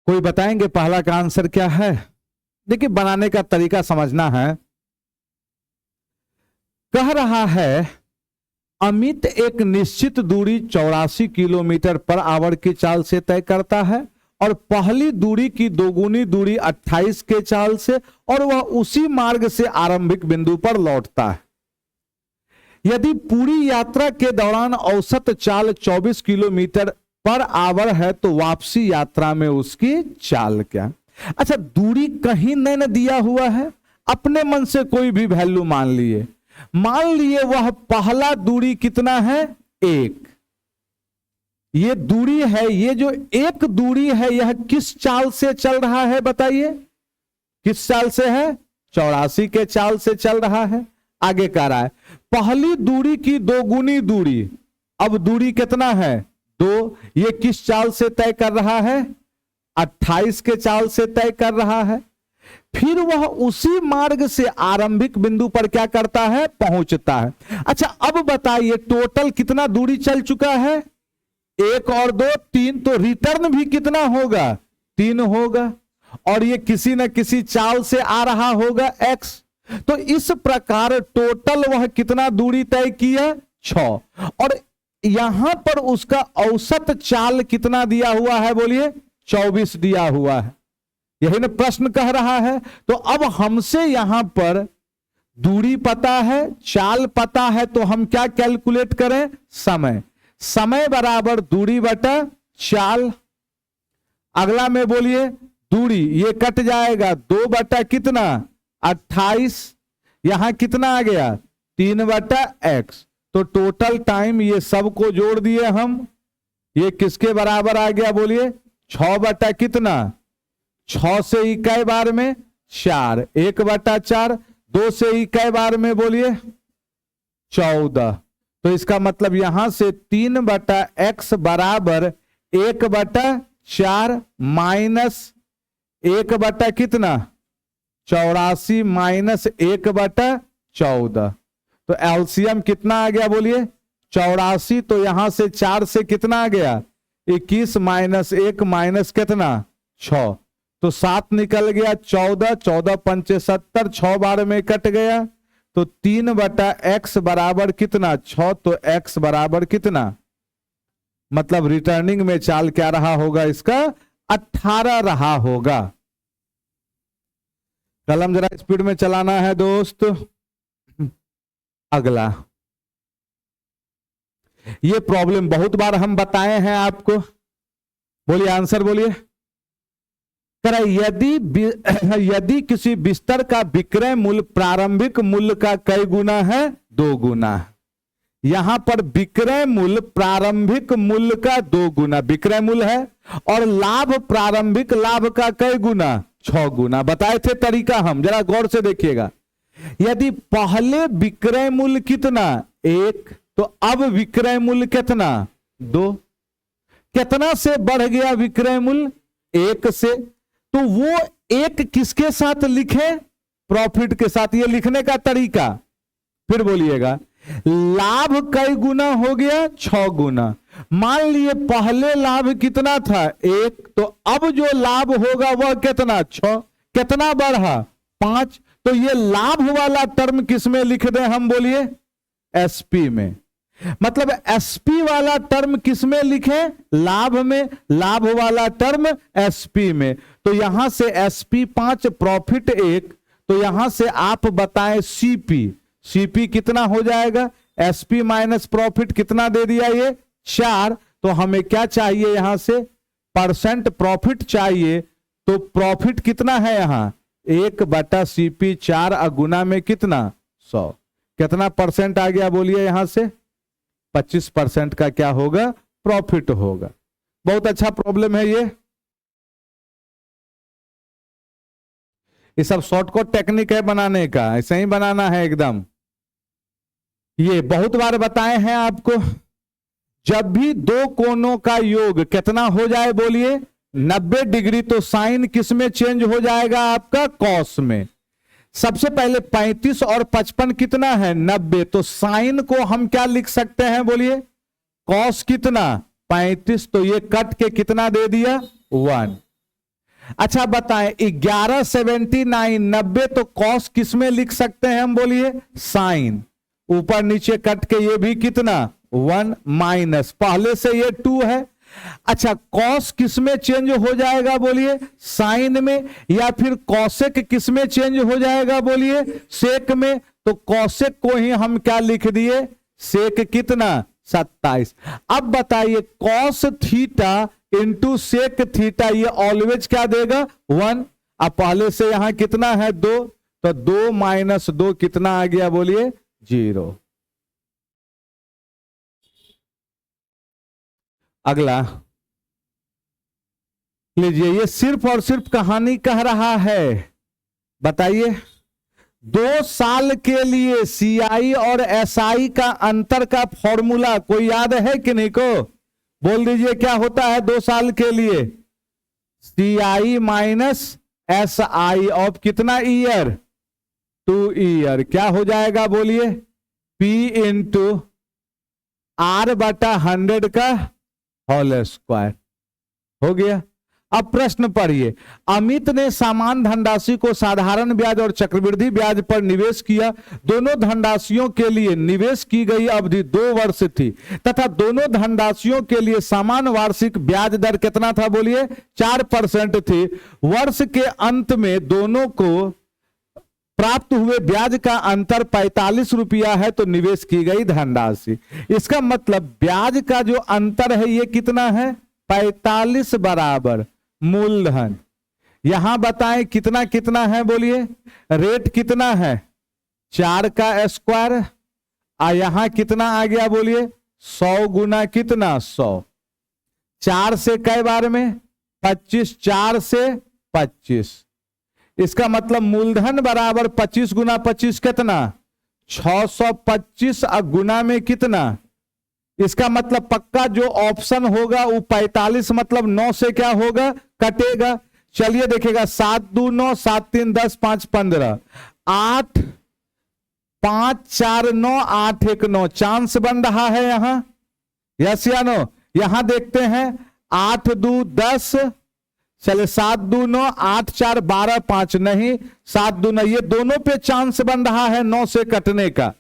कोई बताएंगे पहला का आंसर क्या है? देखिए बनाने का तरीका समझना है। कह रहा है अमित एक निश्चित दूरी 84 किलोमीटर पर आवर की चाल से तय करता है और पहली दूरी की दोगुनी दूरी 28 के चाल से, और वह उसी मार्ग से आरंभिक बिंदु पर लौटता है। यदि पूरी यात्रा के दौरान औसत चाल 24 किलोमीटर पर आवर है तो वापसी यात्रा में उसकी चाल क्या? अच्छा, दूरी कहीं नहीं न दिया हुआ है, अपने मन से कोई भी वैल्यू मान लिए। मान लिए वह पहला दूरी कितना है? 1। ये दूरी है, ये जो एक दूरी है यह किस चाल से चल रहा है बताइए? किस चाल से है? 84 के चाल से चल रहा है। आगे कह रहा है पहली दूरी की दोगुनी दूरी, अब दूरी कितना है? 2। ये किस चाल से तय कर रहा है? 28 के चाल से तय कर रहा है। फिर वह उसी मार्ग से आरंभिक बिंदु पर क्या करता है? पहुंचता है। अच्छा, अब बताइए टोटल कितना दूरी चल चुका है? 1 और 2 3, तो रिटर्न भी कितना होगा? 3 होगा, और ये किसी न किसी चाल से आ रहा होगा x। तो इस प्रकार टोटल वह कितना दूरी तय किया? 6। और यहां पर उसका औसत चाल कितना दिया हुआ है? बोलिए 24 दिया हुआ है। यही ना प्रश्न कह रहा है। तो अब हमसे यहां पर दूरी पता है, चाल पता है, तो हम क्या कैलकुलेट करें? समय। समय बराबर दूरी बटा चाल। अगला में बोलिए दूरी, ये कट जाएगा 2 बटा कितना? 28। यहां कितना आ गया? 3 बटा x। तो टोटल टाइम ये सबको जोड़ दिए हम, ये किसके बराबर आ गया? बोलिए 6 बटा कितना? 6 से इकाई बार में 4, 1 बटा 4, 2 से इकाई बार में बोलिए 14। तो इसका मतलब यहां से 3 बटा x बराबर 1 बटा 4 माइनस 1 बटा कितना? 84 माइनस 1 बटा 14। तो एलसीएम कितना आ गया? बोलिए 84। तो यहां से 4 से कितना आ गया? 21 माइनस 1 माइनस कितना? 6। तो 7 निकल गया, 14, 14 पंचे 70, 6 बार में कट गया। तो 3 बटा x बराबर कितना? 6। तो x बराबर कितना? मतलब रिटर्निंग में चाल क्या रहा होगा इसका? 18 रहा होगा। कलम जरा स्पीड में चलाना है दोस्त। अगला, ये प्रॉब्लम बहुत बार हम बताए हैं आपको। बोलिए आंसर बोलिए। यदि किसी बिस्तर का विक्रय मूल्य प्रारंभिक मूल्य का कई गुना है? 2 गुना। यहां पर विक्रय मूल्य प्रारंभिक मूल्य का 2 गुना विक्रय मूल्य है, और लाभ प्रारंभिक लाभ का कई गुना? 6 गुना। बताए थे तरीका हम, जरा गौर से देखिएगा। यदि पहले विक्रय मूल्य कितना? 1, तो अब विक्रय मूल्य कितना? 2। कितना से बढ़ गया विक्रय मूल्य? 1 से। तो वो 1 किसके साथ लिखे? प्रॉफिट के साथ। ये लिखने का तरीका फिर बोलिएगा। लाभ कई गुना हो गया? 6 गुना। मान लिए पहले लाभ कितना था? 1, तो अब जो लाभ होगा वह कितना? 6। कितना बढ़ा? 5। तो ये लाभ वाला टर्म किस में लिख दें हम? बोलिए एसपी में। मतलब एसपी वाला टर्म किस में लिखे? लाभ में। लाभ वाला टर्म एसपी में। तो यहां से एसपी 5, प्रॉफिट 1। तो यहां से आप बताएं सीपी। सीपी कितना हो जाएगा? एसपी माइनस प्रॉफिट कितना दे दिया? ये 4। तो हमें क्या चाहिए यहां से? परसेंट प्रॉफिट चाहिए। तो प्रॉफिट कितना है यहां? 1 बटा सीपी 4 अगुना में कितना? 100। कितना परसेंट आ गया? बोलिए यहां से 25% का क्या होगा? प्रॉफिट होगा। बहुत अच्छा प्रॉब्लम है ये सब शॉर्टकट टेक्निक है बनाने का, ऐसे ही बनाना है एकदम। ये बहुत बार बताए हैं आपको। जब भी 2 कोणों का योग कितना हो जाए? बोलिए 90 डिग्री। तो साइन किस में चेंज हो जाएगा? आपका कॉस में। सबसे पहले 35 और 55 कितना है? 90। तो साइन को हम क्या लिख सकते हैं? बोलिए कॉस कितना? 35। तो ये कट के कितना दे दिया? 1। अच्छा बताएं 1179 90 तो कॉस किस में लिख सकते हैं हम, बोलिए साइन। ऊपर नीचे कट के ये भी कितना 1 माइनस, पहले से ये 2 है। अच्छा कॉस किस में चेंज हो जाएगा, बोलिए साइन में, या फिर कॉसेक किस में चेंज हो जाएगा, बोलिए सेक में। तो कॉसेक को ही हम क्या लिख दिए, सेक कितना 27। अब बताइए cos theta into sec theta, ये ऑलवेज क्या देगा 1। अब पहले से यहां कितना है 2, तो 2 माइनस 2 कितना आ गया, बोलिए 0। अगला लीजिए, ये सिर्फ और सिर्फ कहानी कह रहा है। बताइए 2 साल के लिए सीआई और एसआई का अंतर का फॉर्मूला कोई याद है कि नहीं को, बोल दीजिए क्या होता है 2 साल के लिए, सीआई माइनस एसआई ऑफ कितना ईयर 2 ईयर, क्या हो जाएगा बोलिए P इंटू R बटा 100 का होल स्क्वायर, हो गया। अब प्रश्न पढ़िए, अमित ने समान धनराशि को साधारण ब्याज और चक्रवृद्धि ब्याज पर निवेश किया। दोनों धनराशियों के लिए निवेश की गई अवधि 2 वर्ष थी तथा दोनों धनराशियों के लिए समान वार्षिक ब्याज दर कितना था, बोलिए 4% थी। वर्ष के अंत में दोनों को प्राप्त हुए ब्याज का अंतर 45 रुपया है, तो निवेश की गई धनराशि। इसका मतलब ब्याज का जो अंतर है ये कितना है 45 बराबर मूलधन। यहां बताएं कितना कितना है, बोलिए रेट कितना है 4 का स्क्वायर, और यहां कितना आ गया, बोलिए 100 गुना कितना 100, 4 से कई बार में 25, 4 से 25। इसका मतलब मूलधन बराबर 25 गुना 25 कितना 625, गुना में कितना, इसका मतलब पक्का जो ऑप्शन होगा वो 45 मतलब 9 से क्या होगा कटेगा। चलिए देखिएगा 7 2 9, 7 3 10, 5 15, 8 5 4 9, 8 1 9, चांस बन रहा है यहां, यस या नो। यहां देखते हैं 8 2 10, चले 7 2 9, 8 4 12, 5 नहीं 7 2 9, ये दोनों पे चांस बन रहा है 9 से कटने का।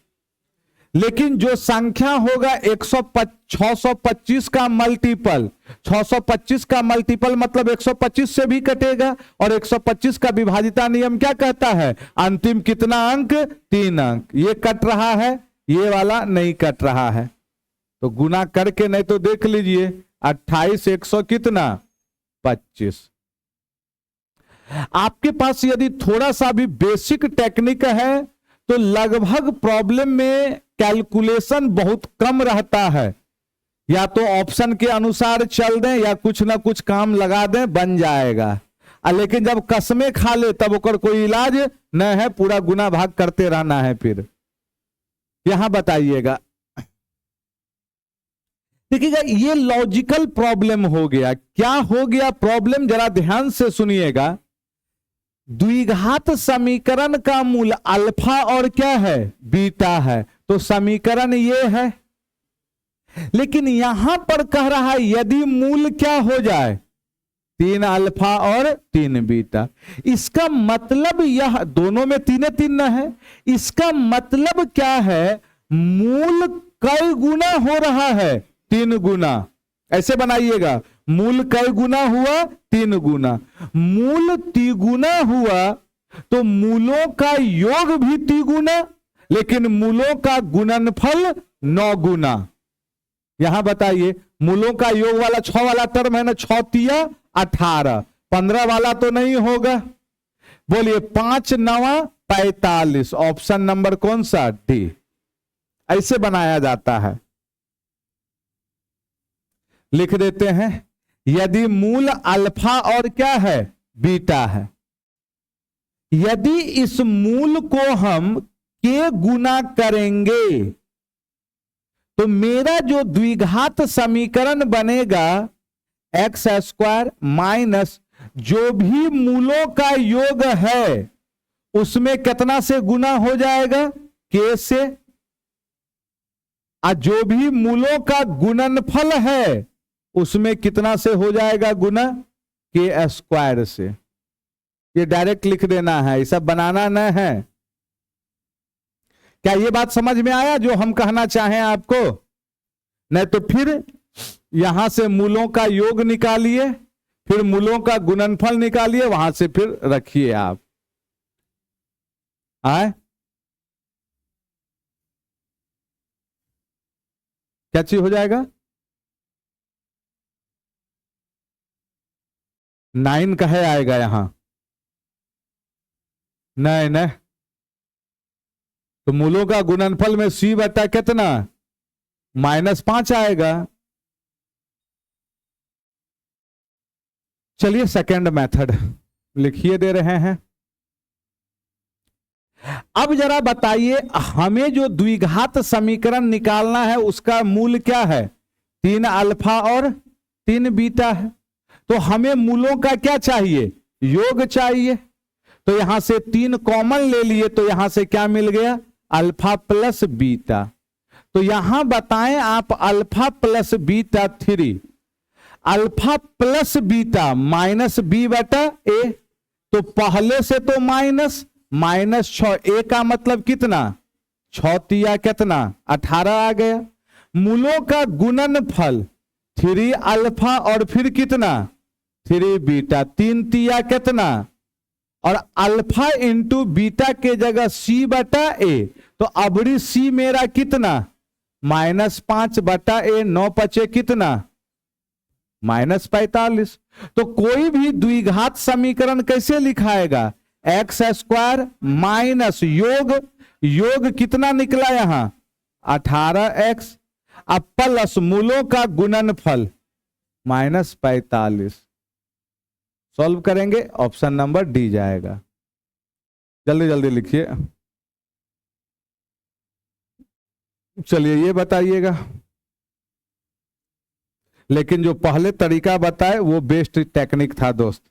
लेकिन जो संख्या होगा 625 का मल्टीपल, 625 का मल्टीपल मतलब 125 से भी कटेगा, और 125 का विभाजिता नियम क्या कहता है, अंतिम कितना अंक 3 अंक। ये कट रहा है, ये वाला नहीं कट रहा है, तो गुना करके नहीं तो देख लीजिए 28 100 कितना 25। आपके पास यदि थोड़ा सा भी बेसिक टेक्निक है तो लगभग प्रॉब्लम में कैलकुलेशन बहुत कम रहता है, या तो ऑप्शन के अनुसार चल दें या कुछ ना कुछ काम लगा दें बन जाएगा। लेकिन जब कसमें खा ले तब ओकर कोई इलाज न है, पूरा गुना भाग करते रहना है। फिर यहां बताइएगा, देखिएगा ये लॉजिकल प्रॉब्लम हो गया। क्या हो गया प्रॉब्लम, जरा ध्यान से सुनिएगा। द्विघात समीकरण का मूल अल्फा और क्या है बीटा है, तो समीकरण ये है। लेकिन यहां पर कह रहा है यदि मूल क्या हो जाए 3 अल्फा और 3 बीटा, इसका मतलब यह दोनों में 3 3 न है, इसका मतलब क्या है मूल कई गुना हो रहा है 3 गुना। ऐसे बनाइएगा, मूल कई गुना हुआ 3 गुना, मूल तिगुना हुआ तो मूलों का योग भी तिगुना, लेकिन मूलों का गुणनफल 9 गुना। यहां बताइए मूलों का योग वाला 6 वाला टर्म है ना, 6 तिया 18, 15 वाला तो नहीं होगा। बोलिए 5 9 45, ऑप्शन नंबर कौन सा डी। ऐसे बनाया जाता है, लिख देते हैं यदि मूल अल्फा और क्या है बीटा है, यदि इस मूल को हम के गुना करेंगे तो मेरा जो द्विघात समीकरण बनेगा एक्स स्क्वायर माइनस जो भी मूलों का योग है उसमें कितना से गुना हो जाएगा के से, और जो भी मूलों का गुणनफल है उसमें कितना से हो जाएगा गुना के स्क्वायर से। ये डायरेक्ट लिख देना है, ये सब बनाना न है। क्या ये बात समझ में आया जो हम कहना चाहें आपको? नहीं तो फिर यहां से मूलों का योग निकालिए, फिर मूलों का गुणनफल निकालिए, वहां से फिर रखिए आप। आए क्या चीज हो जाएगा? 9 कहे आएगा यहां? नहीं नहीं, तो मूलों का गुणनफल में सी बटा कितना? -5 आएगा। चलिए सेकंड मेथड लिखिए, दे रहे हैं। अब जरा बताइए, हमें जो द्विघात समीकरण निकालना है उसका मूल क्या है? 3 अल्फा और 3 बीटा है। तो हमें मूलों का क्या चाहिए? योग चाहिए। तो यहां से 3 कॉमन ले लिए, तो यहां से क्या मिल गया? Alpha plus beta. तो यहां बताएं आप, alpha plus beta 3, alpha plus beta minus B बटा ए। तो पहले से तो -6, ए का मतलब कितना? 6 तिया कितना? 18 आ गया। मूलों का गुणनफल 3 अल्फा और फिर कितना? 3 बीटा, 3 तिया कितना? और अल्फा इंटू बीटा के जगह सी बटा ए। तो अबड़ी सी मेरा कितना? -5 बटा ए, 9 पचे कितना? -45। तो कोई भी द्विघात समीकरण कैसे लिखाएगा? एक्स स्क्वायर माइनस योग कितना निकला यहां? 18x, अब प्लस मूलों का गुणनफल -45। सॉल्व करेंगे, ऑप्शन नंबर डी जाएगा। जल्दी जल्दी लिखिए। चलिए ये बताइएगा, लेकिन जो पहले तरीका बताए वो बेस्ट टेक्निक था दोस्त।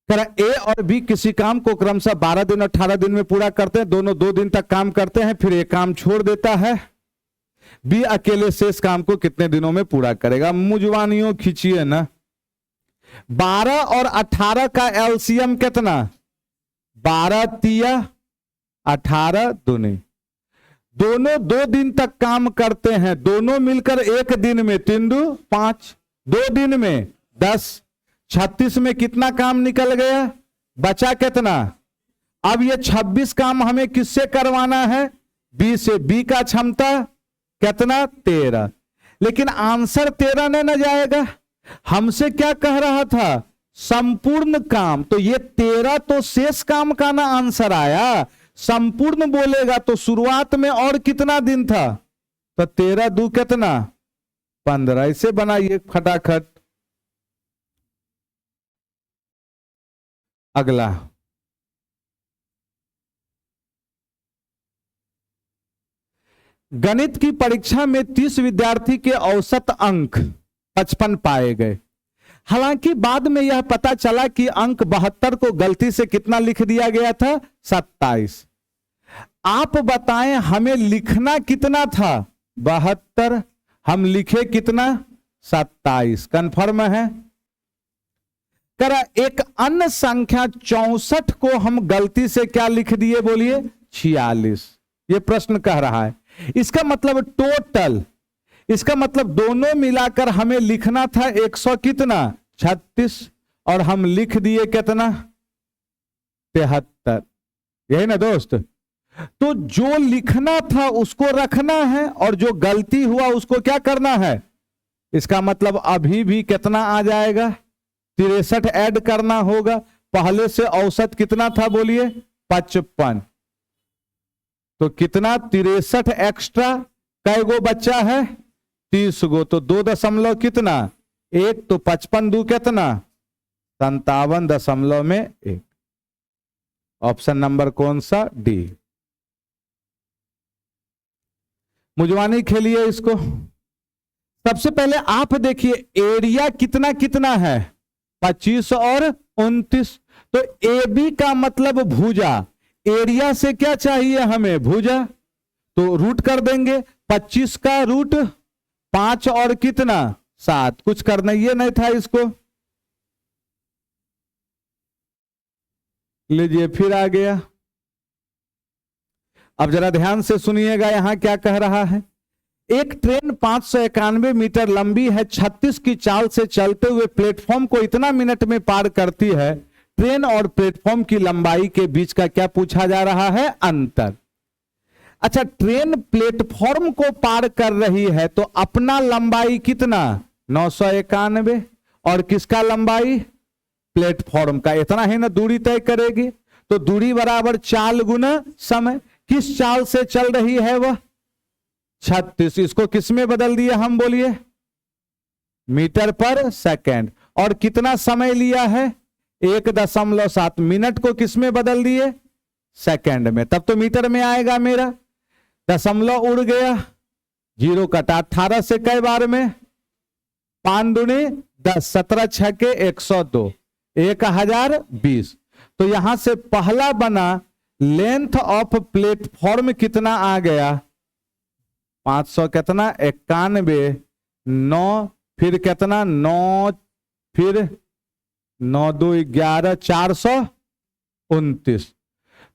ए और बी किसी काम को क्रमशः 12 दिन 18 दिन में पूरा करते हैं, दोनों 2 दिन तक काम करते हैं, फिर एक काम छोड़ देता है। बी अकेले शेष काम को कितने दिनों में पूरा करेगा? मुजवानियों खींचिए ना। 12 और 18 का एलसीएम कितना? 12 तिया 18 दूनी। दोनों 2 दिन तक काम करते हैं, दोनों मिलकर 1 दिन में 3 दू 5, 2 दिन में 10, 36 में कितना काम निकल गया? बचा कितना? अब ये 26 काम हमें किससे करवाना है? बी से। बी का क्षमता कितना? 13। लेकिन आंसर 13 ने न जाएगा, हमसे क्या कह रहा था? संपूर्ण काम। तो ये 13 तो शेष काम का ना आंसर आया। संपूर्ण बोलेगा तो शुरुआत में और कितना दिन था? तो 13 दू कितना? 15। इसे बनाइए फटाफट। अगला, गणित की परीक्षा में 30 विद्यार्थी के औसत अंक 55 पाए गए। हालांकि बाद में यह पता चला कि अंक 72 को गलती से कितना लिख दिया गया था? 27। आप बताएं हमें लिखना कितना था? 72, हम लिखे कितना? 27। कंफर्म है? करा एक अन्य संख्या 64 को हम गलती से क्या लिख दिए? बोलिए 46। ये प्रश्न कह रहा है, इसका मतलब टोटल, इसका मतलब दोनों मिलाकर हमें लिखना था 100 कितना? 36, और हम लिख दिए कितना? 73। यही ना दोस्त? तो जो लिखना था उसको रखना है और जो गलती हुआ उसको क्या करना है? इसका मतलब अभी भी कितना आ जाएगा? 63 ऐड करना होगा। पहले से औसत कितना था? बोलिए 55। तो कितना? 63 एक्स्ट्रा। कै गो बच्चा है? 30 गो। तो 2 दशमलव कितना? 1। तो 55 दू कितना? 57.1। ऑप्शन नंबर कौन सा? डी। मुजवानी खेलिए इसको। सबसे पहले आप देखिए एरिया कितना कितना है? 25 और 29। तो ए बी का मतलब भुजा, एरिया से क्या चाहिए हमें? भुजा। तो रूट कर देंगे। 25 का रूट 5 और कितना? 7। कुछ करना ये नहीं था इसको। लीजिए फिर आ गया। अब जरा ध्यान से सुनिएगा, यहां क्या कह रहा है। एक ट्रेन 591 मीटर लंबी है, 36 की चाल से चलते हुए प्लेटफॉर्म को इतना मिनट में पार करती है। ट्रेन और प्लेटफॉर्म की लंबाई के बीच का क्या पूछा जा रहा है? अंतर। अच्छा, ट्रेन प्लेटफॉर्म को पार कर रही है तो अपना लंबाई कितना? 991। और किसका लंबाई? प्लेटफॉर्म का। इतना ही ना दूरी तय करेगी, तो दूरी बराबर चाल गुना समय। किस चाल से चल रही है वह? 36। इसको किस में बदल दिए हम? बोलिए। मीटर पर सेकंड। और कितना समय लिया है? 1.7 मिनट को किस में बदल दिए? सेकंड में। तब तो मीटर में आएगा मेरा। दशमलव उड़ गया, 0 कटा। 18 से कई बार में? 5 दूनी 10, 17 छके 102, 1020। तो यहां से पहला बना लेंथ ऑफ प्लेटफॉर्म कितना आ गया? 500 कितना? 91। 9 फिर कितना? 9 फिर 9 2 11, 429।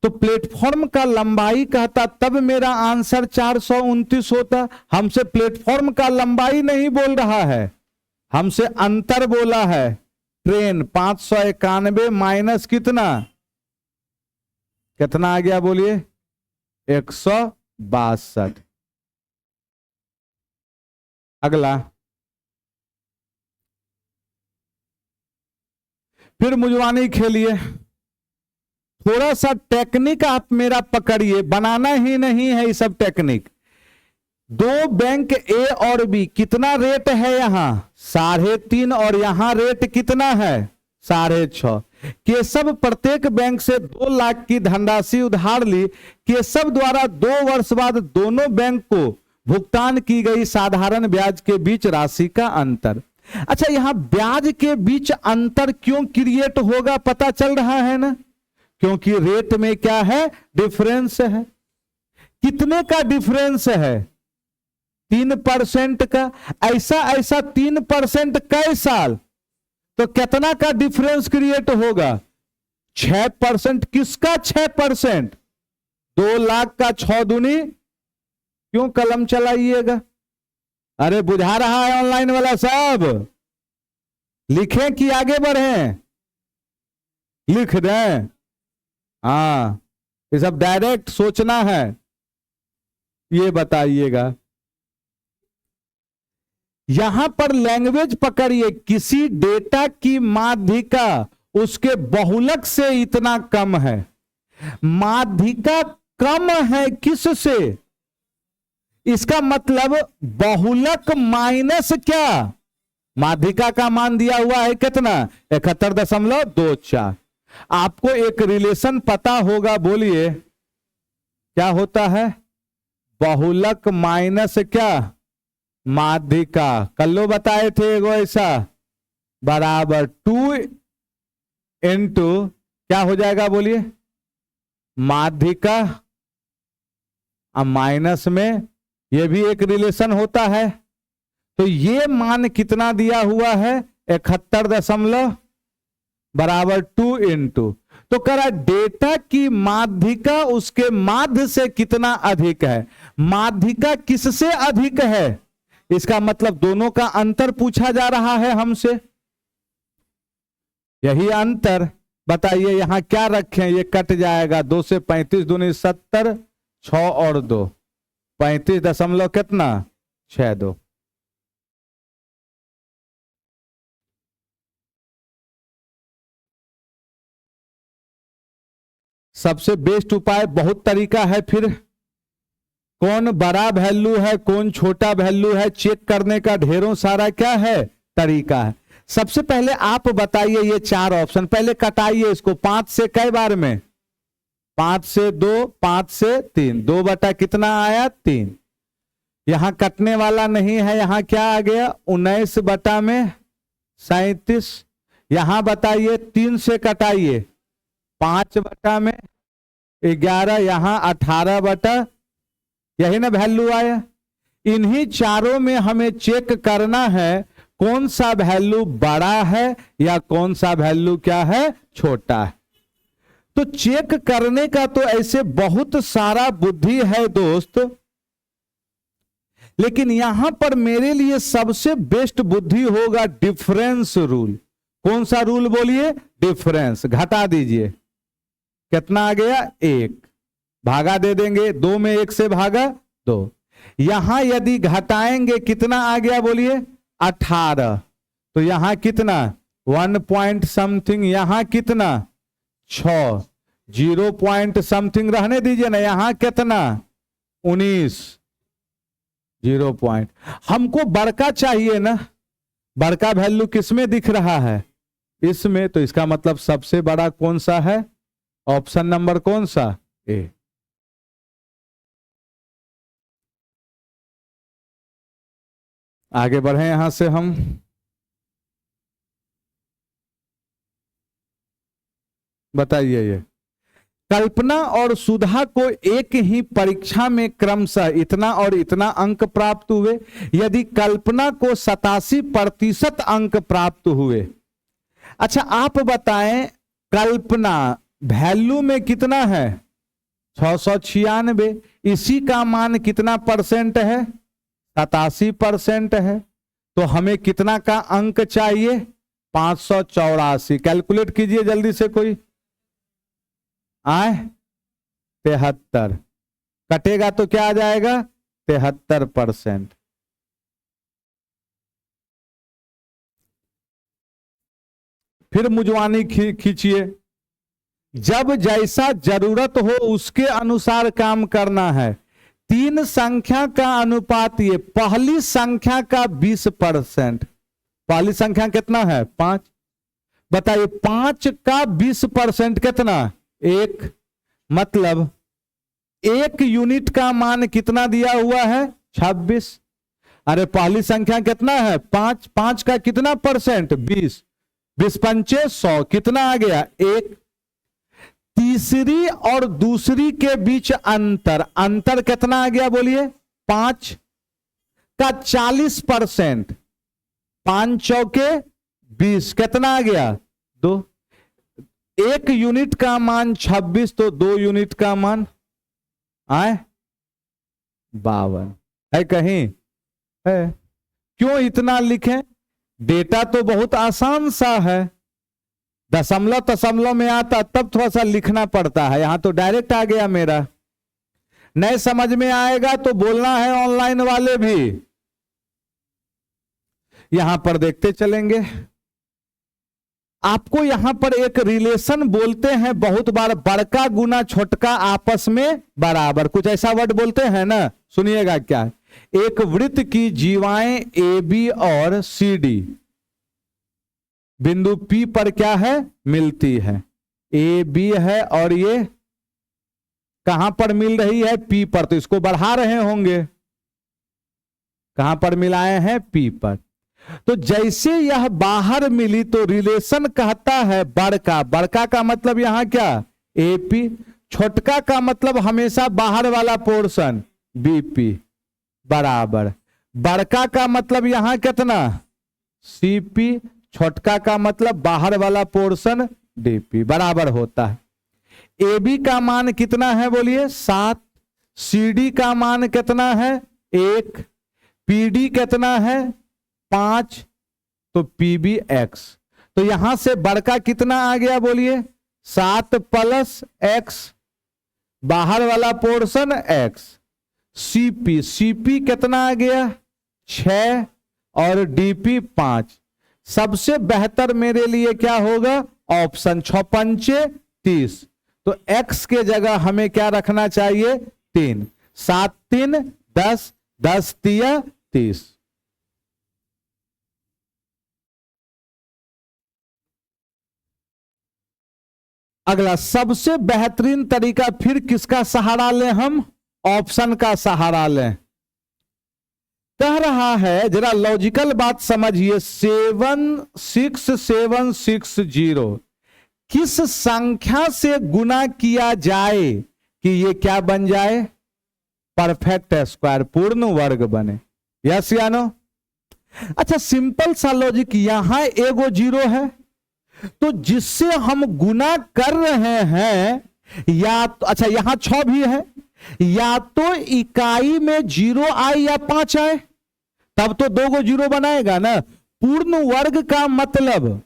तो प्लेटफॉर्म का लंबाई कहता तब मेरा आंसर 429 होता। हमसे प्लेटफॉर्म का लंबाई नहीं बोल रहा है, हमसे अंतर बोला है। ट्रेन 591 माइनस कितना? कितना आ गया? बोलिए। 162। अगला, फिर मुजवानी खेलिए। थोड़ा सा टेक्निक आप मेरा पकड़िए, बनाना ही नहीं है ये सब टेक्निक। दो बैंक ए और बी, कितना रेट है यहां? 3.5। और यहां रेट कितना है? 6.5। केशव प्रत्येक बैंक से 2 लाख की धनराशि उधार ली। केशव द्वारा 2 वर्ष बाद दोनों बैंक को भुगतान की गई साधारण ब्याज के बीच राशि का अंतर। अच्छा, यहां ब्याज के बीच अंतर क्यों क्रिएट होगा? पता चल रहा है ना? क्योंकि रेट में क्या है? डिफरेंस है। कितने का डिफरेंस है? 3% का। ऐसा 3% कई साल, तो कितना का डिफरेंस क्रिएट होगा? 6%। किसका 6%? 2 लाख का 6 दूनी। क्यों कलम चलाइएगा? अरे बुझा रहा है ऑनलाइन वाला साहब? लिखें कि आगे बढ़ें? लिख दें। हाँ, ये सब डायरेक्ट सोचना है। ये बताइएगा, यहां पर लैंग्वेज पकड़िए। किसी डेटा की माध्यिका उसके बहुलक से इतना कम है। माध्यिका कम है किससे? इसका मतलब बहुलक माइनस क्या? माध्यिका का मान दिया हुआ है कितना? 71.24। आपको एक रिलेशन पता होगा, बोलिए क्या होता है? बहुलक माइनस क्या? माध्यिका। कल्लो बताए थे एगो ऐसा, बराबर 2 इंटू क्या हो जाएगा? बोलिए। माध्यिका माइनस में यह भी एक रिलेशन होता है। तो ये मान कितना दिया हुआ है? 71 बराबर 2 इंटू। तो करा डेटा की माध्यिका उसके माध्य से कितना अधिक है? माध्यिका किससे अधिक है? इसका मतलब दोनों का अंतर पूछा जा रहा है हमसे। यही अंतर। बताइए यहां क्या रखें? ये कट जाएगा। 2 से 35 दूनी 70, 6 और 2 35 दशमलव कितना? 62। सबसे बेस्ट उपाय, बहुत तरीका है। फिर कौन बड़ा वैल्यू है, कौन छोटा वैल्यू है, चेक करने का ढेरों सारा क्या है? तरीका है। सबसे पहले आप बताइए, ये 4 ऑप्शन पहले कटाइए इसको। 5 से कई बार में? 5 से 2, 5 से 3, 2 बटा कितना आया? 3। यहां कटने वाला नहीं है, यहां क्या आ गया? 19 बटा में 37। यहां बताइए 3 से कटाइए, 5 बटा में 11, यहां 18 बटा, यही ना वैल्यू आया। इन्हीं चारों में हमें चेक करना है कौन सा वैल्यू बड़ा है या कौन सा वैल्यू क्या है? छोटा है। तो चेक करने का तो ऐसे बहुत सारा बुद्धि है दोस्त, लेकिन यहां पर मेरे लिए सबसे बेस्ट बुद्धि होगा डिफरेंस रूल। कौन सा रूल बोलिए? डिफरेंस। घटा दीजिए, कितना आ गया? 1। भागा दे देंगे, 2 में 1 से भागा 2। यहां यदि घटाएंगे कितना आ गया बोलिए? 18। तो यहां कितना? 1 पॉइंट समथिंग। यहां कितना? 6। 0 पॉइंट समथिंग रहने दीजिए ना। यहां कितना? 19। 0 पॉइंट। हमको बड़का चाहिए ना, बड़का वैल्यू किसमें दिख रहा है? इसमें। तो इसका मतलब सबसे बड़ा कौन सा है? ऑप्शन नंबर कौन सा? ए। आगे बढ़े यहां से हम। बताइए, ये कल्पना और सुधा को एक ही परीक्षा में क्रमशः इतना और इतना अंक प्राप्त हुए। यदि कल्पना को 87% अंक प्राप्त हुए। अच्छा आप बताएं, कल्पना वैल्यू में कितना है? 696। इसी का मान कितना परसेंट है? 87% है। तो हमें कितना का अंक चाहिए? 584। कैलकुलेट कीजिए जल्दी से कोई। आए 73। कटेगा तो क्या आ जाएगा? 73%। फिर मुजवानी खींचिए। जब जैसा जरूरत हो उसके अनुसार काम करना है। 3 संख्या का अनुपात, ये पहली संख्या का 20%। पहली संख्या कितना है? 5। बताइए 5 का 20% कितना? 1। मतलब 1 यूनिट का मान कितना दिया हुआ है? 26। अरे पहली संख्या कितना है? 5। 5 का कितना परसेंट? 20। 20 पंचे 100। कितना आ गया? 1। तीसरी और दूसरी के बीच अंतर, अंतर कितना आ गया बोलिए? 5 का 40%। 5 चौके 20। कितना आ गया? 2। 1 यूनिट का मान 26, तो 2 यूनिट का मान आए 52 है। कहीं है? क्यों इतना लिखें? डेटा तो बहुत आसान सा है। दशमलव दशमलव में आता तब थोड़ा सा लिखना पड़ता है। यहां तो डायरेक्ट आ गया मेरा। नए समझ में आएगा तो बोलना है, ऑनलाइन वाले भी। यहां पर देखते चलेंगे। आपको यहां पर एक रिलेशन बोलते हैं बहुत बार, बड़का गुना छोटका आपस में बराबर, कुछ ऐसा वर्ड बोलते हैं ना। सुनिएगा क्या? एक वृत्त की जीवाएं ए बी और सी डी बिंदु P पर क्या है? मिलती है। ए बी है और ये कहां पर मिल रही है? P पर। तो इसको बढ़ा रहे होंगे। कहां पर मिलाए हैं? P पर। तो जैसे यह बाहर मिली तो रिलेशन कहता है बड़का। बड़का का मतलब यहां क्या? AP। छोटका का मतलब हमेशा बाहर वाला पोर्शन BP बराबर। बड़का का मतलब यहां कितना? CP। छोटका का मतलब बाहर वाला पोर्शन DP बराबर होता है। AB का मान कितना है बोलिए? 7। CD का मान कितना है? 1। PD कितना है? 5। तो PBX। तो यहां से बड़का कितना आ गया बोलिए? 7 प्लस x, बाहर वाला पोर्शन x। CP कितना आ गया? 6 और DP 5। सबसे बेहतर मेरे लिए क्या होगा? ऑप्शन 6 पंचे 30। तो x के जगह हमें क्या रखना चाहिए? 3। 7 3 10, 10 तिया 30। अगला सबसे बेहतरीन तरीका फिर किसका सहारा लें हम? ऑप्शन का सहारा लें। कह रहा है, जरा लॉजिकल बात समझिए, 76760 किस संख्या से गुना किया जाए कि ये क्या बन जाए? परफेक्ट स्क्वायर, पूर्ण वर्ग बने। यस या नो? अच्छा सिंपल सा लॉजिक, यहां एगो 0 है तो जिससे हम गुना कर रहे हैं, या तो अच्छा यहां 6 भी है, या तो इकाई में 0 आए या 5 आए, तब तो 2 को 0 बनाएगा ना। पूर्ण वर्ग का मतलब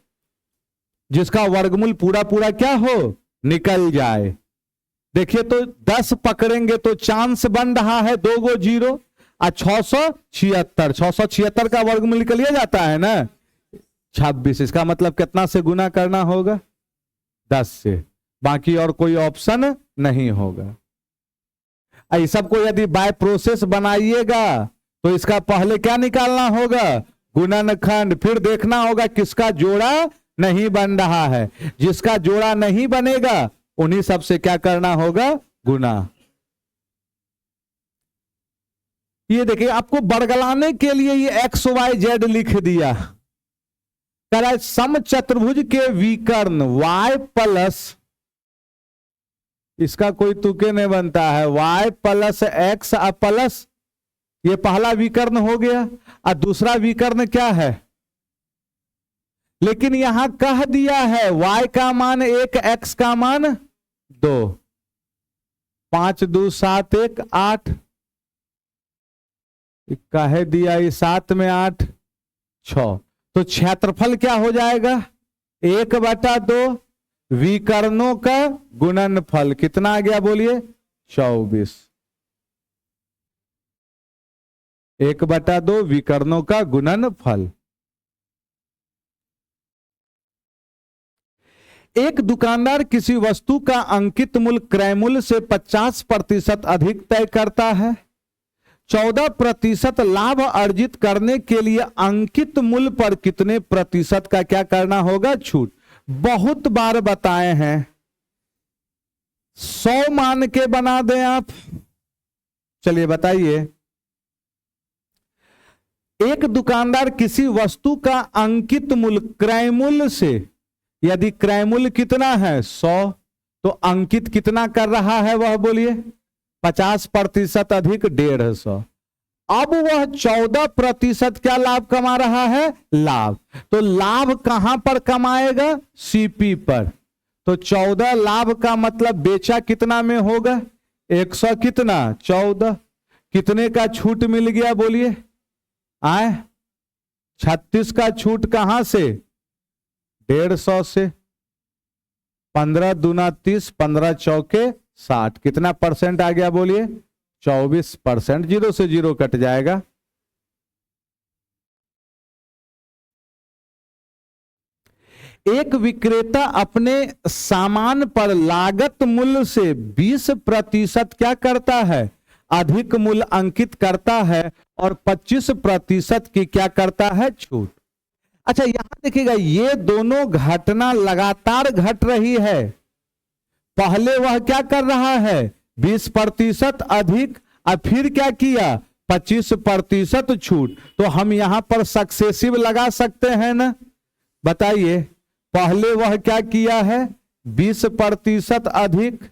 जिसका वर्गमूल पूरा पूरा क्या हो, निकल जाए। देखिए तो 10 पकड़ेंगे तो चांस बन रहा है 2 गो 0 और 676 का वर्गमूल निकलिए जाता है ना 26। इसका मतलब कितना से गुना करना होगा, 10 से, बाकी और कोई ऑप्शन नहीं होगा। इस सबको यदि बाय प्रोसेस बनाइएगा तो इसका पहले क्या निकालना होगा, गुणनखंड, फिर देखना होगा किसका जोड़ा नहीं बन रहा है। जिसका जोड़ा नहीं बनेगा उन्हीं सब से क्या करना होगा, गुना। ये देखिए आपको बरगलाने के लिए ये XYZ लिख दिया। कह रहा है सम चतुर्भुज के विकर्ण y प्लस, इसका कोई तुके नहीं बनता है, y प्लस x प्लस, ये पहला विकर्ण हो गया। और दूसरा विकर्ण क्या है, लेकिन यहां कह दिया है y का मान 1, x का मान 2, 5 2 7 1 8, कह दिया ये 7 में 8 6, तो क्षेत्रफल क्या हो जाएगा 1/2 विकर्णों का गुणनफल। कितना आ गया बोलिए 24। 1/2 विकर्णों का गुणनफल। एक दुकानदार किसी वस्तु का अंकित मूल्य क्रय मूल्य से 50% अधिक तय करता है। 14% लाभ अर्जित करने के लिए अंकित मूल्य पर कितने प्रतिशत का क्या करना होगा, छूट। बहुत बार बताए हैं, 100 मान के बना दें आप। चलिए बताइए, एक दुकानदार किसी वस्तु का अंकित मूल्य क्रय मूल्य से, यदि क्रय मूल्य कितना है 100, तो अंकित कितना कर रहा है वह बोलिए 50% अधिक 150। अब वह 14% क्या लाभ कमा रहा है, लाभ। तो लाभ कहां पर कमाएगा, सीपी पर। तो 14 लाभ का मतलब बेचा कितना में होगा 100 कितना 14, कितने का छूट मिल गया बोलिए, आए 36 का छूट कहां से 150 से। 15 दूना 30, 15 चौके 60, कितना परसेंट आ गया बोलिए 24%। 0 से 0 कट जाएगा। एक विक्रेता अपने सामान पर लागत मूल्य से 20% क्या करता है, अधिक मूल्य अंकित करता है और 25% की क्या करता है, छूट। अच्छा यहां देखिएगा, ये दोनों घटना लगातार घट रही है। पहले वह क्या कर रहा है 20% अधिक, और फिर क्या किया 25% छूट। तो हम यहां पर सक्सेसिव लगा सकते हैं ना, बताइए। पहले वह क्या किया है 20% अधिक,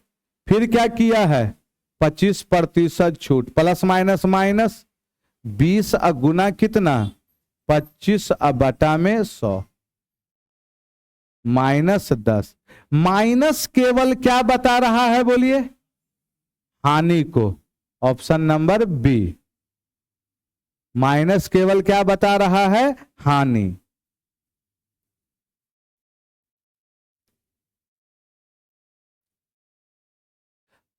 फिर क्या किया है 25% छूट, प्लस माइनस माइनस 20 गुना कितना 25 बटा में 100 माइनस 10। माइनस केवल क्या बता रहा है बोलिए, हानि को। ऑप्शन नंबर बी, माइनस केवल क्या बता रहा है, हानि।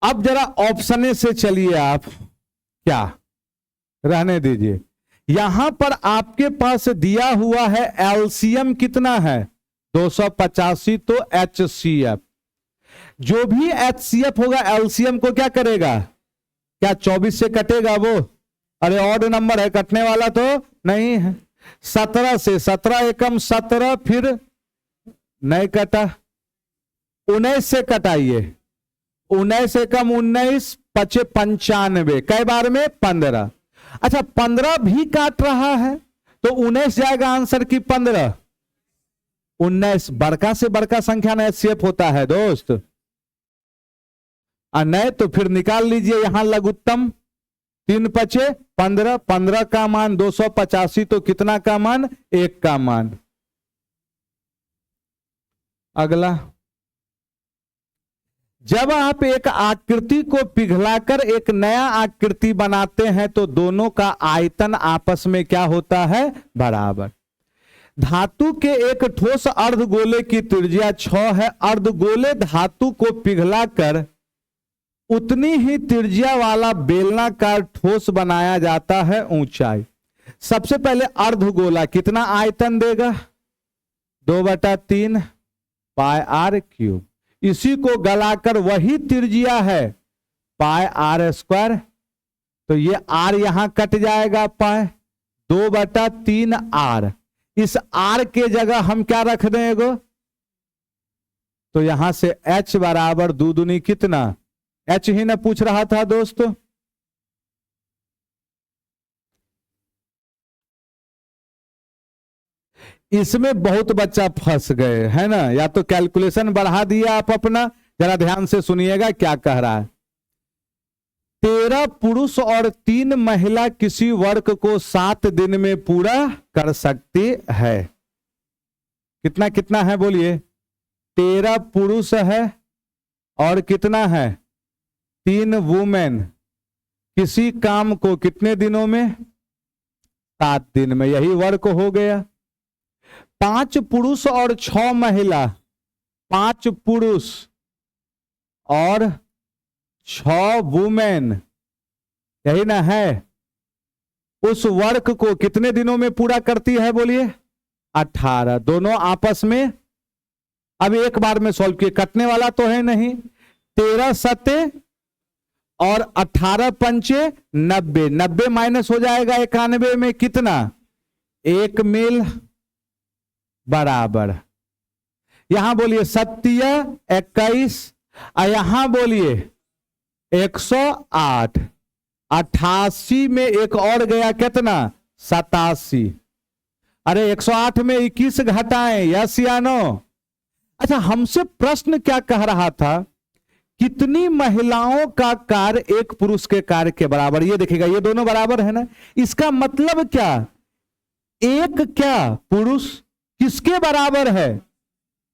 अब जरा ऑप्शन से चलिए आप, क्या रहने दीजिए। यहां पर आपके पास दिया हुआ है एलसीएम कितना है 285, तो एचसीएफ, जो भी एचसीएफ होगा एलसीएम को क्या करेगा, क्या 24 से कटेगा वो, अरे ऑड नंबर है कटने वाला तो नहीं है। 17 से 17 एकम 17, फिर नहीं कटा, 19 से कटाइए, 19 एकम 19 पचे 95, कई बार में 15। अच्छा 15 भी काट रहा है तो 19 जाएगा आंसर की 15। 19 बड़का से बड़का संख्या ना एचसीएफ होता है दोस्त, और नहीं तो फिर निकाल लीजिए यहां लघुत्तम, 3 पचे 15, 15 का मान 285, तो कितना का मान 1 का मान। अगला, जब आप एक आकृति को पिघलाकर एक नया आकृति बनाते हैं तो दोनों का आयतन आपस में क्या होता है? बराबर। धातु के एक ठोस अर्धगोले की त्रिज्या 6 है। अर्धगोले धातु को पिघलाकर उतनी ही त्रिज्या वाला बेलनाकार ठोस बनाया जाता है। ऊंचाई, सबसे पहले अर्धगोला कितना आयतन देगा? 2/3 पाई आर क्यूब। इसी को गलाकर वही त्रिज्या है पाई आर स्क्वायर, तो ये आर यहां कट जाएगा, पाई 2/3 आर। इस आर के जगह हम क्या रख देंगे? तो यहां से h बराबर 2 दूनी कितना? h ही ना पूछ रहा था दोस्तों। इसमें बहुत बच्चा फंस गए है ना, या तो कैलकुलेशन बढ़ा दिया आप अपना, जरा ध्यान से सुनिएगा क्या कह रहा है। 13 पुरुष और 3 महिला किसी वर्क को 7 दिन में पूरा कर सकती है। कितना कितना है बोलिए? 13 पुरुष है और कितना है? 3 वुमेन किसी काम को कितने दिनों में? 7 दिन में। यही वर्क हो गया। 5 पुरुष और 6 महिला, 5 पुरुष और 6 वुमेन, यही ना है, उस वर्क को कितने दिनों में पूरा करती है बोलिए? 18। दोनों आपस में अब एक बार में सॉल्व किए, कटने वाला तो है नहीं। 13 सत्ते और 18 पंचे 90, 90 माइनस हो जाएगा 91 में कितना? 1 मील बराबर। यहां बोलिए 7 21, और यहां बोलिए 108। 88 में एक और गया कितना? 87। अरे 108 में 21 घटाएं, यस या नो? अच्छा, हमसे प्रश्न क्या कह रहा था? कितनी महिलाओं का कार्य एक पुरुष के कार्य के बराबर? ये देखिएगा, ये दोनों बराबर है ना। इसका मतलब क्या? एक क्या पुरुष किसके बराबर है?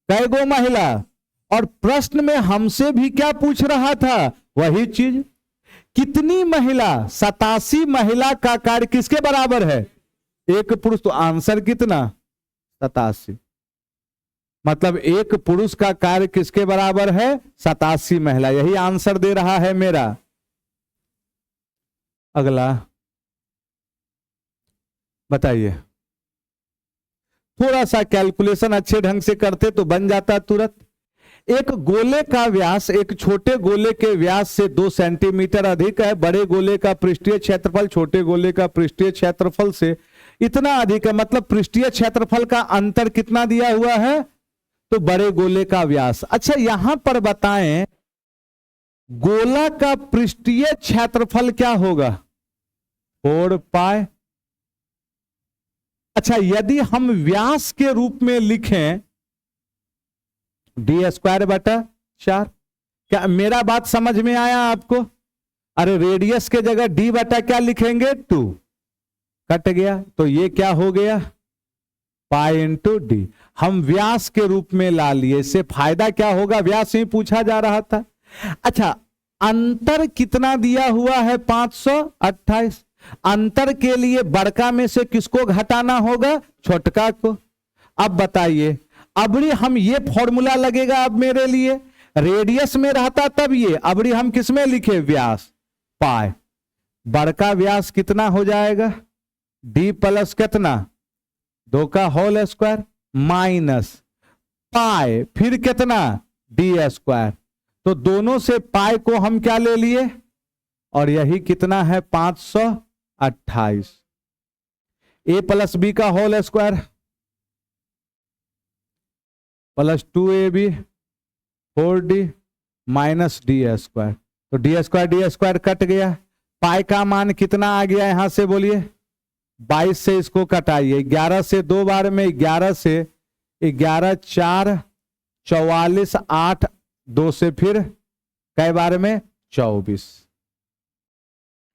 कई गो महिला। और प्रश्न में हमसे भी क्या पूछ रहा था? वही चीज। कितनी महिला? 87 महिला का कार्य किसके बराबर है? एक पुरुष। तो आंसर कितना? 87। मतलब एक पुरुष का कार्य किसके बराबर है? 87 महिला। यही आंसर दे रहा है मेरा। अगला बताइए। थोड़ा सा कैलकुलेशन अच्छे ढंग से करते तो बन जाता तुरंत। एक गोले का व्यास एक छोटे गोले के व्यास से 2 सेंटीमीटर अधिक है। बड़े गोले का पृष्ठीय क्षेत्रफल छोटे गोले का पृष्ठीय क्षेत्रफल से इतना अधिक है। मतलब पृष्ठीय क्षेत्रफल का अंतर कितना दिया हुआ है? तो बड़े गोले का व्यास। अच्छा, यहां पर बताएं गोला का पृष्ठीय क्षेत्रफल क्या होगा? 4 पाई। अच्छा, यदि हम व्यास के रूप में लिखें d²/4, क्या मेरा बात समझ में आया आपको? अरे रेडियस के जगह d क्या लिखेंगे? 2। कट गया, तो ये क्या हो गया? Pi into D. हम व्यास के रूप में ला लिए। इससे फायदा क्या होगा? व्यास ही पूछा जा रहा था। अच्छा, अंतर कितना दिया हुआ है? 528। अंतर के लिए बड़का में से किसको घटाना होगा? छोटका को। अब बताइए, अबड़ी हम ये फॉर्मूला लगेगा अब मेरे लिए। रेडियस में रहता तब ये, अबड़ी हम किस में लिखे? व्यास। पाई। बड़का व्यास कितना हो जाएगा? डी प्लस कितना? 2 का होल स्क्वायर माइनस पाई, फिर कितना? d²। तो दोनों से पाई को हम क्या ले लिए? और यही कितना है? 528। a प्लस बी का whole square plus 2ab 4d minus d²। तो d² कट गया। पाई का मान कितना आ गया यहां से बोलिए? 22 से इसको कटाइए। 11 से 2 बार में 11 से 11 4 44 8 2 से फिर कई बार में 24।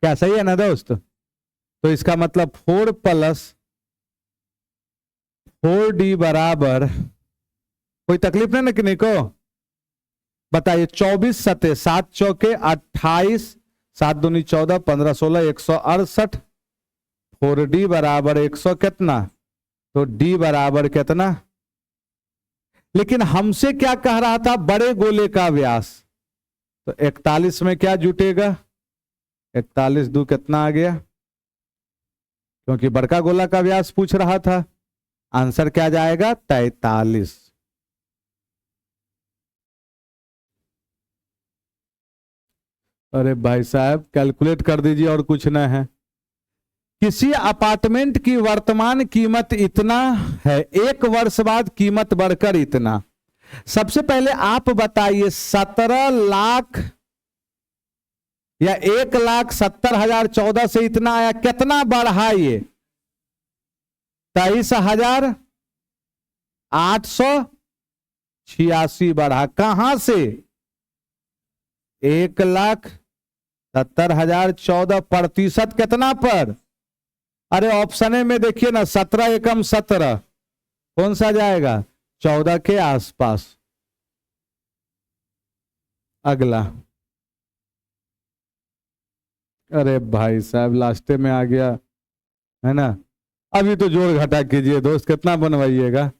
क्या सही है ना दोस्त? तो इसका मतलब 4 + 4d बराबर कोई तकलीफ नहीं ना किन्हीं को? बताइए 24 सते 7 चौके 28, 7 दूनी 14, 15 16, 168, 4D बराबर 100 कितना, तो D बराबर कितना। लेकिन हमसे क्या कह रहा था, बड़े गोले का व्यास, तो 41 में क्या जुटेगा, 41 दू कितना आ गया, क्योंकि बड़का गोला का व्यास पूछ रहा था। आंसर क्या जाएगा, 43। अरे भाई साहब कैलकुलेट कर दीजिए, और कुछ ना है। किसी अपार्टमेंट की वर्तमान कीमत इतना है, 1 वर्ष बाद कीमत बढ़कर इतना। सबसे पहले आप बताइए 17 लाख या 1,70,000 14 से इतना आया, कितना बढ़ा ये, 23,886 बढ़ा। कहां से, 1,70,000 14 प्रतिशत कितना पर, अरे ऑप्शन में देखिए ना, 17 एकम 17, कौन सा जाएगा, 14 के आसपास। अगला, अरे भाई साहब लास्ट में आ गया है ना। अभी तो जोड़ घटा कीजिए दोस्त, कितना बनवाइएगा।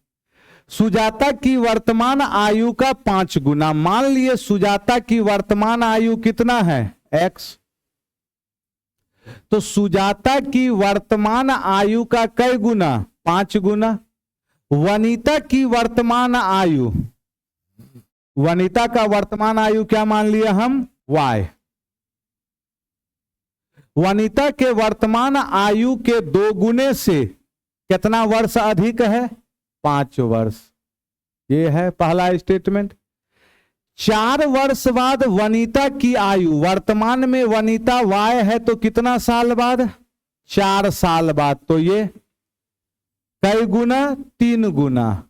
सुजाता की वर्तमान आयु का 5 गुना। मान लिए सुजाता की वर्तमान आयु कितना है, x, तो सुजाता की वर्तमान आयु का कई गुना, 5 गुना। वनिता की वर्तमान आयु, वनिता का वर्तमान आयु क्या मान लिया हम, y। वनिता के वर्तमान आयु के 2 गुने से कितना वर्ष अधिक है, 5 वर्ष। ये है पहला स्टेटमेंट। 4 वर्ष बाद वनिता की आयु, वर्तमान में वनिता y है तो कितना साल बाद, 4 साल बाद, तो ये कई गुना, 3 गुना।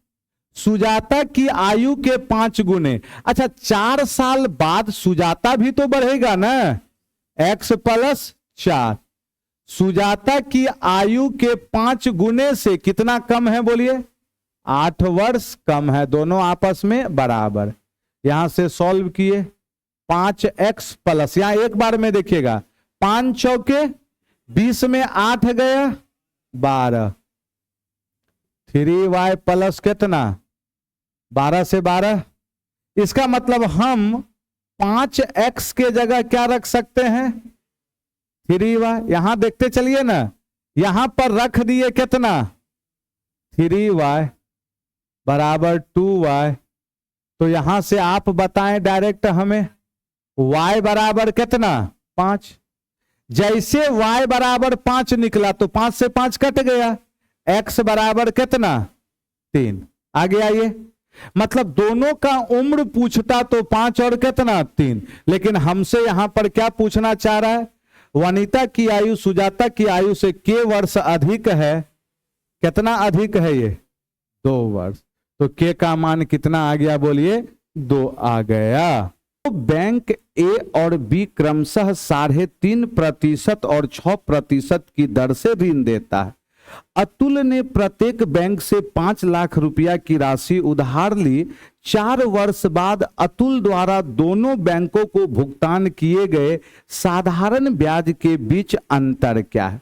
सुजाता की आयु के 5 गुने। अच्छा 4 साल बाद सुजाता भी तो बढ़ेगा ना, x + 4। सुजाता की आयु के 5 गुने से कितना कम है बोलिए, 8 वर्ष कम है, दोनों आपस में बराबर। यहां से सॉल्व किए, 5x प्लस, यहां एक बार में देखिएगा, 5 चौके 20 में 8 गया 12, 3y प्लस कितना, 12 से 12। इसका मतलब हम 5x के जगह क्या रख सकते हैं, 3y। यहां देखते चलिए ना, यहां पर रख दिए कितना, 3y बराबर 2y। तो यहां से आप बताएं डायरेक्ट हमें, y बराबर कितना, 5। जैसे y बराबर 5 निकला तो 5 से 5 कट गया, x बराबर कितना, 3। आगे आइए, मतलब दोनों का उम्र पूछता तो 5 और कितना, 3। लेकिन हमसे यहां पर क्या पूछना चाह रहा है, वनिता की आयु सुजाता की आयु से के वर्ष अधिक है, कितना अधिक है ये, 2 वर्ष। तो के का मान कितना आ गया बोलिए, 2 आ गया। तो बैंक ए और बी क्रमशः 3.5% और 6% की दर से ऋण देता है। अतुल ने प्रत्येक बैंक से 5 लाख रुपया की राशि उधार ली। 4 वर्ष बाद अतुल द्वारा दोनों बैंकों को भुगतान किए गए साधारण ब्याज के बीच अंतर क्या है।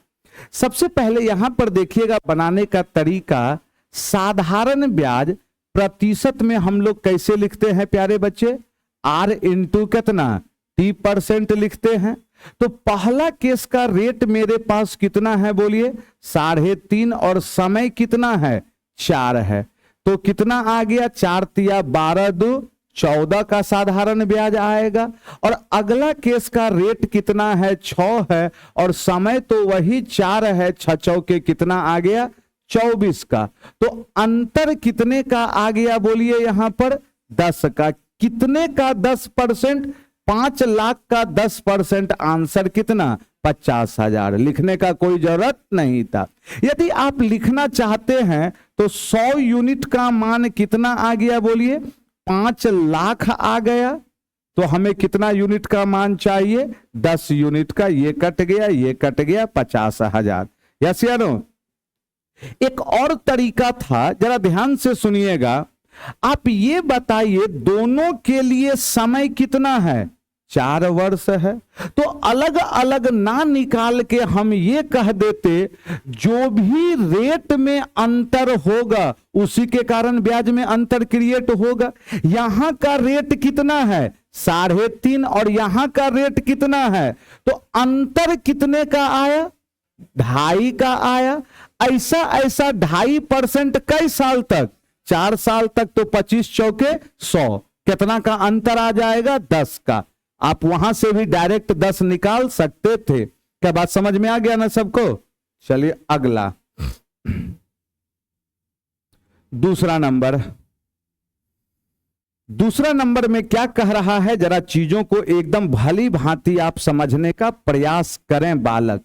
सबसे पहले यहां पर देखिएगा बनाने का तरीका, साधारण ब्याज प्रतिशत में हम लोग कैसे लिखते हैं प्यारे बच्चे, r इंटू कितना, t% लिखते हैं। तो पहला केस का रेट मेरे पास कितना है बोलिए, 3.5, और समय कितना है, 4 है। तो कितना आ गया, 4 तिया 12 2 14 का साधारण ब्याज आएगा। और अगला केस का रेट कितना है, 6 है, और समय तो वही 4 है, 6 चौके कितना आ गया, 24 का। तो अंतर कितने का आ गया बोलिए, यहां पर 10 का। कितने का 10%, 5 लाख का 10%। आंसर कितना, 50,000। लिखने का कोई जरूरत नहीं था। यदि आप लिखना चाहते हैं तो 100 यूनिट का मान कितना आ गया बोलिए, 5 लाख आ गया। तो हमें कितना यूनिट का मान चाहिए, 10 यूनिट का। ये कट गया, ये कट गया, 50,000। यस या नो। एक और तरीका था, जरा ध्यान से सुनिएगा। आप ये बताइए दोनों के लिए समय कितना है, 4 वर्ष है। तो अलग अलग ना निकाल के हम ये कह देते जो भी रेट में अंतर होगा उसी के कारण ब्याज में अंतर क्रिएट होगा। यहां का रेट कितना है 3.5 और यहां का रेट कितना है, तो अंतर कितने का आया, 2.5 का आया। ऐसा 2.5% कई साल तक, 4 साल तक, तो 25 चौके 100, कितना का अंतर आ जाएगा, 10 का। आप वहां से भी डायरेक्ट 10 निकाल सकते थे। क्या बात समझ में आ गया ना सबको? चलिए अगला दूसरा नंबर में क्या कह रहा है, जरा चीजों को एकदम भली भांति आप समझने का प्रयास करें बालक।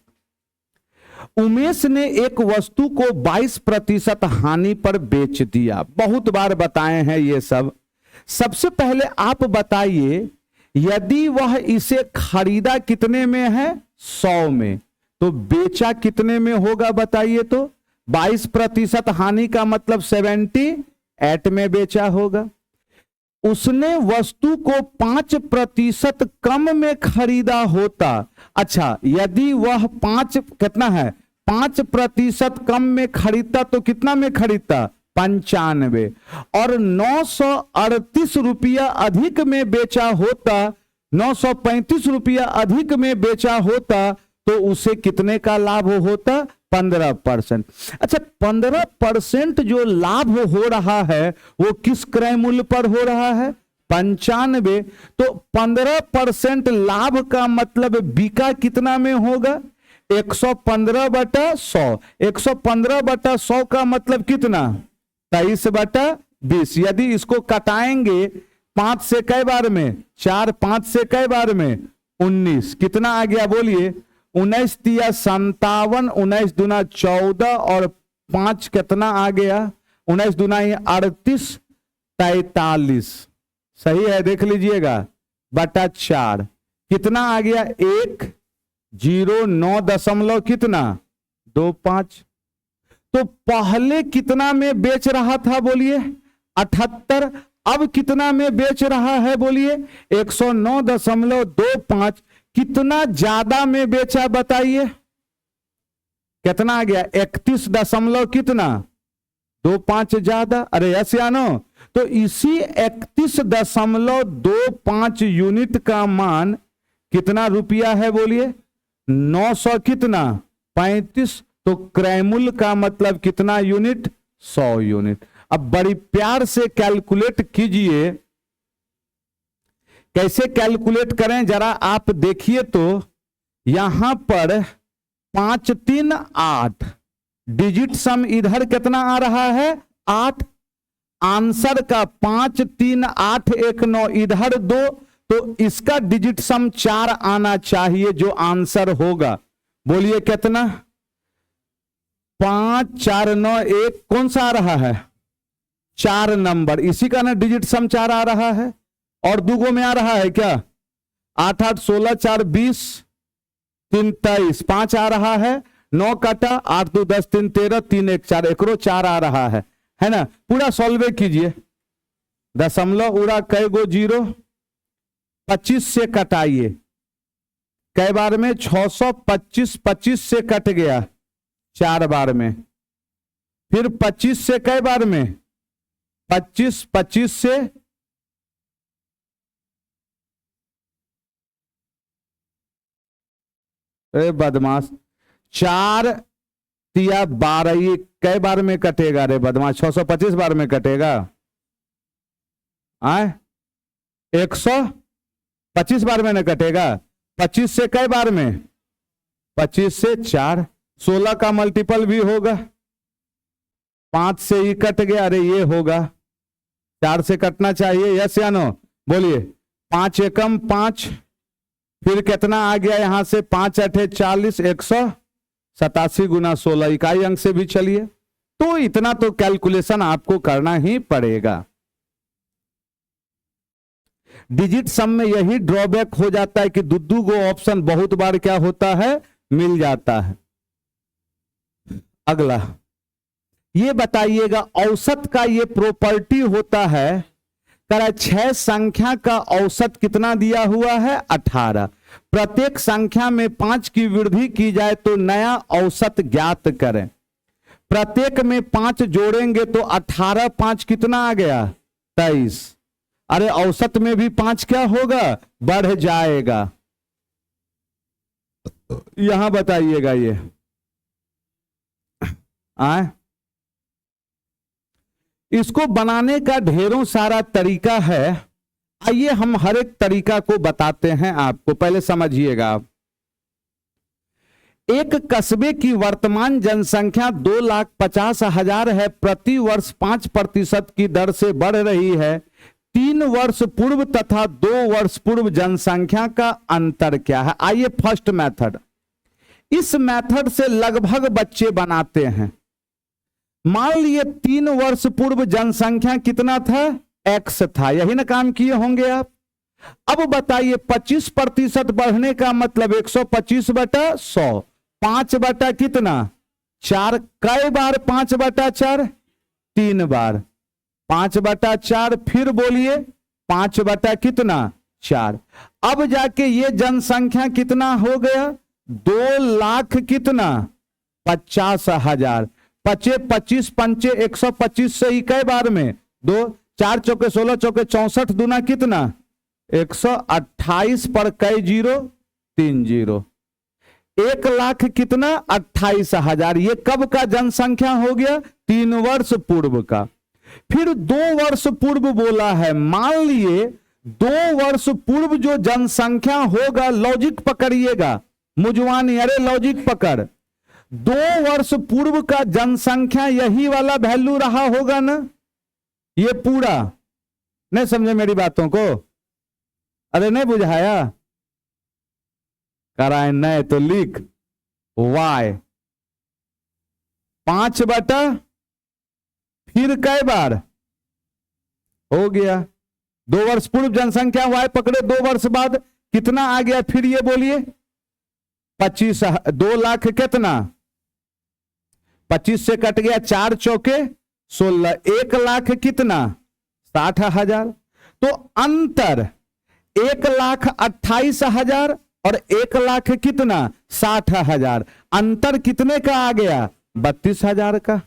उमेश ने एक वस्तु को 22% हानि पर बेच दिया। बहुत बार बताए हैं ये सब। सबसे पहले आप बताइए यदि वह इसे खरीदा कितने में है, 100 में, तो बेचा कितने में होगा बताइए। तो 22% हानि का मतलब 78 में बेचा होगा। उसने वस्तु को 5% कम में खरीदा होता। अच्छा, यदि वह 5 कितना है 5% कम में खरीदता तो कितना में खरीदता, 95, और 938 रुपया अधिक में बेचा होता, 935 रुपया अधिक में बेचा होता, तो उसे कितने का लाभ होता, 15%। अच्छा, 15% जो लाभ हो रहा है वो किस क्रय मूल्य पर हो रहा है, 95। तो 15% लाभ का मतलब बिका कितना में होगा, 115/100। 115/100 का मतलब कितना, 23/20। यदि इसको कटाएंगे 5 से कई बार में, 4, 5 से कई बार में, 19, कितना आ गया बोलिए, 19 तिया 57, 19 दूना 14 और 5 कितना आ गया, 19 दूना 38, 43। सही है, देख लीजिएगा, बटा 4 कितना आ गया, 109 दशमलव कितना 25। तो पहले कितना में बेच रहा था बोलिए, 78। अब कितना में बेच रहा है बोलिए, 109.25। कितना ज्यादा में बेचा बताइए, कितना आ गया, 31 दशमलव कितना 25 ज्यादा। अरे यस या नो? तो इसी 31.25 यूनिट का मान कितना रुपया है बोलिए, 900 कितना 35। तो क्रय मूल्य का मतलब कितना यूनिट, 100 यूनिट। अब बड़ी प्यार से कैलकुलेट कीजिए, कैसे कैलकुलेट करें जरा आप देखिए। तो यहां पर 5 3 8 डिजिट सम इधर कितना आ रहा है, 8। आंसर का 5 3 8 1 9 इधर 2, तो इसका डिजिट सम 4 आना चाहिए जो आंसर होगा। बोलिए कितना, 5 4 9 1, कौन सा आ रहा है, 4 नंबर, इसी का ना डिजिट सम 4 आ रहा है। और दुगो में आ रहा है क्या, 8 8 16 4 20 3 23, 5 आ रहा है, 9 काटा, 8 2 10 3 13 3 1 4, एकरो 4 आ रहा है ना। पूरा सॉल्वे कीजिए, दशमलव उड़ा कई गो 0, 25 से कटाइए, कई बार में 625, 25 से कट गया 4 बार में, फिर 25 से कई बार में, 25 25 से, अरे बदमाश, 4 तिया 12, ये कई बार में कटेगा रे बदमाश, 625 बार में कटेगा, आए 125 बार में न कटेगा। 25 से कई बार में, 25 से 4, 16 का मल्टीपल भी होगा, 5 से ही कट गया, अरे ये होगा, 4 से कटना चाहिए, यस या नो? बोलिए, 5 एकम 5, फिर कितना आ गया यहां से, 5 8 40, 187 गुना 16, इकाई अंक से भी चलिए। तो इतना तो कैलकुलेशन आपको करना ही पड़ेगा। डिजिट सम में यही ड्रॉबैक हो जाता है कि दुद्दू गो ऑप्शन बहुत बार क्या होता है, मिल जाता है। अगला, ये बताइएगा औसत का ये प्रॉपर्टी होता है, कह 6 संख्या का औसत कितना दिया हुआ है 18। प्रत्येक संख्या में 5 की वृद्धि की जाए तो नया औसत ज्ञात करें। प्रत्येक में 5 जोड़ेंगे तो 18 5 कितना आ गया 23। अरे औसत में भी 5 क्या होगा बढ़ जाएगा। यहां बताइएगा ये इसको बनाने का ढेरों सारा तरीका है। आइए हम हर एक तरीका को बताते हैं आपको, पहले समझिएगा आप। एक कस्बे की वर्तमान जनसंख्या 2,50,000 है, प्रति वर्ष 5% की दर से बढ़ रही है। 3 वर्ष पूर्व तथा 2 वर्ष पूर्व जनसंख्या का अंतर क्या है। आइए फर्स्ट मेथड, इस मेथड से लगभग बच्चे बनाते हैं। मान लिए 3 वर्ष पूर्व जनसंख्या कितना था x था, यही ना काम किए होंगे आप। अब बताइए 25% बढ़ने का मतलब 125/100, 5 बटा कितना 4, कई बार 5/4 3 बार 5/4, फिर बोलिए 5 बटा कितना 4। अब जाके ये जनसंख्या कितना हो गया 2 लाख कितना 50,000। 25 पंचे 125 से ही कई बार में 2, 4 चौके 16 चौके 64 दूना कितना 128 पर कई 0 3 0, 1 लाख कितना 28,000। ये कब का जनसंख्या हो गया 3 वर्ष पूर्व का। फिर 2 वर्ष पूर्व बोला है, मान लिए 2 वर्ष पूर्व जो जनसंख्या होगा, लॉजिक पकड़िएगा मुजवानी, अरे लॉजिक पकड़। 2 वर्ष पूर्व का जनसंख्या यही वाला वैल्यू रहा होगा ना, ये पूरा। नहीं समझे मेरी बातों को, अरे नहीं बुझाया, कराए नहीं तो लिख y 5 बटा फिर कई बार हो गया 2 वर्ष पूर्व जनसंख्या y पकड़े, 2 वर्ष बाद कितना आ गया फिर ये बोलिए 25, 2 लाख कितना 25 से कट गया 4 चौके 16, 1 लाख कितना 60,000। तो अंतर 1,28,000 और 1 लाख कितना 60,000, अंतर कितने का आ गया 32,000 का।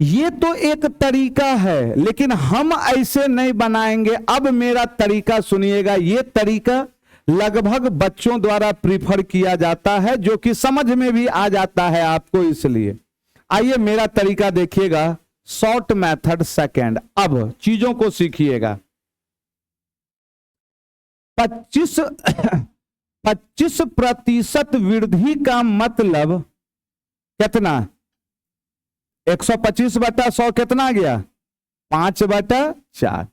ये तो एक तरीका है, लेकिन हम ऐसे नहीं बनाएंगे। अब मेरा तरीका सुनिएगा, ये तरीका लगभग बच्चों द्वारा प्रीफर किया जाता है, जो कि समझ में भी आ जाता है आपको, इसलिए आइए मेरा तरीका देखिएगा, शॉर्ट मेथड सेकंड। अब चीजों को सीखिएगा। 25% वृद्धि का मतलब कितना 125/100 कितना आ गया 5/4।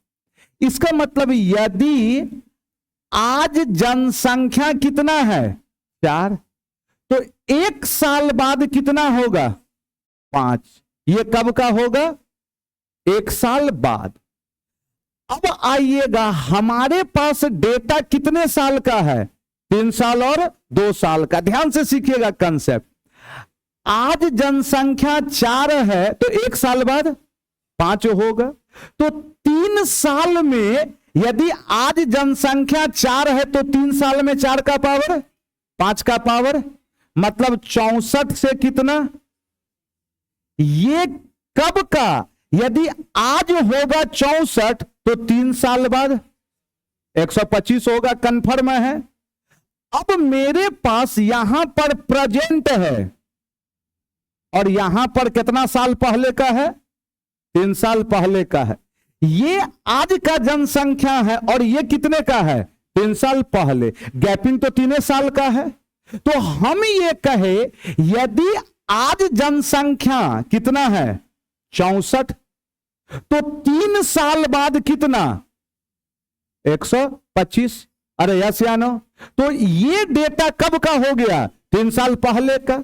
इसका मतलब यदि आज जनसंख्या कितना है 4, तो 1 साल बाद कितना होगा 5। ये कब का होगा 1 साल बाद। अब आइएगा, हमारे पास डेटा कितने साल का है 3 साल और 2 साल का। ध्यान से सीखिएगा कंसेप्ट। आज जनसंख्या 4 है तो 1 साल बाद 5 होगा। तो 3 साल में यदि आज जनसंख्या 4 है तो 3 साल में 4 का पावर 5 का पावर, मतलब 64 से कितना, ये कब का, यदि आज होगा 64 तो 3 साल बाद 125 होगा, कंफर्म है। अब मेरे पास यहां पर प्रेजेंट है और यहां पर कितना साल पहले का है 3 साल पहले का है। ये आज का जनसंख्या है और ये कितने का है 3 साल पहले, गैपिंग तो 3 साल का है। तो हम ये कहे यदि आज जनसंख्या कितना है 64, तो 3 साल बाद कितना 125। अरे यस या नो। तो ये डेटा कब का हो गया 3 साल पहले का।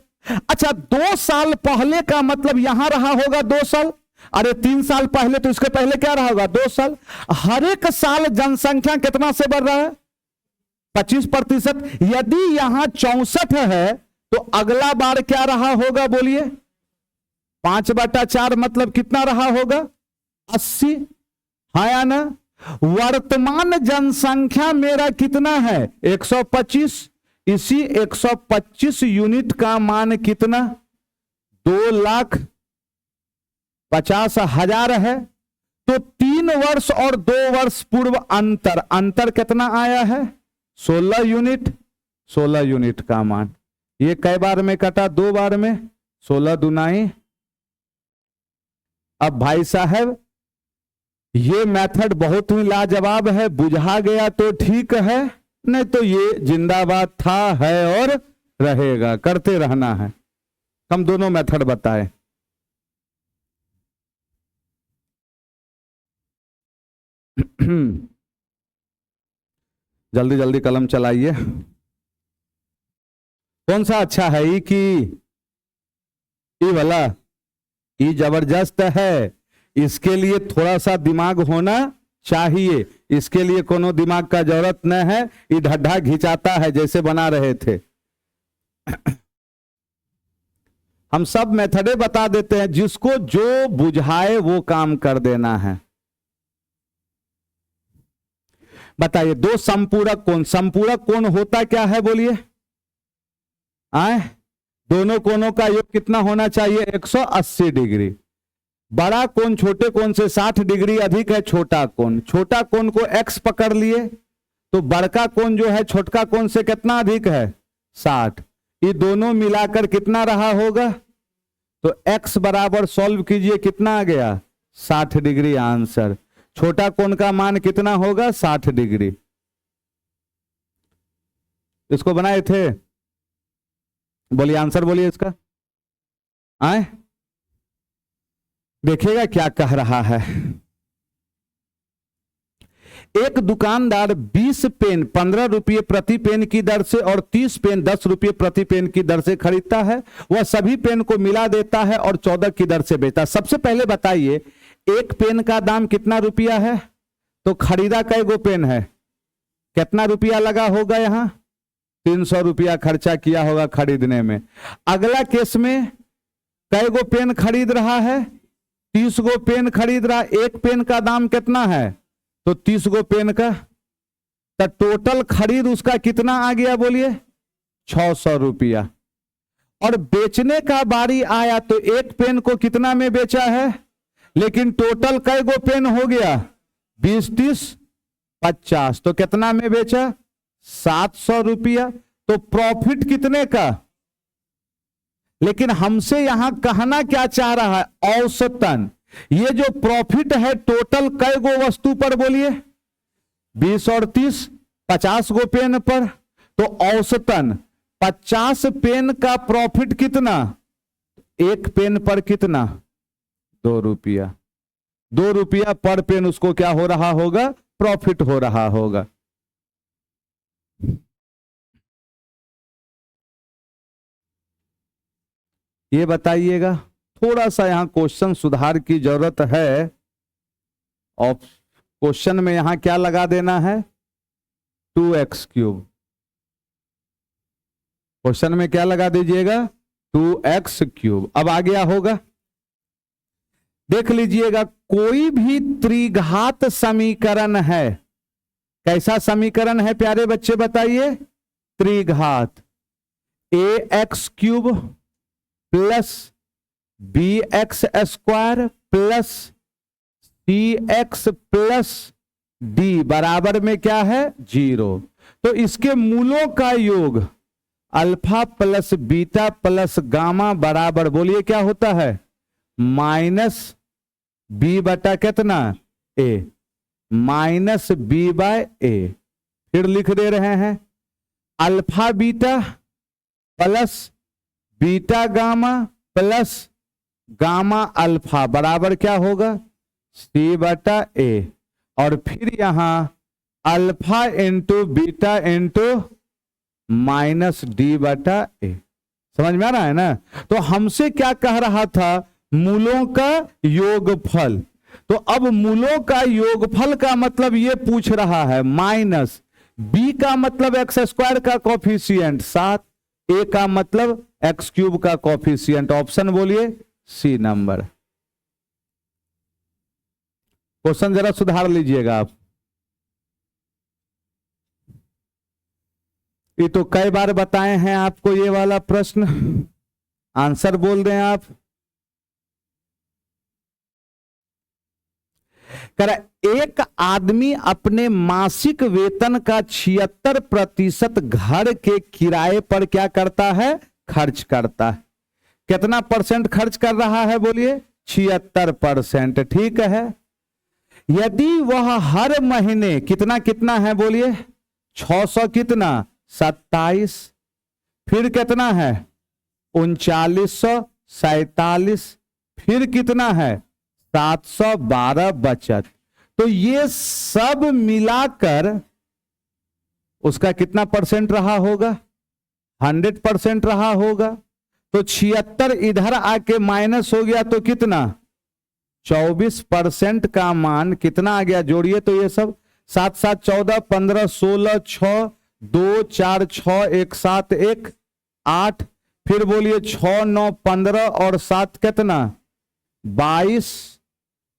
अच्छा 2 साल पहले का मतलब यहां रहा होगा 2 साल। अरे 3 साल पहले तो इसके पहले क्या रहा होगा 2 साल। हर एक साल जनसंख्या कितना से बढ़ रहा है 25%। यदि यहां 64 है तो अगला बार क्या रहा होगा बोलिए 5/4 मतलब कितना रहा होगा? 80, हाँ या ना? वर्तमान जनसंख्या मेरा कितना है? 125। इसी 125 यूनिट का मान कितना? 2,50,000 है। तो 3 वर्ष और 2 वर्ष पूर्व अंतर कितना आया है? 16 यूनिट। 16 यूनिट का मान ये कई बार में कटा? 2 बार में। 16 दुनाई। अब भाई साहब ये मेथड बहुत ही लाजवाब है, बुझा गया तो ठीक है, नहीं तो ये जिंदाबाद था, है और रहेगा, करते रहना है। हम दोनों मेथड बताएं। जल्दी जल्दी कलम चलाइए। कौन सा अच्छा है? ई की ई वाला? ई जबरदस्त है। इसके लिए थोड़ा सा दिमाग होना चाहिए, इसके लिए कोनो दिमाग का जरूरत न है। ये ढड्ढा घिंचाता है जैसे बना रहे थे। हम सब मेथडे बता देते हैं, जिसको जो बुझाए वो काम कर देना है। बताइए, दो संपूरक कोण, संपूरक कोण होता क्या है? बोलिए। आए, दोनों कोणों का योग कितना होना चाहिए? 180 डिग्री। बड़ा कोण छोटे कोण से 60 डिग्री अधिक है छोटा कोण। छोटा कोण को x पकड़ लिए तो बड़का कोण जो है छोटका कोण से कितना अधिक है? 60। ये दोनों मिलाकर कितना रहा होगा? तो x बराबर सॉल्व कीजिए, कितना आ गया? 60 डिग्री आंसर। छोटा कोण का मान कितना होगा? 60 डिग्री। इसको बनाए थे? बोलिए आंसर, बोलिए इसका। आए, देखिएगा क्या कह रहा है। एक दुकानदार 20 पेन 15 रुपये प्रति पेन की दर से और 30 पेन 10 रुपये प्रति पेन की दर से खरीदता है। वह सभी पेन को मिला देता है और 14 की दर से बेचता है। सबसे पहले बताइए, एक पेन का दाम कितना रुपया है? तो खरीदा कई गो पेन है? कितना रुपया लगा होगा? यहां 300 रुपया खर्चा किया होगा खरीदने में। अगला केस में कई गो पेन खरीद रहा है? 30 गो पेन खरीद रहा। एक पेन का दाम कितना है? तो 30 गो पेन का, तो टोटल खरीद उसका कितना आ गया? बोलिए 600 रुपया। और बेचने का बारी आया तो एक पेन को कितना में बेचा है? लेकिन टोटल कई गो पेन हो गया? 20 30 50। तो कितना में बेचा? 700 रुपया। तो प्रॉफिट कितने का? लेकिन हमसे यहां कहना क्या चाह रहा है? औसतन। ये जो प्रॉफिट है टोटल कई गो वस्तु पर? बोलिए 20 और 30 50 गो पेन पर। तो औसतन 50 पेन का प्रॉफिट कितना? एक पेन पर कितना? 2 रुपया। 2 रुपया पर पेन उसको क्या हो रहा होगा? प्रॉफिट हो रहा होगा। ये बताइएगा, थोड़ा सा यहां क्वेश्चन सुधार की जरूरत है। और क्वेश्चन में यहां क्या लगा देना है? 2x3। क्वेश्चन में क्या लगा दीजिएगा? 2x3। अब आ गया होगा, देख लीजिएगा। कोई भी त्रिघात समीकरण है, कैसा समीकरण है प्यारे बच्चे बताइए? त्रिघात। ax3 plus bx² plus cx plus d बराबर में क्या है? 0। तो इसके मूलों का योग alpha plus beta plus gamma बराबर, बोलिए क्या होता है? माइनस b बटा कितना? a। Minus b by a। फिर लिख दे रहे हैं alpha beta plus beta gamma plus gamma alpha बराबर क्या होगा? c बटा a। और फिर यहां alpha into beta into minus d बटा a। समझ में आ रहा है ना? तो हमसे क्या कह रहा था? मूलों का योगफल। तो अब मूलों का योगफल का मतलब ये पूछ रहा है माइनस b का मतलब x² का कॉफिशिएंट 7, a का मतलब x³ का कॉफिशिएंट। ऑप्शन बोलिए सी नंबर। क्वेश्चन जरा सुधार लीजिएगा आप। ये तो कई बार बताए हैं आपको ये वाला प्रश्न, आंसर बोल दें आप। एक आदमी अपने मासिक वेतन का 76% घर के किराए पर क्या करता है, खर्च करता है। कितना परसेंट खर्च कर रहा है बोलिए, 76%। ठीक है। यदि वह हर महीने कितना कितना है बोलिए, 600 कितना 27, फिर कितना है 3947, फिर कितना है 712 बचत। तो ये सब मिलाकर उसका कितना परसेंट रहा होगा, 100% रहा होगा। तो 76 इधर आके माइनस हो गया तो कितना 24% का मान कितना आ गया, जोड़िए तो ये सब 7 7 14 15 16 6 2 4 6 1 7 1 8, फिर बोलिए 6 9 15 और 7 कितना 22,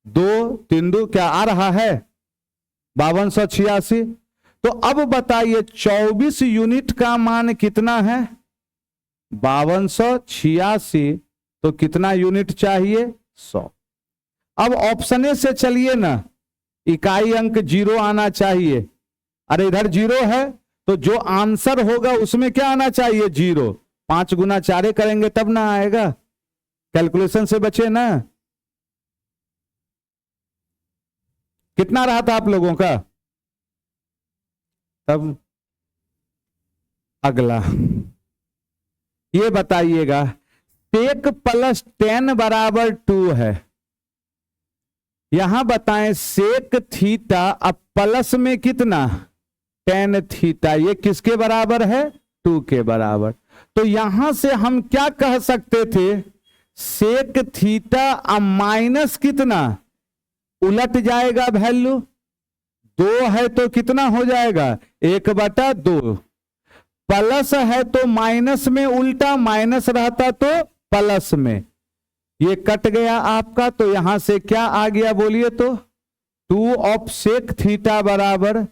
2 3 2 क्या आ रहा है 5286। तो अब बताइए 24 यूनिट का मान कितना है 5286, तो कितना यूनिट चाहिए 100। अब ऑप्शन से चलिए ना, इकाई अंक 0 आना चाहिए। अरे इधर 0 है तो जो आंसर होगा उसमें क्या आना चाहिए 0। 5 गुना 4 करेंगे तब ना आएगा, कैलकुलेशन से बचे ना। कितना रहा था आप लोगों का, तब अगला ये बताइएगा sec + tan = 2 है। यहां बताएं sec थीटा अब प्लस में कितना tan थीटा, ये किसके बराबर है 2 के बराबर। तो यहां से हम क्या कह सकते थे, sec थीटा अब माइनस कितना उलट जाएगा, वैल्यू 2 है तो कितना हो जाएगा 1/2, प्लस है तो माइनस में उल्टा, माइनस रहता तो प्लस में, ये कट गया आपका। तो यहां से क्या आ गया बोलिए तो 2 ऑफ sec थीटा बराबर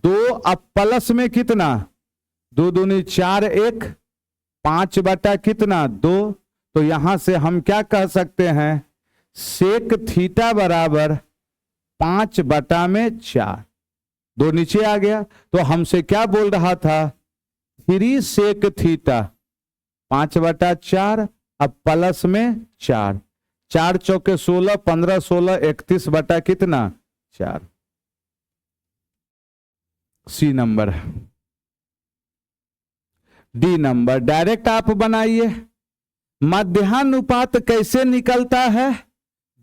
2, अब प्लस में कितना 2 दूनी 4 1 5 बटा कितना 2। तो यहां से हम क्या कह सकते हैं sec थीटा बराबर 5/4, 2 नीचे आ गया। तो हमसे क्या बोल रहा था 3 sec थीटा 5/4, अब प्लस में 4, 4 चौके 16 15 16 31 बटा कितना 4। C number. D number direct आप बनाइए। मध्यानुपात कैसे निकलता है,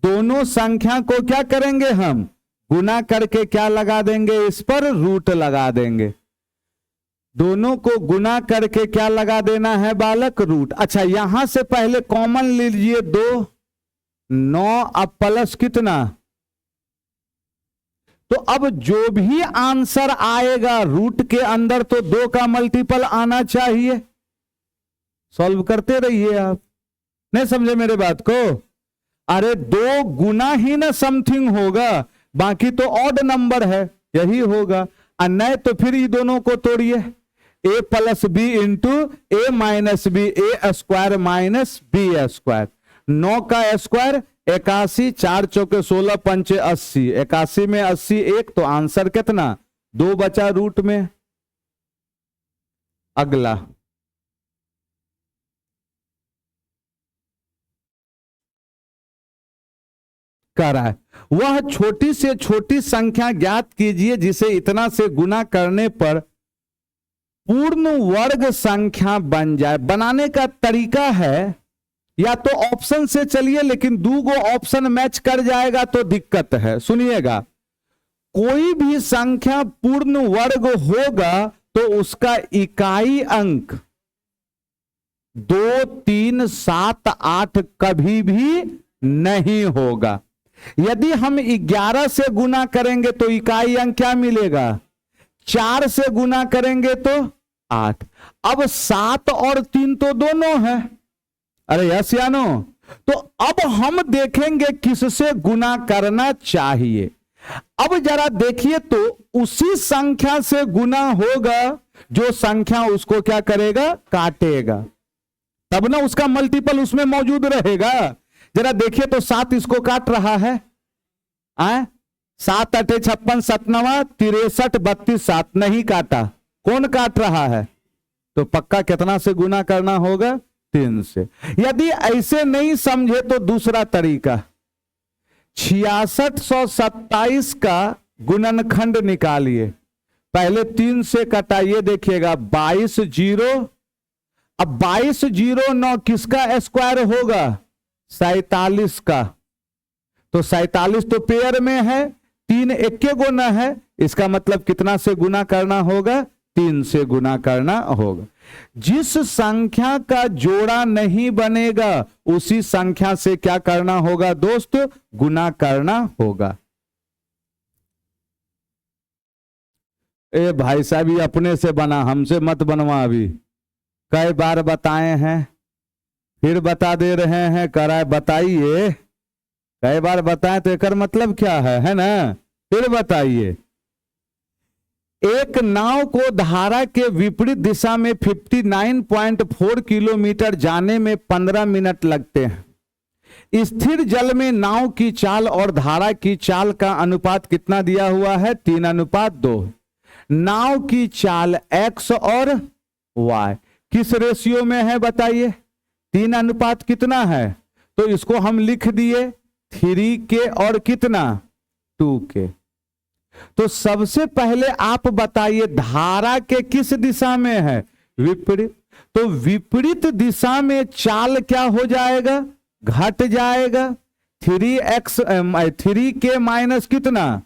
दोनों संख्या को क्या करेंगे हम गुना करके क्या लगा देंगे, इस पर रूट लगा देंगे। दोनों को गुना करके क्या लगा देना है बालक, रूट। अच्छा यहां से पहले कॉमन लीजिए 2 9, अब प्लस कितना, तो अब जो भी आंसर आएगा रूट के अंदर तो 2 का मल्टीपल आना चाहिए। सॉल्व करते रहिए आप, नहीं समझे मेरे बात को। अरे 2 गुना ही ना समथिंग होगा, बाकी तो ऑड नंबर है यही होगा। और नहीं तो फिर ये दोनों को तोड़िए, a + b into a - b, a square minus b square. 9 का स्क्वायर 81, 4 चौके 16 पंचे 80, 81 में 80 1, तो आंसर कितना 2 बचा रूट में। अगला कह रहा है वह छोटी से छोटी संख्या ज्ञात कीजिए जिसे इतना से गुना करने पर पूर्ण वर्ग संख्या बन जाए। बनाने का तरीका है या तो ऑप्शन से चलिए, लेकिन 2 गो ऑप्शन मैच कर जाएगा तो दिक्कत है। सुनिएगा, कोई भी संख्या पूर्ण वर्ग होगा तो उसका इकाई अंक 2 3 7 8 कभी भी नहीं होगा। यदि हम 11 से गुना करेंगे तो इकाई अंक क्या मिलेगा, 4 से गुना करेंगे तो 8। अब 7 और 3 तो दोनों है, अरे यस या नो, तो अब हम देखेंगे किससे गुना करना चाहिए। अब जरा देखिए तो उसी संख्या से गुना होगा जो संख्या उसको क्या करेगा, काटेगा, तब ना उसका मल्टीपल उसमें मौजूद रहेगा। जरा देखिए तो 7 इसको काट रहा है, 7 8 56 7 9 63 32, 7 नहीं काटा, कौन काट रहा है, तो पक्का कितना से गुना करना होगा, 3 से। यदि ऐसे नहीं समझे तो दूसरा तरीका, 6627 का गुणनखंड निकालिए, पहले 3 से कटाइए, देखिएगा 22 जीरो, अब 22 जीरो 9 किसका स्क्वायर होगा, 47 का, तो 47 तो पेयर में है, 3 इक्के गुना है, इसका मतलब कितना से गुना करना होगा, 3 से गुना करना होगा। जिस संख्या का जोड़ा नहीं बनेगा उसी संख्या से क्या करना होगा दोस्त, गुना करना होगा। ए भाई साहब ये अपने से बना, हमसे मत बनवा, अभी कई बार बताए हैं फिर बता दे रहे हैं, कराए बताइए, कई बार बताएं तो एकर मतलब क्या है ना, फिर बताइए। एक नाव को धारा के विपरीत दिशा में 59.4 किलोमीटर जाने में 15 मिनट लगते हैं। स्थिर जल में नाव की चाल और धारा की चाल का अनुपात कितना दिया हुआ है, 3:2। नाव की चाल x और y किस रेशियो में है बताइए, 3 अनुपात कितना है, तो इसको हम लिख दिए 3 के और कितना 2 के। तो सबसे पहले आप बताइए धारा के किस दिशा में है, विपरीत, तो विपरीत दिशा में चाल क्या हो जाएगा, घट जाएगा, 3 के माइनस कितना,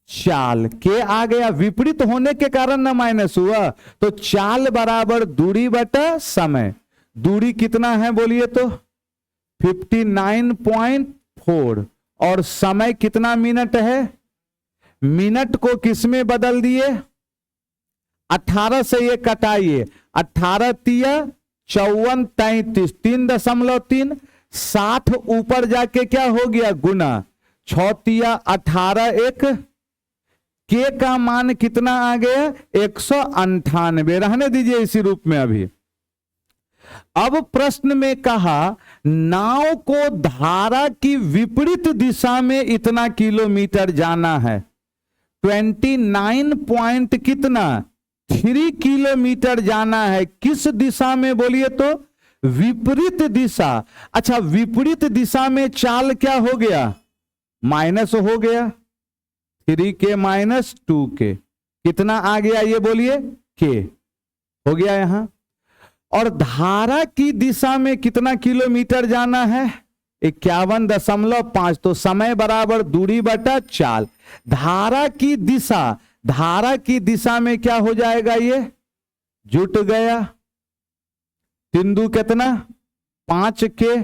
चाल के आ गया, विपरीत होने के कारण ना माइनस हुआ, तो चाल बराबर दूरी बटा समय, दूरी कितना है बोलिए तो 59.4 और समय कितना मिनट है, मिनट को किस में बदल दिए, 18 से ये कटाइए, 18 तिया 54 33, 3.3, 60 ऊपर जाके क्या हो गया गुना, 6 तिया 18 1, के का मान कितना आ गया 198, रहने दीजिए इसी रूप में अभी। अब प्रश्न में कहा नाव को धारा की विपरीत दिशा में इतना किलोमीटर जाना है, 29 पॉइंट कितना 3 किलोमीटर जाना है, किस दिशा में बोलिए तो विपरीत दिशा। अच्छा विपरीत दिशा में चाल क्या हो गया, माइनस हो गया, 3 के माइनस 2 के, कितना आ गया ये बोलिए के हो गया यहां। और धारा की दिशा में कितना किलोमीटर जाना है 51.5, तो समय बराबर दूरी बटा चाल, धारा की दिशा में क्या हो जाएगा, ये जुट गया, 3 दू कितना 5 के,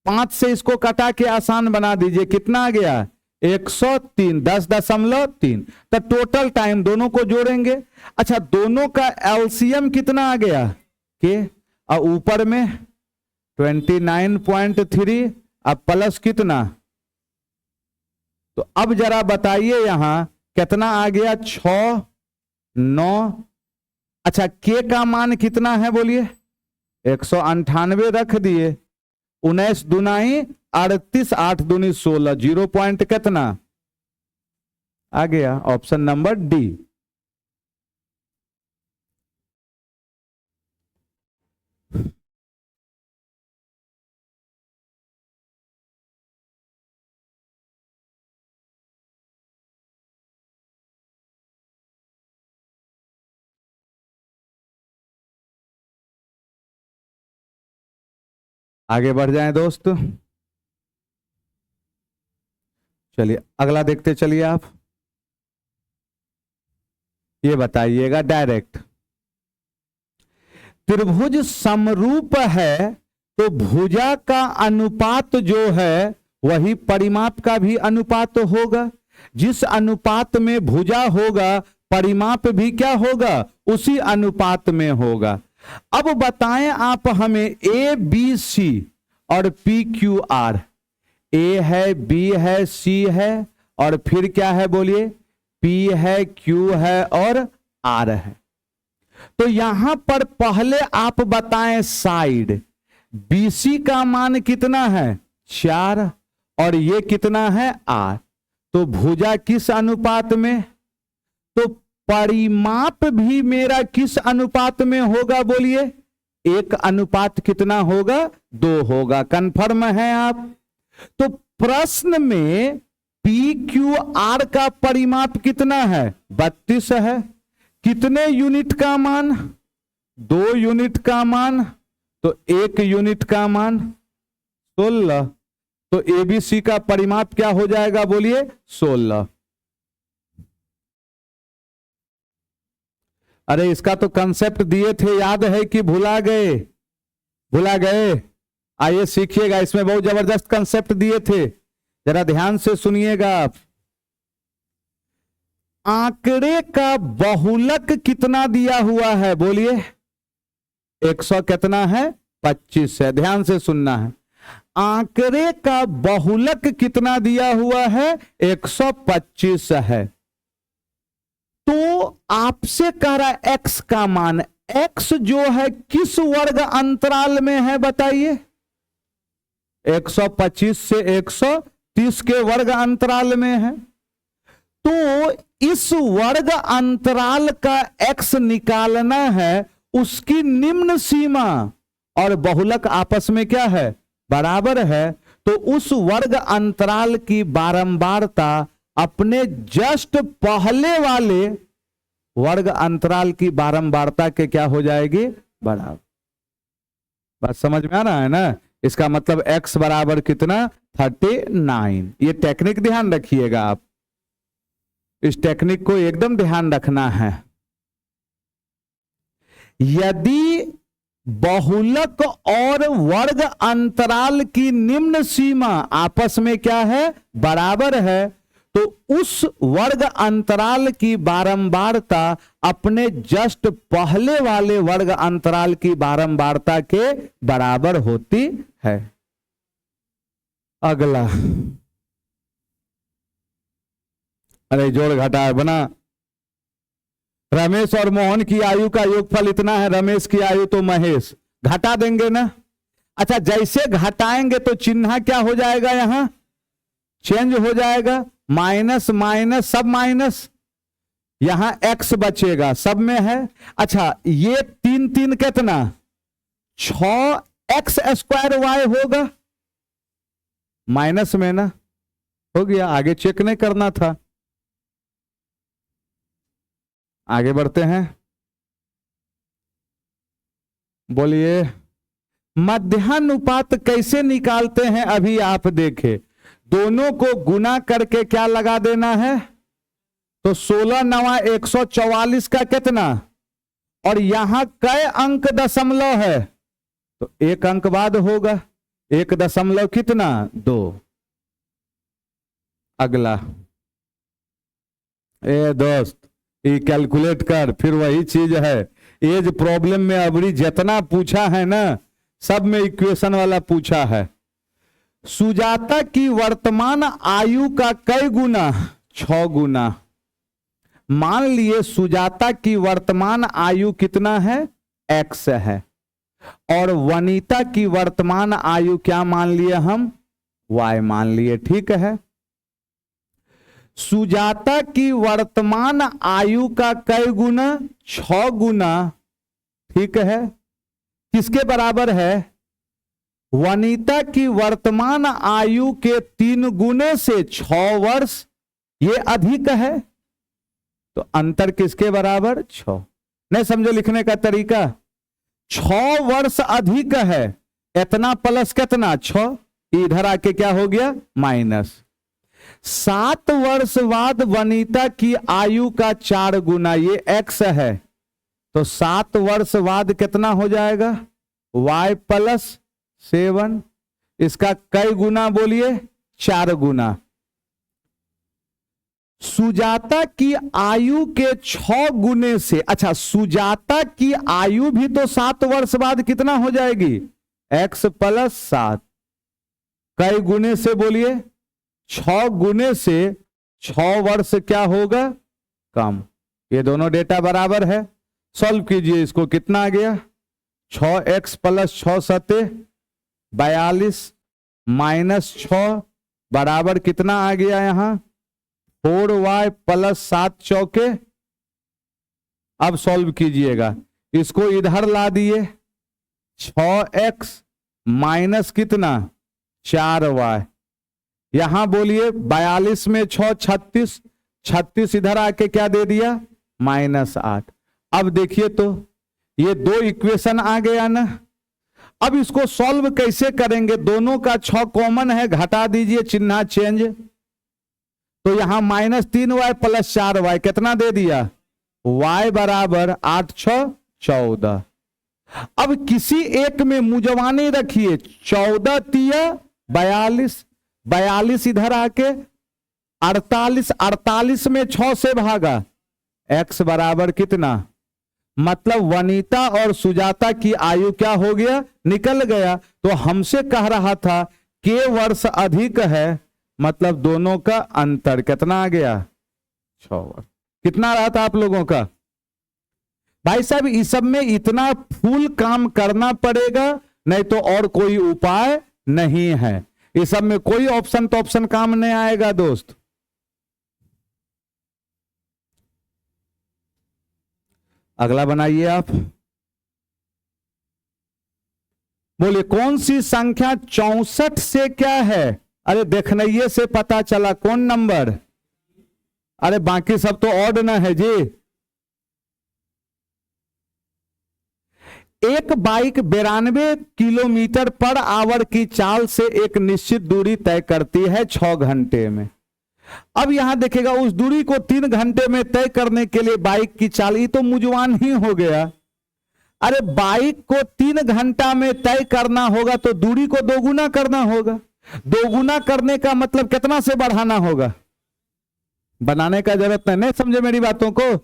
5 से इसको कटा के आसान बना दीजिए, कितना आ गया 103, 10.3, तो टोटल टाइम दोनों को जोड़ेंगे। अच्छा दोनों का एलसीएम कितना आ गया के, और ऊपर में 29.3 अब प्लस कितना, तो अब जरा बताइए यहां कितना आ गया 6 9। अच्छा के का मान कितना है बोलिए 198 रख दिए, 19 दुनाई 38, 8 दूनी 16, 0 पॉइंट कितना आ गया, ऑप्शन नंबर डी। आगे बढ़ जाएं दोस्त, चलिए अगला देखते चलिए आप, ये बताइएगा डायरेक्ट, त्रिभुज समरूप है तो भुजा का अनुपात जो है वही परिमाप का भी अनुपात होगा, जिस अनुपात में भुजा होगा परिमाप भी क्या होगा उसी अनुपात में होगा। अब बताएं आप हमें ए बी सी और पी क्यू आर, ए है, बी है, सी है और फिर क्या है बोलिए, पी है, क्यू है और आर है। तो यहां पर पहले आप बताएं साइड, बीसी का मान कितना है 4 और ये कितना है 8, तो भुजा किस अनुपात में, तो परिमाप भी मेरा किस अनुपात में होगा बोलिए, 1 अनुपात कितना होगा 2 होगा। कंफर्म है आप? तो प्रश्न में पी क्यू आर का परिमाप कितना है 32 है, कितने यूनिट का मान, 2 यूनिट का मान, तो 1 यूनिट का मान 16, तो एबीसी का परिमाप क्या हो जाएगा बोलिए 16। अरे इसका तो कंसेप्ट दिए थे, याद है कि भुला गए, भुला गए? आइए सीखिएगा, इसमें बहुत जबरदस्त कंसेप्ट दिए थे, जरा ध्यान से सुनिएगा आप। आंकड़े का बहुलक कितना दिया हुआ है बोलिए, 100 कितना है 25 है, ध्यान से सुनना है। आंकड़े का बहुलक कितना दिया हुआ है 125 है। तो आपसे कह रहा है एक्स का मान, एक्स जो है किस वर्ग अंतराल में है बताइए, 125 से 130 के वर्ग अंतराल में है। तो इस वर्ग अंतराल का एक्स निकालना है, उसकी निम्न सीमा और बहुलक आपस में क्या है बराबर है, तो उस वर्ग अंतराल की बारंबारता अपने जस्ट पहले वाले वर्ग अंतराल की बारंबारता के क्या हो जाएगी बराबर। बात समझ में आ रहा है ना? इसका मतलब x बराबर कितना 39। ये टेक्निक ध्यान रखिएगा आप, इस टेक्निक को एकदम ध्यान रखना है। यदि बहुलक और वर्ग अंतराल की निम्न सीमा आपस में क्या है बराबर है, तो उस वर्ग अंतराल की बारंबारता अपने जस्ट पहले वाले वर्ग अंतराल की बारंबारता के बराबर होती है। अगला, अरे जोड़ घटा है बना, रमेश और मोहन की आयु का योगफल इतना है, रमेश की आयु तो महेश, घटा देंगे ना। अच्छा, जैसे घटाएंगे तो चिन्ह क्या हो जाएगा, यहां चेंज हो जाएगा, माइनस माइनस सब माइनस, यहां एक्स बचेगा, सब में है। अच्छा, ये 3 3 कितना 6x² y होगा, माइनस में ना, हो गया। आगे चेक नहीं करना था, आगे बढ़ते हैं। बोलिए मध्यानुपात कैसे निकालते हैं, अभी आप देखें, दोनों को गुना करके क्या लगा देना है, तो 16 9 144 का कितना, और यहां कई अंक दशमलव है, तो 1 अंक बाद होगा, 1 दशमलव कितना 2। अगला, ए दोस्त ये कैलकुलेट कर, फिर वही चीज है, एज प्रॉब्लम में अबरी जितना पूछा है ना, सब में इक्वेशन वाला पूछा है। सुजाता की वर्तमान आयु का कई गुना, 6 गुना। मान लिए सुजाता की वर्तमान आयु कितना है x है, और वनीता की वर्तमान आयु क्या मान लिए हम, y मान लिए, ठीक है। सुजाता की वर्तमान आयु का कई गुना, 6 गुना, ठीक है। किसके बराबर है, वनीता की वर्तमान आयु के 3 गुने से 6 वर्ष ये अधिक है, तो अंतर किसके बराबर 6। नहीं समझे लिखने का तरीका, 6 वर्ष अधिक है, इतना प्लस कितना 6, इधर आके क्या हो गया माइनस। 7 वर्ष बाद वनीता की आयु का 4 गुना, ये x है, तो 7 वर्ष बाद कितना हो जाएगा y + 7, इसका कई गुना बोलिए 4 गुना। सुजाता की आयु के 6 गुने से, अच्छा सुजाता की आयु भी तो 7 वर्ष बाद कितना हो जाएगी, x + 7। कई गुने से बोलिए, 6 गुने से 6 वर्ष क्या होगा, कम। ये दोनों डेटा बराबर है, सॉल्व कीजिए इसको। कितना आ गया, 6x + 6 सते 42 -6 बराबर कितना आ गया यहां, 4y + 7 चौके। अब सॉल्व कीजिएगा, इसको इधर ला दिए, 6x माइनस कितना 4y, यहां बोलिए 42 में 6 36, 36 इधर आके क्या दे दिया -8। अब देखिए तो ये 2 इक्वेशन आ गया ना। अब इसको सॉल्व कैसे करेंगे, दोनों का 6 कॉमन है, घटा दीजिए, चिन्ह चेंज। तो यहां -3y + 4y कितना दे दिया, y बराबर 8 6 14। अब किसी एक में मुजवानी रखिए, 14 तिया 42, 42 इधर आके 48, 48 में 6 से भागा, x बराबर कितना, मतलब वनीता और सुजाता की आयु क्या हो गया, निकल गया। तो हमसे कह रहा था के वर्ष अधिक है, मतलब दोनों का अंतर कितना आ गया, 6 वर्ष। कितना रहा था आप लोगों का, भाई साहब इस सब में इतना फुल काम करना पड़ेगा, नहीं तो और कोई उपाय नहीं है। इस सब में कोई ऑप्शन तो ऑप्शन काम नहीं आएगा दोस्त। अगला बनाइए आप, बोलिए कौन सी संख्या 64 से क्या है, अरे देखने से पता चला कौन नंबर, अरे बाकी सब तो ऑड ना है जी। एक बाइक 92 किलोमीटर पर आवर की चाल से एक निश्चित दूरी तय करती है 6 घंटे में। अब यहां देखेगा उस दूरी को 3 घंटे में तय करने के लिए बाइक की चाल, ये तो मुजवान ही हो गया। अरे बाइक को 3 घंटा में तय करना होगा तो दूरी को 2 गुना करना होगा। 2 गुना करने का मतलब कितना से बढ़ाना होगा, बनाने का जरूरत नहीं, समझे मेरी बातों को।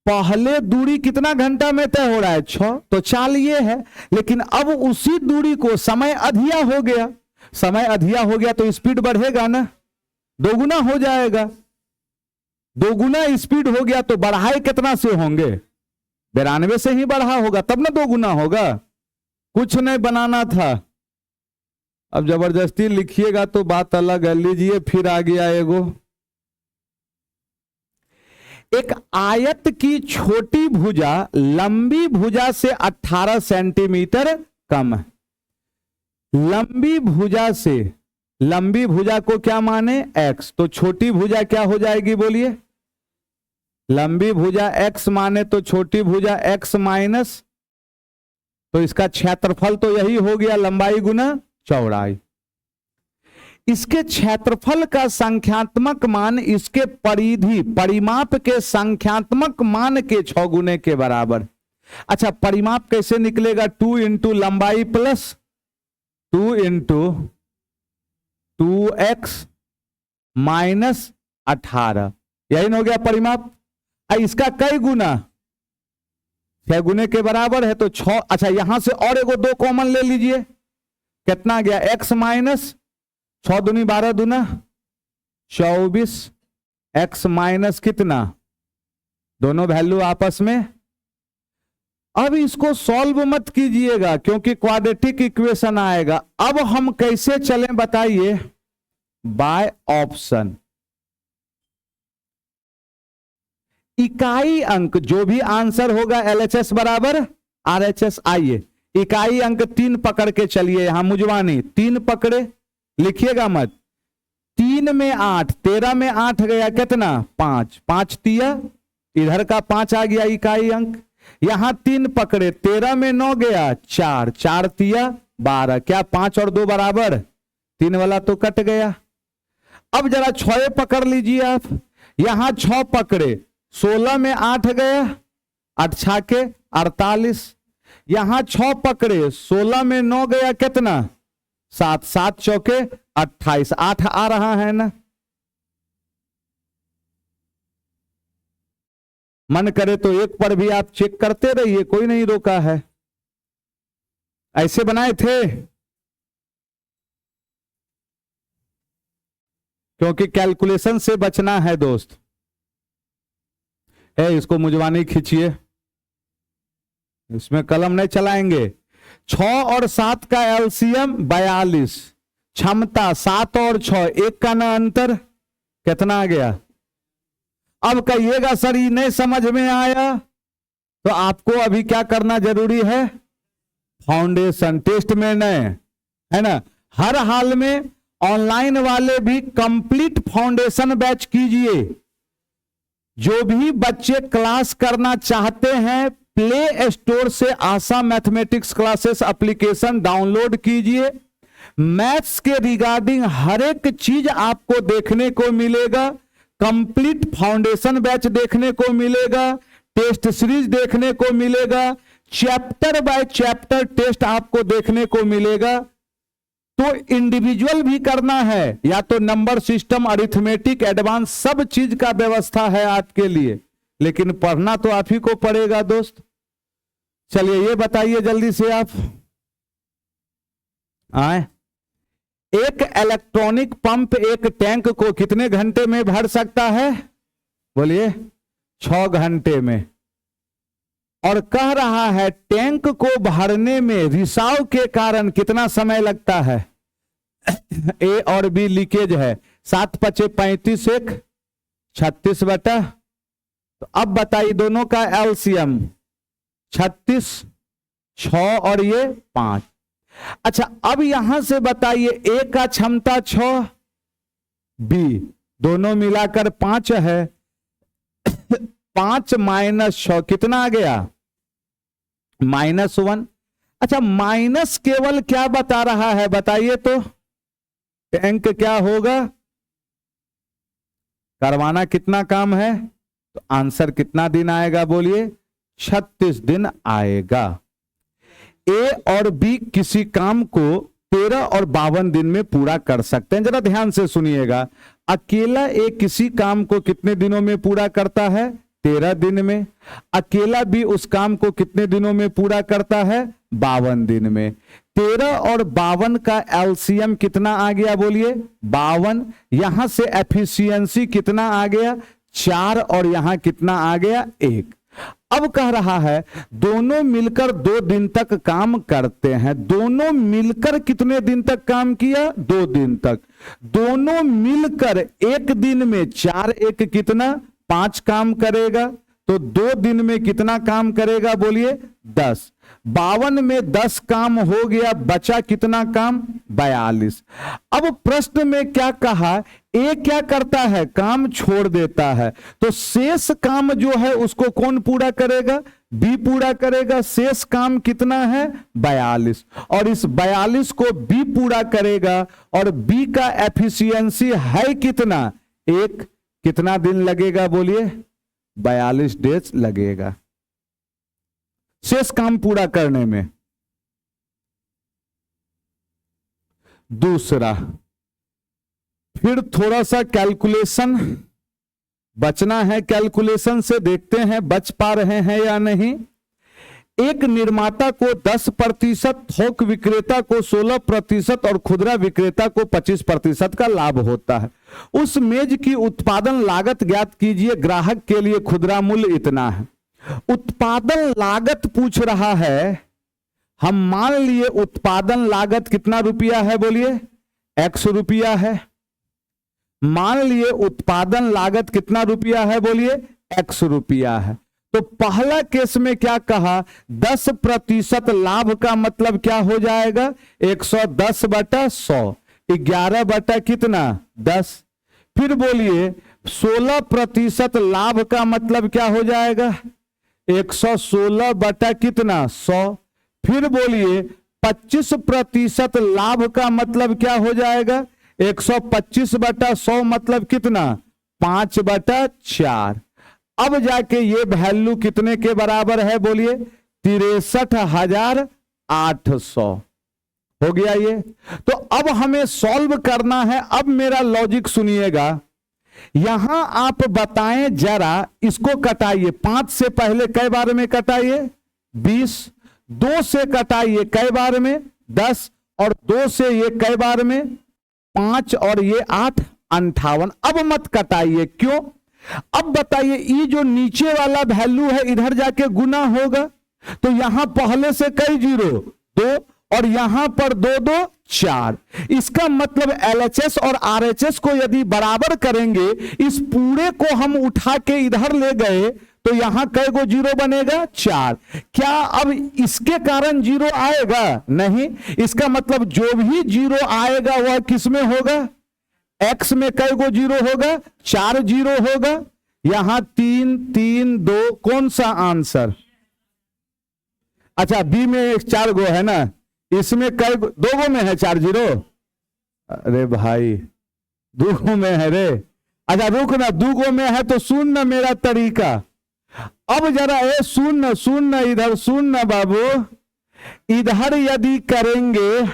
पहले दूरी कितना घंटा में तय हो रहा है 6, तो चाल ये है। लेकिन अब उसी दूरी को समय अधिया हो गया, समय अधिया हो गया तो स्पीड बढ़ेगा ना, 2 गुना हो जाएगा। 2 गुना स्पीड हो गया तो बढ़ाए कितना से होंगे, 92 से ही बढ़ा होगा, तब ना 2 गुना होगा। कुछ नहीं बनाना था, अब जबरदस्ती लिखिएगा तो बात अलग है। लीजिए फिर आ गया एगो, एक आयत की छोटी भुजा लंबी भुजा से 18 सेंटीमीटर कम है। लंबी भुजा से, लंबी भुजा को क्या माने x, तो छोटी भुजा क्या हो जाएगी बोलिए, लंबी भुजा x माने तो छोटी भुजा x माइनस, तो इसका क्षेत्रफल तो यही हो गया लंबाई गुना चौड़ाई। इसके क्षेत्रफल का संख्यात्मक मान इसके परिधि परिमाप के संख्यात्मक मान के 6 गुने के बराबर। अच्छा परिमाप कैसे निकलेगा, 2 इंटू लंबाई प्लस 2 इंटू 2x माइनस 18, यही हो गया परिमाप। इसका कई गुना, 6 गुने के बराबर है तो 6। अच्छा यहां से और एगो 2 कॉमन ले लीजिए, कितना गया x माइनस 6 दूनी 12 दूना 24, x माइनस कितना, दोनों वैल्यू आपस में। अब इसको सॉल्व मत कीजिएगा क्योंकि क्वाड्रेटिक इक्वेशन आएगा। अब हम कैसे चलें बताइए, बाय ऑप्शन। इकाई अंक जो भी आंसर होगा LHS बराबर RHS। आइए इकाई अंक 3 पकड़ के चलिए, यहां मुजवानी 3 पकड़े, लिखिएगा मत। 3 में 8, 13 में 8 गया कितना 5, 5 तिया इधर का 5 आ गया इकाई अंक। यहां 3 पकड़े, 13 में 9 गया 4, 4 तिया 12, क्या 5 और 2 बराबर, 3 वाला तो कट गया। अब जरा 6 पकड़ लीजिए आप, यहां 6 पकड़े, 16 में 8 गया 8 छाके 48, यहां 6 पकड़े, 16 में 9 गया कितना 7, 7 चौके 28, 8 आ रहा है ना। मन करे तो एक पर भी आप चेक करते रहिए, कोई नहीं रोका है। ऐसे बनाए थे, क्योंकि कैलकुलेशन से बचना है दोस्त। इसको मुझवानी खींचिए, इसमें कलम नहीं चलाएंगे। 6 और 7 का एलसीएम 42, क्षमता 7 और 6, एक का ना अंतर, कितना आ गया। अब कहिएगा सर ये नहीं समझ में आया, तो आपको अभी क्या करना जरूरी है, फाउंडेशन। टेस्ट में नहीं है ना, हर हाल में ऑनलाइन वाले भी कंप्लीट फाउंडेशन बैच कीजिए। जो भी बच्चे क्लास करना चाहते हैं, प्ले स्टोर से आशा मैथमेटिक्स क्लासेस एप्लीकेशन डाउनलोड कीजिए। मैथ्स के रिगार्डिंग हर एक चीज आपको देखने को मिलेगा। कंप्लीट फाउंडेशन बैच देखने को मिलेगा, टेस्ट सीरीज देखने को मिलेगा, चैप्टर बाय चैप्टर टेस्ट आपको देखने को मिलेगा। तो इंडिविजुअल भी करना है या तो नंबर सिस्टम, अरिथमेटिक, एडवांस, सब चीज का व्यवस्था है आपके लिए, लेकिन पढ़ना तो आप ही को पड़ेगा दोस्त। चलिए ये बताइए जल्दी से आप आए, एक इलेक्ट्रॉनिक पंप एक टैंक को कितने घंटे में भर सकता है, बोलिए 6 घंटे में। और कह रहा है टैंक को भरने में रिसाव के कारण कितना समय लगता है। ए और बी लीकेज है, 7 × 5 = 35, 1 36 बटा। तो अब बताइए दोनों का एलसीएम 36, 6 और ये 5। अच्छा अब यहां से बताइए ए का क्षमता 6, बी दोनों मिलाकर 5 है। 5 - 6 कितना आ गया, -1। अच्छा माइनस केवल क्या बता रहा है बताइए तो, टैंक क्या होगा, करवाना कितना काम है, तो आंसर कितना दिन आएगा बोलिए, 36 दिन आएगा। ए और बी किसी काम को 13 और 52 दिन में पूरा कर सकते हैं। जरा ध्यान से सुनिएगा, अकेला ए किसी काम को कितने दिनों में पूरा करता है, 13 दिन में। अकेला बी उस काम को कितने दिनों में पूरा करता है, 52 दिन में। 13 और 52 का एलसीएम कितना आ गया बोलिए, 52। यहां से एफिशिएंसी कितना आ गया, 4, और यहां कितना आ गया, 1। अब कह रहा है दोनों मिलकर 2 दिन तक काम करते हैं। दोनों मिलकर कितने दिन तक काम किया, 2 दिन तक। दोनों मिलकर एक दिन में 4 × 1 कितना, 5 काम करेगा। तो 2 दिन में कितना काम करेगा बोलिए, 10। 52 में 10 काम हो गया, बचा कितना काम, 42। अब प्रश्न में क्या कहा, ए क्या करता है, काम छोड़ देता है, तो शेष काम जो है उसको कौन पूरा करेगा, बी पूरा करेगा। शेष काम कितना है, 42, और इस 42 को बी पूरा करेगा। और बी का एफिशिएंसी है कितना, 1। कितना दिन लगेगा बोलिए, 42 डेज लगेगा शेष काम पूरा करने में। दूसरा, फिर थोड़ा सा कैलकुलेशन बचना है, कैलकुलेशन से देखते हैं बच पा रहे हैं या नहीं। एक निर्माता को 10%, थोक विक्रेता को 16% और खुदरा विक्रेता को 25% का लाभ होता है। उस मेज की उत्पादन लागत ज्ञात कीजिए, ग्राहक के लिए खुदरा मूल्य इतना है। उत्पादन लागत पूछ रहा है, हम मान लिए उत्पादन लागत कितना रुपया है बोलिए, x रुपया है। मान लिए उत्पादन लागत कितना रुपया है बोलिए, x रुपया है। तो पहला केस में क्या कहा, 10% लाभ का मतलब क्या हो जाएगा, 110/100, 11 बटा कितना, 10। फिर बोलिए 16% लाभ का मतलब क्या हो जाएगा, 116 बटा कितना, 100। फिर बोलिए 25% लाभ का मतलब क्या हो जाएगा, 125/100 मतलब कितना, 5/4। अब जाके ये वैल्यू कितने के बराबर है बोलिए, 63,800 हो गया ये। तो अब हमें सॉल्व करना है। अब मेरा लॉजिक सुनिएगा, यहां आप बताएं जरा, इसको कटाइए, 5 से पहले कई बार में कटाइए 20, 2 से कटाइए कई बार में 10, और 2 से ये कई बार में 5, और ये 8, 58। अब मत कटाइए, क्यों? अब बताइए, ये जो नीचे वाला वैल्यू है इधर जाके गुना होगा, तो यहां पहले से कई जीरो, 2, और यहां पर 2 2 4। इसका मतलब LHS और RHS को यदि बराबर करेंगे, इस पूरे को हम उठा के इधर ले गए तो यहां कई गो जीरो बनेगा? 4। क्या अब इसके कारण जीरो आएगा? नहीं। इसका मतलब जो भी जीरो आएगा वह किस में होगा? X में कई गो जीरो होगा? 4 जीरो होगा। यहां 3 3 2, कौन सा आंसर? अच्छा, बी में 4 गो है ना, इसमें कई 2 गो में है 4 जीरो? अरे भाई 2 गो में है रे। अच्छा रुक ना, 2 गो में है तो सुन ना मेरा तरीका। अब जरा सुन ना इधर सुन ना बाबू, इधर यदि करेंगे,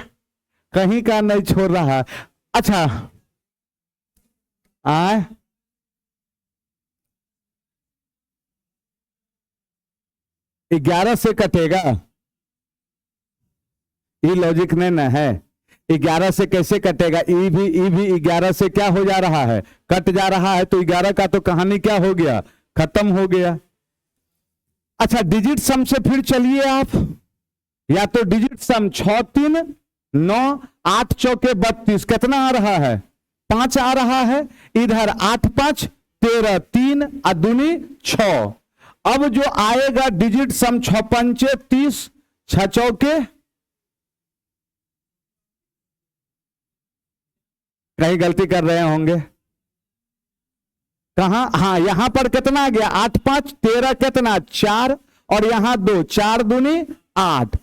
कहीं का नहीं छोड़ रहा। अच्छा 11 से कटेगा, ये लॉजिक नहीं ना है। 11 से कैसे कटेगा? ई भी 11 से क्या हो जा रहा है? कट जा रहा है। तो 11 का तो कहानी क्या हो गया? खत्म हो गया। अच्छा डिजिट सम से फिर चलिए आप, या तो डिजिट सम 6 3 9, 8 चौके 32, कितना आ रहा है? 5 आ रहा है। इधर 8 5 13, 3 दूनी 6। अब जो आएगा डिजिट सम 6 5 30, 6 चौके, कहीं गलती कर रहे होंगे कहां? हाँ यहां पर कितना आ गया? 8 5 13, कितना? 4, और यहां 2, 4 दूनी 8,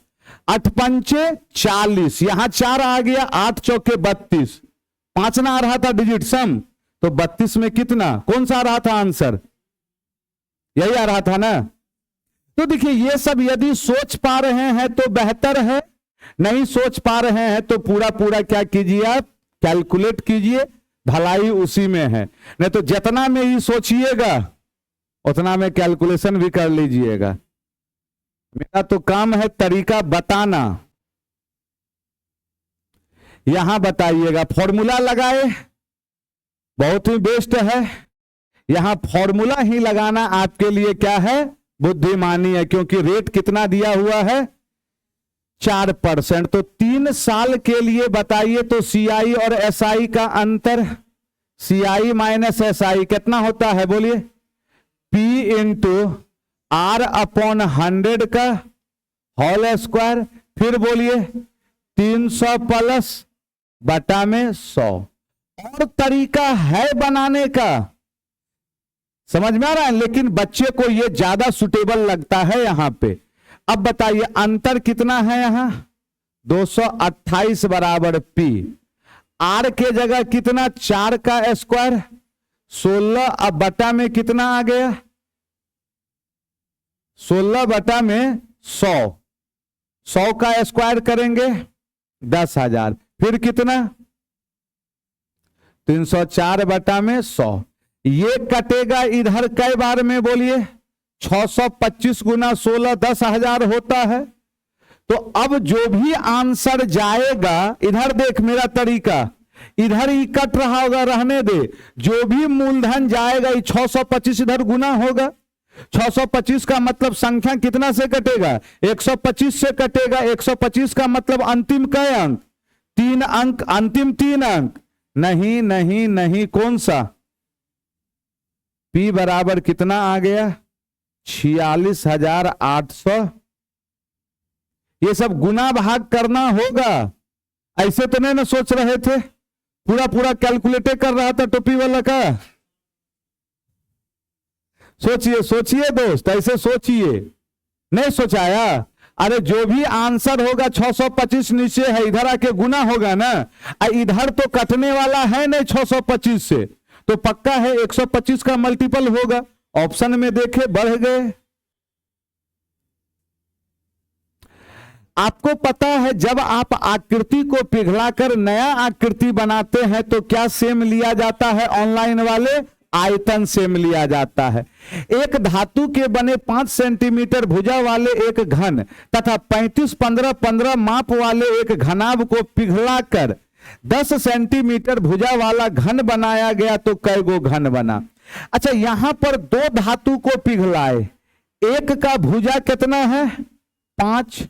8 5 40, यहां 4 आ गया, 8 चौके 32, 5 ना आ रहा था डिजिट सम, तो 32 में कितना, कौन सा आ रहा था आंसर? यही आ रहा था ना। तो देखिए ये सब यदि सोच पा रहे हैं तो बेहतर है, नहीं सोच पा रहे हैं तो पूरा पूरा क्या कीजिए आप, कैलकुलेट कीजिए, भलाई उसी में है। नहीं तो जितना में ही सोचिएगा उतना में कैलकुलेशन भी कर लीजिएगा। मेरा तो काम है तरीका बताना। यहां बताइएगा, फॉर्मूला लगाए, बहुत ही बेस्ट है। यहां फॉर्मूला ही लगाना आपके लिए क्या है? बुद्धिमानी है, क्योंकि रेट कितना दिया हुआ है? 4%। तो 3 साल के लिए बताइए तो CI और SI का अंतर, CI माइनस SI कितना होता है बोलिए? P इंटू R अपॉन 100 का होल स्क्वायर, फिर बोलिए 300 प्लस बटा में 100। और तरीका है बनाने का, समझ में आ रहा है, लेकिन बच्चे को यह ज्यादा सुटेबल लगता है यहां पे। अब बताइए अंतर कितना है यहां? 228 बराबर P। R के जगह कितना? 4 का स्क्वायर 16, अब बटा में कितना आ गया? 16 बटा में 100, 100 का स्क्वायर करेंगे 10,000, फिर कितना? 304 बटा में 100। ये कटेगा इधर कई बार में बोलिए? 625 गुना 16 10,000 होता है। तो अब जो भी आंसर जाएगा, इधर देख मेरा तरीका, इधर ही कट रहा होगा, रहने दे, जो भी मूलधन जाएगा 625 इधर गुना होगा। 625 का मतलब संख्या कितना से कटेगा? 125 से कटेगा। 125 का मतलब अंतिम कै अंक? 3 अंक, अंतिम 3 अंक। नहीं नहीं नहीं, कौन सा? P बराबर कितना आ गया? 46,800। ये सब गुना भाग करना होगा, ऐसे तो नहीं ना सोच रहे थे? पूरा पूरा कैलकुलेटर कर रहा था टोपी वाला का। सोचिए सोचिए दोस्त, ऐसे सोचिए, नहीं सोचाया? अरे जो भी आंसर होगा 625 नीचे है, इधर आके गुना होगा ना। इधर तो कटने वाला है नहीं 625 से, तो पक्का है 125 का मल्टीपल होगा। ऑप्शन में देखे बढ़ गए। आपको पता है जब आप आकृति को पिघलाकर नया आकृति बनाते हैं तो क्या सेम लिया जाता है? ऑनलाइन वाले आयतन सेम लिया जाता है। एक धातु के बने 5 सेंटीमीटर भुजा वाले एक घन तथा 35, 15, 15 माप वाले एक घनाभ को पिघलाकर 10 सेंटीमीटर भुजा वाला घन बनाया गया तो कै गो घन बना? अच्छा, यहां पर दो धातु को पिघलाए, एक का भुजा कितना है? 5,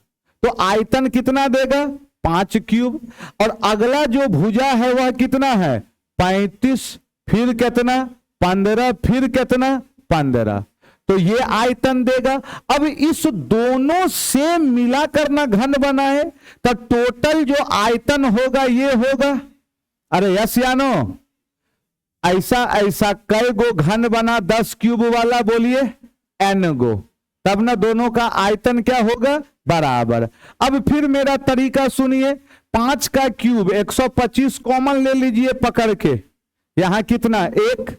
तो आयतन कितना देगा? 5 क्यूब। और अगला जो भुजा है वह कितना है? 35, फिर कितना? 15, फिर कितना? 15। तो ये आयतन देगा। अब इस दोनों से मिलाकर ना घन बनाए तो टोटल जो आयतन होगा ये होगा। अरे यस या नो? ऐसा ऐसा कई गो घन बना 10 क्यूब वाला? बोलिए n गो, तब ना दोनों का आयतन क्या होगा? बराबर। अब फिर मेरा तरीका सुनिए, 5 का क्यूब 125 कॉमन ले लीजिए पकड़ के, यहां कितना? 1।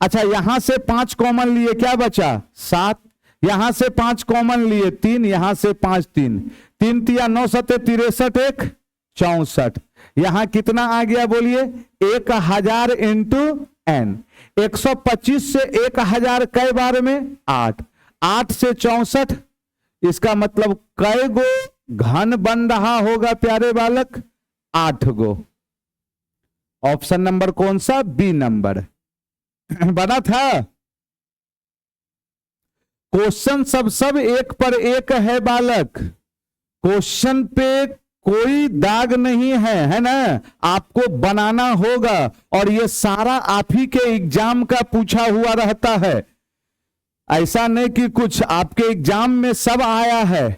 अच्छा, यहां से 5 कॉमन लिए, क्या बचा? 7। यहां से 5 कॉमन लिए 3, यहां से 5, 3, 3 तिया 9 सते 63, 1 64। यहां कितना आ गया? बोलिए 1000 इंटू n। 125 से 1000 कई बार में? 8। 8 से 64, इसका मतलब कई गो घन बन रहा होगा प्यारे बालक? 8 गो। ऑप्शन नंबर कौन सा? बी नंबर बना था। क्वेश्चन सब एक पर एक है बालक, क्वेश्चन पे कोई दाग नहीं है, है ना? आपको बनाना होगा और ये सारा आप ही के एग्जाम का पूछा हुआ रहता है। ऐसा नहीं कि कुछ आपके एग्जाम में सब आया है।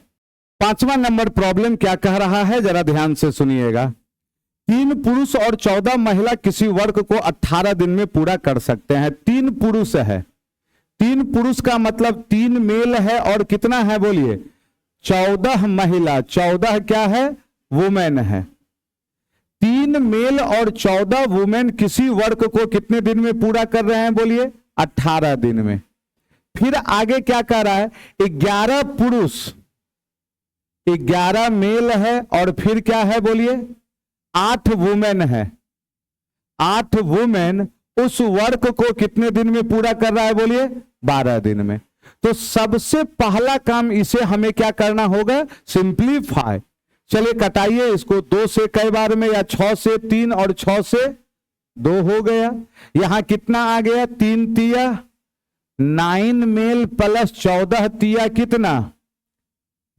5वां नंबर प्रॉब्लम क्या कह रहा है, जरा ध्यान से सुनिएगा। 3 पुरुष और 14 महिला किसी वर्क को 18 दिन में पूरा कर सकते हैं। 3 पुरुष है, 3 पुरुष का मतलब 3 मेल है और कितना है? बोलिए 14 महिला। 14 क्या है? वुमेन है। 3 मेल और 14 वुमेन किसी वर्क को कितने दिन में पूरा कर रहे हैं? बोलिए 18 दिन में। फिर आगे क्या कह रहा है? 11 पुरुष, 11 मेल है और फिर क्या है? बोलिए 8 वुमेन है। 8 वुमेन उस वर्क को कितने दिन में पूरा कर रहा है? बोलिए 12 दिन में। तो सबसे पहला काम इसे हमें क्या करना होगा? सिंप्लीफाई। चलिए कटाइए इसको, 2 से कई बार में? या 6 से 3 और 6 से 2 हो गया। यहां कितना आ गया? 3 तिया 9 मेल प्लस 14 तिया कितना?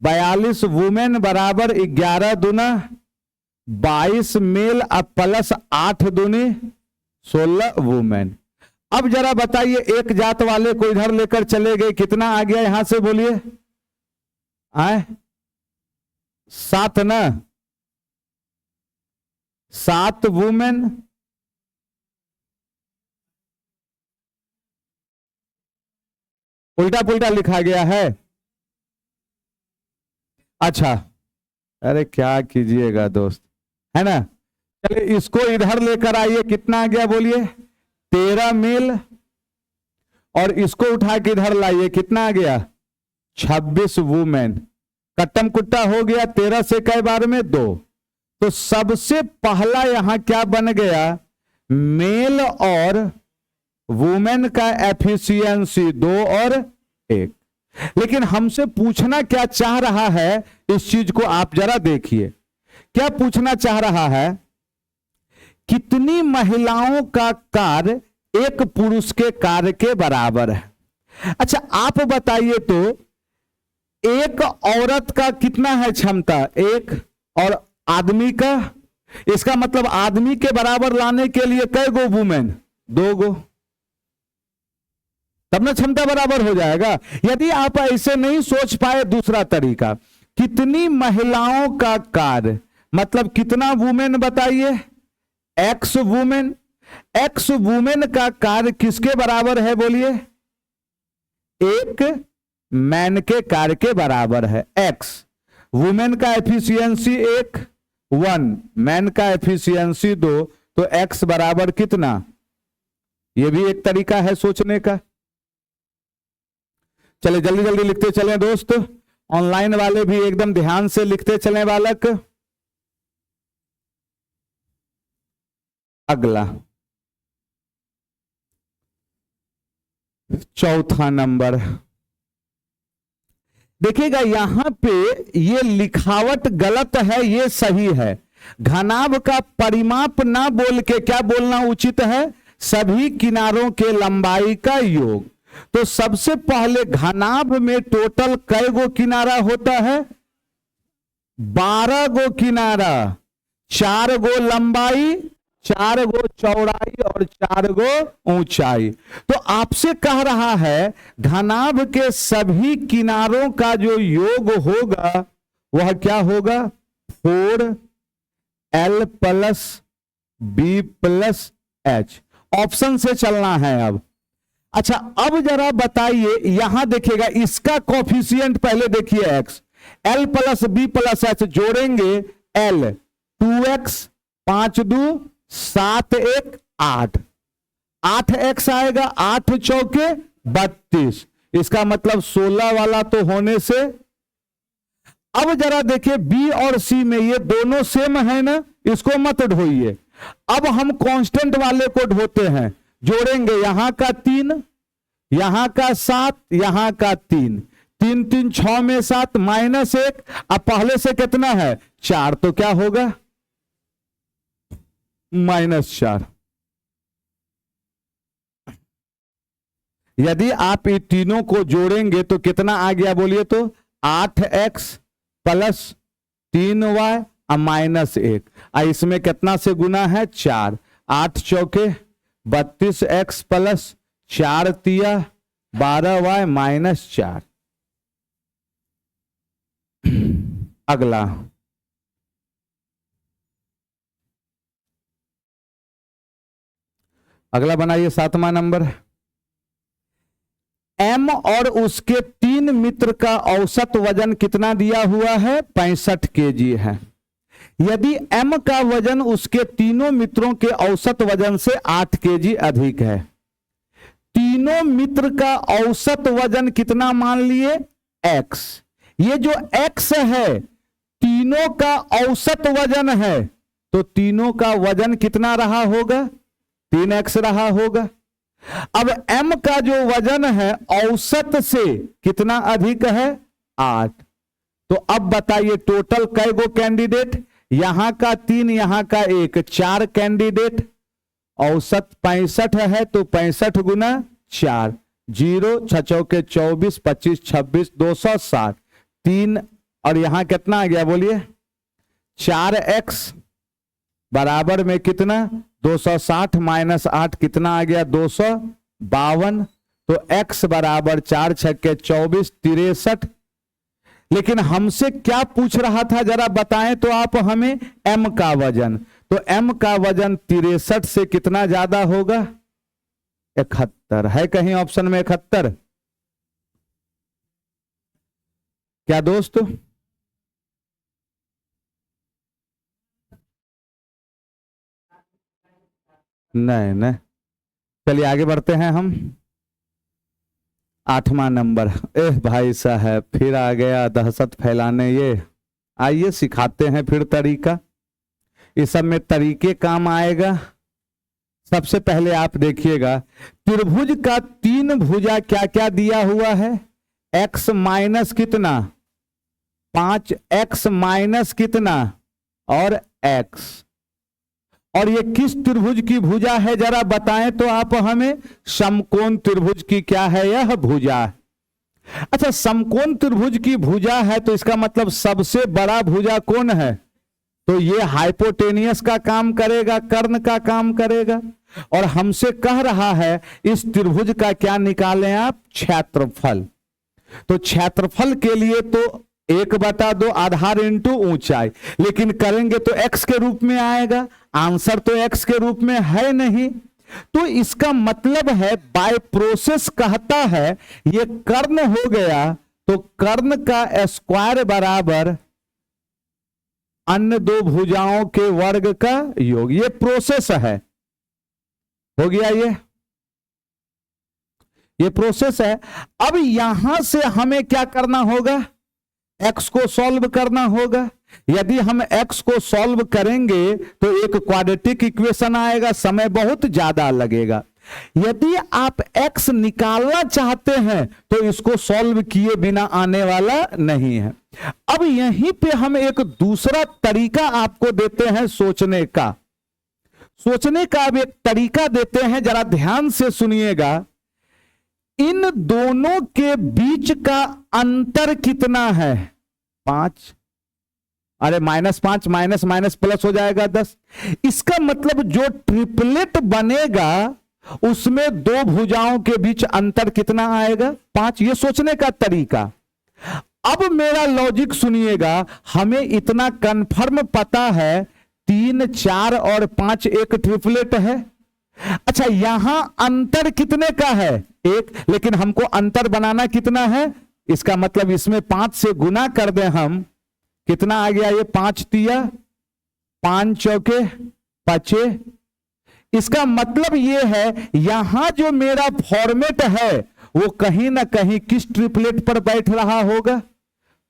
42 वुमेन बराबर 11 दूना 22 मेल अब प्लस 8 दूनी 16 वुमेन। अब जरा बताइए, एक जात वाले को इधर लेकर चले गए, कितना आ गया यहां से? बोलिए 7 ना? 7 वुमेन उल्टा पुल्टा लिखा गया है। अच्छा, अरे क्या कीजिएगा दोस्त, है ना? चलिए इसको इधर लेकर आइए, कितना आ गया? बोलिए 13 मेल। और इसको उठा के इधर लाइए, कितना आ गया? 26 वुमेन। कट्टम कुट्टा हो गया, 13 से कई बार में? 2। तो सबसे पहला यहां क्या बन गया? मेल और वुमेन का एफिशिएंसी 2 और 1। लेकिन हमसे पूछना क्या चाह रहा है, इस चीज को आप जरा देखिए। क्या पूछना चाह रहा है? कितनी महिलाओं का कार्य एक पुरुष के कार्य के बराबर है? अच्छा आप बताइए तो, एक औरत का कितना है क्षमता? 1। और आदमी का? इसका मतलब आदमी के बराबर लाने के लिए कै गो वुमेन? 2 गो, तब ना क्षमता बराबर हो जाएगा। यदि आप ऐसे नहीं सोच पाए, दूसरा तरीका, कितनी महिलाओं का कार्य मतलब कितना वुमेन? बताइए एक्स वुमेन। एक्स वुमेन का कार्य किसके बराबर है? बोलिए 1 मैन के कार्य के बराबर है। एक्स वुमेन का एफिशिएंसी 1 मैन का एफिशिएंसी 2, तो एक्स बराबर कितना? यह भी एक तरीका है सोचने का। चले जल्दी जल्दी लिखते चले दोस्त। ऑनलाइन वाले भी एकदम ध्यान से लिखते चलें बालक। अगला चौथा नंबर देखिएगा, यहां पे ये लिखावट गलत है, ये सही है। घनाभ का परिमाप ना बोल के क्या बोलना उचित है? सभी किनारों के लंबाई का योग। तो सबसे पहले घनाभ में टोटल कै गो किनारा होता है? 12 गो किनारा, 4 गो लंबाई, 4 गो चौड़ाई और 4 गो ऊंचाई। तो आपसे कह रहा है घनाभ के सभी किनारों का जो योग होगा वह क्या होगा? 4l plus b plus h। Option से चलना है अब। अच्छा, अब जरा बताइए, यहां देखिएगा इसका कॉफिशिएंट पहले देखिए x, l plus b plus h जोड़ेंगे l, 2x 5 2 7 1 8, 8x आएगा, 8 चौके 32। इसका मतलब 16 वाला तो होने से। अब जरा देखिए बी और सी में ये दोनों सेम है ना, इसको मत ढोइए। अब हम कांस्टेंट वाले को ढोते हैं, जोड़ेंगे यहां का 3, यहां का 7, यहां का 3, 3 3 6 में 7 -1। अब पहले से कितना है? 4, तो क्या होगा? -4। यदि आप ये तीनों को जोड़ेंगे तो कितना आ गया बोलिए तो? 8x plus 3y -1। इसमें कितना से गुना है? 4, 8 चौके 32x प्लस 4 तिया 12y -4। अगला अगला बनाइए 7वां नंबर। m और उसके 3 मित्र का औसत वजन कितना दिया हुआ है? 65 केजी है। यदि m का वजन उसके तीनों मित्रों के औसत वजन से 8 केजी अधिक है। तीनों मित्र का औसत वजन कितना मान लिए? x। ये जो x है तीनों का औसत वजन है, तो तीनों का वजन कितना रहा होगा? 3x रहा होगा। अब m का जो वजन है औसत से कितना अधिक है? 8। तो अब बताइए टोटल कै गो कैंडिडेट? यहां का 3, यहां का 1, 4 कैंडिडेट। औसत 65 है तो 65 गुना 4, 0 6 चौके 24 25 26 260, 3 और यहां कितना आ गया बोलिए? 4x बराबर में कितना? 260 -8 कितना आ गया? 252। तो x बराबर 4 छक्के 24 63। लेकिन हमसे क्या पूछ रहा था जरा बताएं तो आप हमें? m का वजन। तो m का वजन 63 से कितना ज्यादा होगा? 71 है कहीं ऑप्शन में 71? क्या दोस्त? नहीं नहीं, चलिए आगे बढ़ते हैं हम। 8वां नंबर। भाई साहब फिर आ गया दहशत फैलाने ये। आइए सिखाते हैं फिर तरीका, इस सब में तरीके काम आएगा। सबसे पहले आप देखिएगा त्रिभुज का 3 भुजा क्या क्या दिया हुआ है? x माइनस कितना? 5x माइनस कितना? और x। और ये किस त्रिभुज की भुजा है जरा बताएं तो आप हमें? समकोण त्रिभुज की क्या है यह भुजा। अच्छा, समकोण त्रिभुज की भुजा है तो इसका मतलब सबसे बड़ा भुजा कौन है? तो ये हाइपोटेनियस का काम करेगा, कर्ण का काम करेगा। और हमसे कह रहा है इस त्रिभुज का क्या निकालें आप? क्षेत्रफल। तो क्षेत्रफल के लिए तो 1/2 आधार इंटू ऊंचाई, लेकिन करेंगे तो x के रूप में आएगा। आंसर तो x के रूप में है नहीं, तो इसका मतलब है बाय प्रोसेस कहता है ये कर्ण हो गया तो कर्ण का स्क्वायर बराबर अन्य 2 भुजाओं के वर्ग का योग। ये प्रोसेस है, हो गया ये प्रोसेस है। अब यहां से हमें क्या करना होगा? एक्स को सॉल्व करना होगा। यदि हम एक्स को सॉल्व करेंगे तो एक क्वाड्रेटिक इक्वेशन आएगा, समय बहुत ज्यादा लगेगा। यदि आप एक्स निकालना चाहते हैं तो इसको सॉल्व किए बिना आने वाला नहीं है। अब यहीं पे हम एक दूसरा तरीका आपको देते हैं सोचने का। सोचने का अब एक तरीका देते हैं, जरा ध्यान से सुनिएगा। इन दोनों के बीच का अंतर कितना है? 5। अरे -5 माइनस माइनस प्लस हो जाएगा 10। इसका मतलब जो ट्रिपलेट बनेगा उसमें दो भुजाओं के बीच अंतर कितना आएगा? 5। ये सोचने का तरीका। अब मेरा लॉजिक सुनिएगा, हमें इतना कंफर्म पता है 3, 4 और 5 एक ट्रिपलेट है। अच्छा, यहां अंतर कितने का है? 1, लेकिन हमको अंतर बनाना कितना है? इसका मतलब इसमें 5 से गुना कर दें हम, कितना आ गया ये? 5 तिया 5 चौके 25। इसका मतलब ये है यहां जो मेरा फॉर्मेट है वो कहीं ना कहीं किस ट्रिपलेट पर बैठ रहा होगा?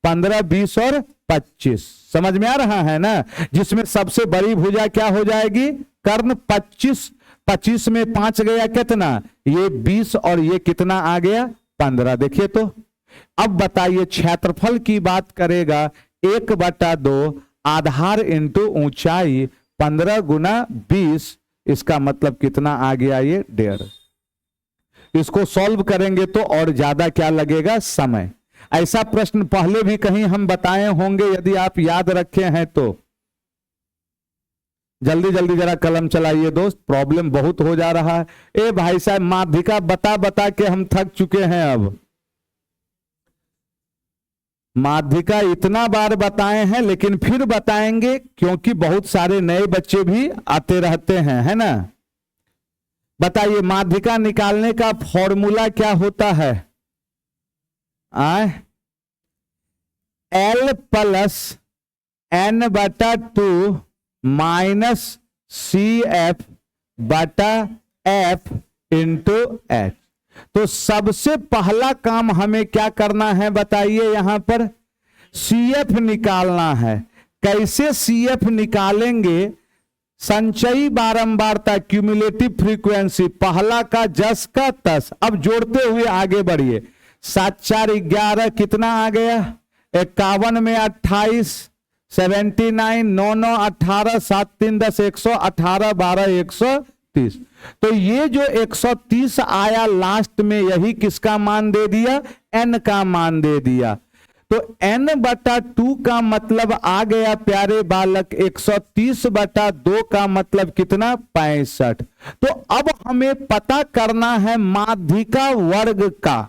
15, 20 और 25। समझ में आ रहा है ना? जिसमें सबसे बड़ी भुजा क्या हो जाएगी? कर्ण। 25 25 में 5 गया कितना? ये 20 और ये कितना आ गया? 15। देखिए तो अब बताइए, क्षेत्रफल की बात करेगा 1/2 आधार इंटू ऊंचाई 15 गुना 20। इसका मतलब कितना आ गया? ये 1.5। इसको सॉल्व करेंगे तो और ज्यादा क्या लगेगा? समय। ऐसा प्रश्न पहले भी कहीं हम बताए होंगे, यदि आप याद रखे हैं तो। जल्दी जल्दी जरा कलम चलाइए दोस्त, प्रॉब्लम बहुत हो जा रहा है। ए भाई साहब, माध्यिका बता बता के हम थक चुके हैं। अब माध्यिका इतना बार बताए हैं लेकिन फिर बताएंगे, क्योंकि बहुत सारे नए बच्चे भी आते रहते हैं, है ना? बताइए, माध्यिका निकालने का फॉर्मूला क्या होता है? L + n/2 minus CF/F into H। तो सबसे पहला काम हमें क्या करना है बताइए? यहां पर CF निकालना है। कैसे CF निकालेंगे? संचयी बारंबारता, क्यूमुलेटिव फ्रीक्वेंसी, पहला का जस का तस। अब जोड़ते हुए आगे बढ़िए। 7, 4, 11 कितना आ गया? 51 में 28, 79, 9, 9, 18, 7, 3, 10, 118, 12, 130। तो ये जो 130 आया लास्ट में, यही किसका मान दे दिया? n का मान दे दिया। तो n/2 का मतलब आ गया प्यारे बालक 130/2 का मतलब कितना? 65। तो अब हमें पता करना है माध्यिका वर्ग का।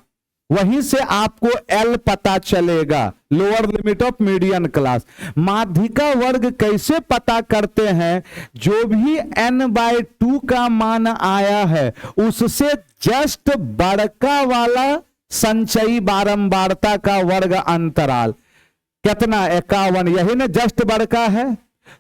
वहीं से आपको L पता चलेगा, lower limit of median class. माध्यिका वर्ग कैसे पता करते हैं? जो भी n/2 का मान आया है उससे जस्ट बड़का वाला संचयी बारंबारता का वर्ग अंतराल कितना? 51। यही ना जस्ट बड़का है।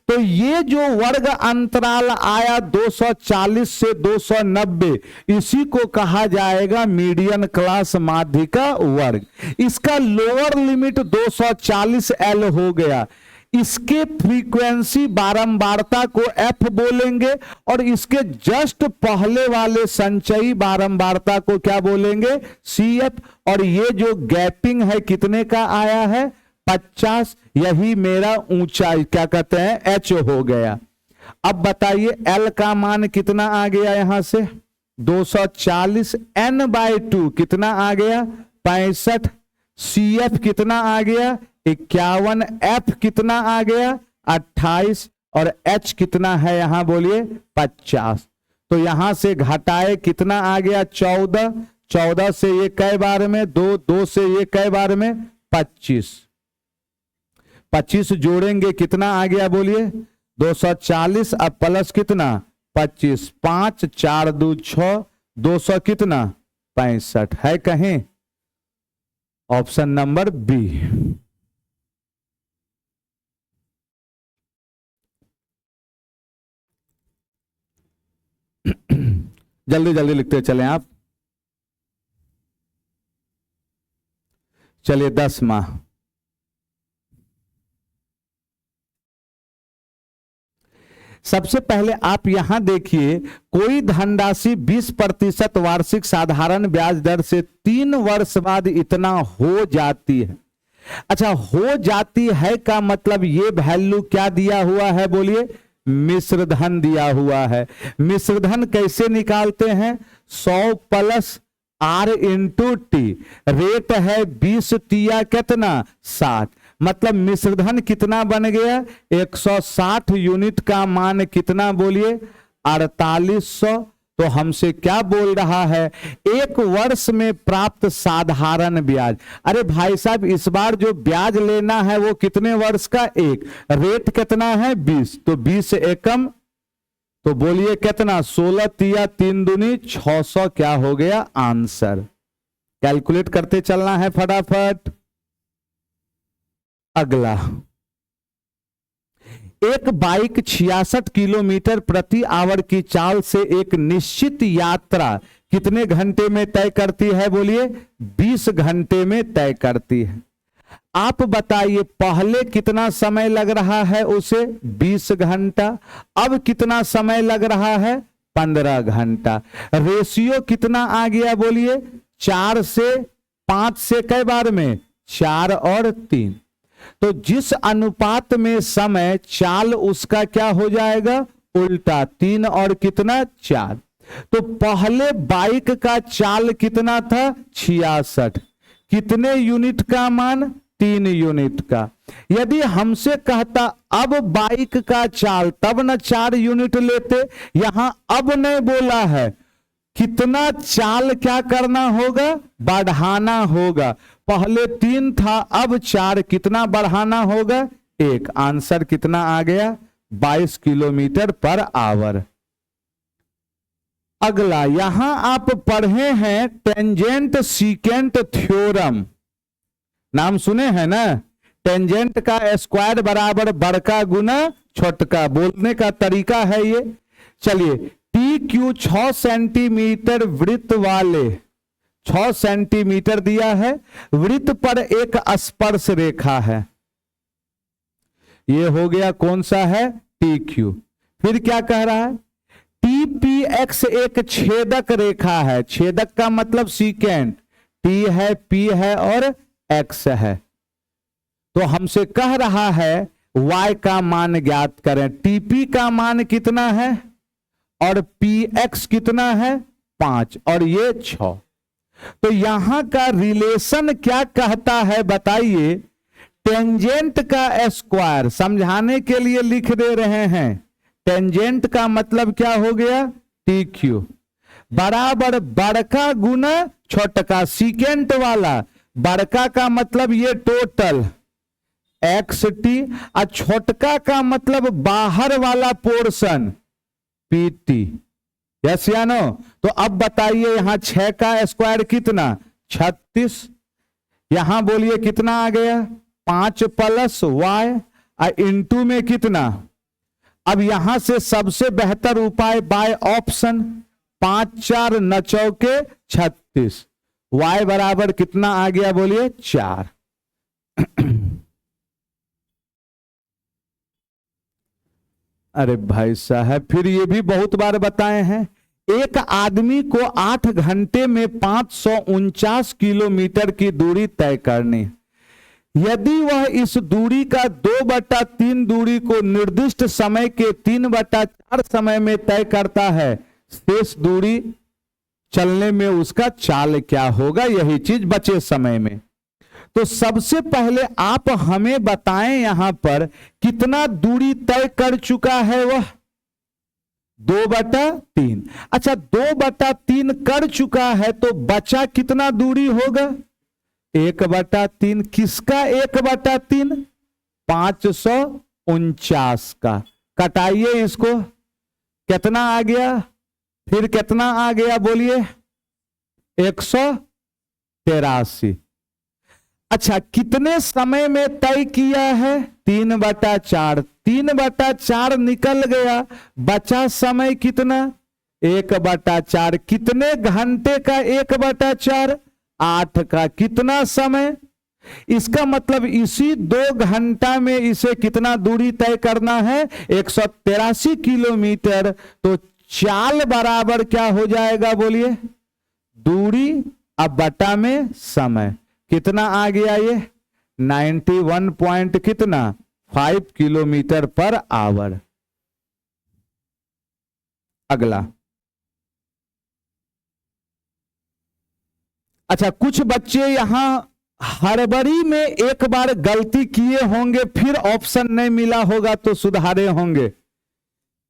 तो ये जो वर्ग अंतराल आया 240 से 290, इसी को कहा जाएगा मीडियन क्लास माध्यिका वर्ग। इसका लोअर लिमिट 240 L हो गया। इसके फ्रीक्वेंसी बारंबारता को F बोलेंगे और इसके जस्ट पहले वाले संचयी बारंबारता को क्या बोलेंगे? CF। और ये जो गैपिंग है कितने का आया है? 50। यही मेरा ऊंचाई क्या कहते हैं? H हो गया। अब बताइए L का मान कितना आ गया? यहां से 240 n/2 कितना आ गया? 65। CF कितना आ गया? 51। F कितना आ गया? 28। और H कितना है यहां बोलिए? 50। तो यहां से घटाए कितना आ गया? 14। 14 से ये कै बार में? 2। 2 से ये कै बार में? 25। 25 जोड़ेंगे कितना आ गया बोलिए? 240। अब प्लस कितना? 25। 5, 4, 2, 6, 200 कितना? 65। है कहीं? Option number B. जल्दी जल्दी लिखते चलें आप। चलिए 10 माह सबसे पहले आप यहां देखिए, कोई धनराशि 20% वार्षिक साधारण ब्याज दर से 3 वर्ष बाद इतना हो जाती है। अच्छा, हो जाती है का मतलब ये वैल्यू क्या दिया हुआ है, बोलिए, मिश्र धन दिया हुआ है। मिश्र धन कैसे निकालते हैं, 100 plus R into T, rate है 20, टिया कितना 60, मतलब मिश्रधन कितना बन गया 160 यूनिट का मान कितना, बोलिए 4800। तो हमसे क्या बोल रहा है, 1 वर्ष में प्राप्त साधारण ब्याज। अरे भाई साहब, इस बार जो ब्याज लेना है वो कितने वर्ष का, 1, रेट कितना है 20, तो 20 एकम, तो बोलिए कितना 16, तिया 3 दूनी 600 क्या हो गया आंसर। कैलकुलेट करते चलना है फटाफट। अगला, एक बाइक 66 किलोमीटर प्रति आवर की चाल से एक निश्चित यात्रा कितने घंटे में तय करती है, बोलिए 20 घंटे में तय करती है। आप बताइए पहले कितना समय लग रहा है उसे 20 घंटा, अब कितना समय लग रहा है 15 घंटा। रेशियो कितना आ गया, बोलिए 4 से 5 से कई बार में 4 और 3। तो जिस अनुपात में समय चाल उसका क्या हो जाएगा उल्टा, 3 और कितना 4। तो पहले बाइक का चाल कितना था 66, कितने यूनिट का मान 3 यूनिट का। यदि हमसे कहता अब बाइक का चाल, तब न 4 यूनिट लेते, यहां अब नहीं बोला है, कितना चाल क्या करना होगा, बढ़ाना होगा। पहले 3 था, अब 4, कितना बढ़ाना होगा 1। आंसर कितना आ गया 22 किलोमीटर पर आवर। अगला, यहां आप पढ़े हैं टेंजेंट सीकेंट थ्योरम, नाम सुने हैं ना। टेंजेंट का स्क्वायर बराबर बड़का गुना छोटका, बोलने का तरीका है ये। चलिए, टी क्यू 6 सेंटीमीटर वृत्त वाले, 6 सेंटीमीटर दिया है, वृत्त पर एक स्पर्श रेखा है, ये हो गया कौन सा है टी क्यू। फिर क्या कह रहा है, टी पी एक्स एक छेदक रेखा है, छेदक का मतलब सीकेंट, टी है पी है और एक्स है। तो हमसे कह रहा है y का मान ज्ञात करें। टीपी का मान कितना है और px कितना है 5 और ये 6। तो यहां का रिलेशन क्या कहता है बताइए, टेंजेंट का स्क्वायर, समझाने के लिए लिख दे रहे हैं, टेंजेंट का मतलब क्या हो गया टी क्यू बराबर बड़का गुना छोटका, सीकेंट वाला बड़का का मतलब ये टोटल एक्स टी, और छोटका का मतलब बाहर वाला पोर्शन पी टी। यस या नो। तो अब बताइए यहां 6 का स्क्वायर कितना 36, यहां बोलिए कितना आ गया 5 प्लस वाई और इंटू में कितना। अब यहां से सबसे बेहतर उपाय बाय ऑप्शन, 5 4 9 चौके 36, y बराबर कितना आ गया बोलिए 4। अरे भाई साहब, फिर ये भी बहुत बार बताए हैं, एक आदमी को 8 घंटे में 549 किलोमीटर की दूरी तय करनी। यदि वह इस दूरी का 2/3 दूरी को निर्दिष्ट समय के 3/4 समय में तय करता है, शेष दूरी चलने में उसका चाल क्या होगा, यही चीज बचे समय में। तो सबसे पहले आप हमें बताएं यहां पर कितना दूरी तय कर चुका है वह 2/3। अच्छा 2/3 कर चुका है तो बचा कितना दूरी होगा 1/3। किसका 1/3 549 का। कटाइए इसको, कितना आ गया, फिर कितना आ गया बोलिए 183। अच्छा कितने समय में तय किया है 3/4। 3/4 निकल गया, बचा समय कितना 1/4। कितने घंटे का 1/4 8 का। कितना समय इसका मतलब इसी 2 घंटा में इसे कितना दूरी तय करना है, 183 किलोमीटर। तो चाल बराबर क्या हो जाएगा बोलिए, दूरी अब बटा में समय। कितना आ गया ये, 91 पॉइंट कितना 5 किलोमीटर पर आवर। अगला, अच्छा कुछ बच्चे यहां हड़बड़ी में एक बार गलती किए होंगे, फिर ऑप्शन नहीं मिला होगा तो सुधारे होंगे।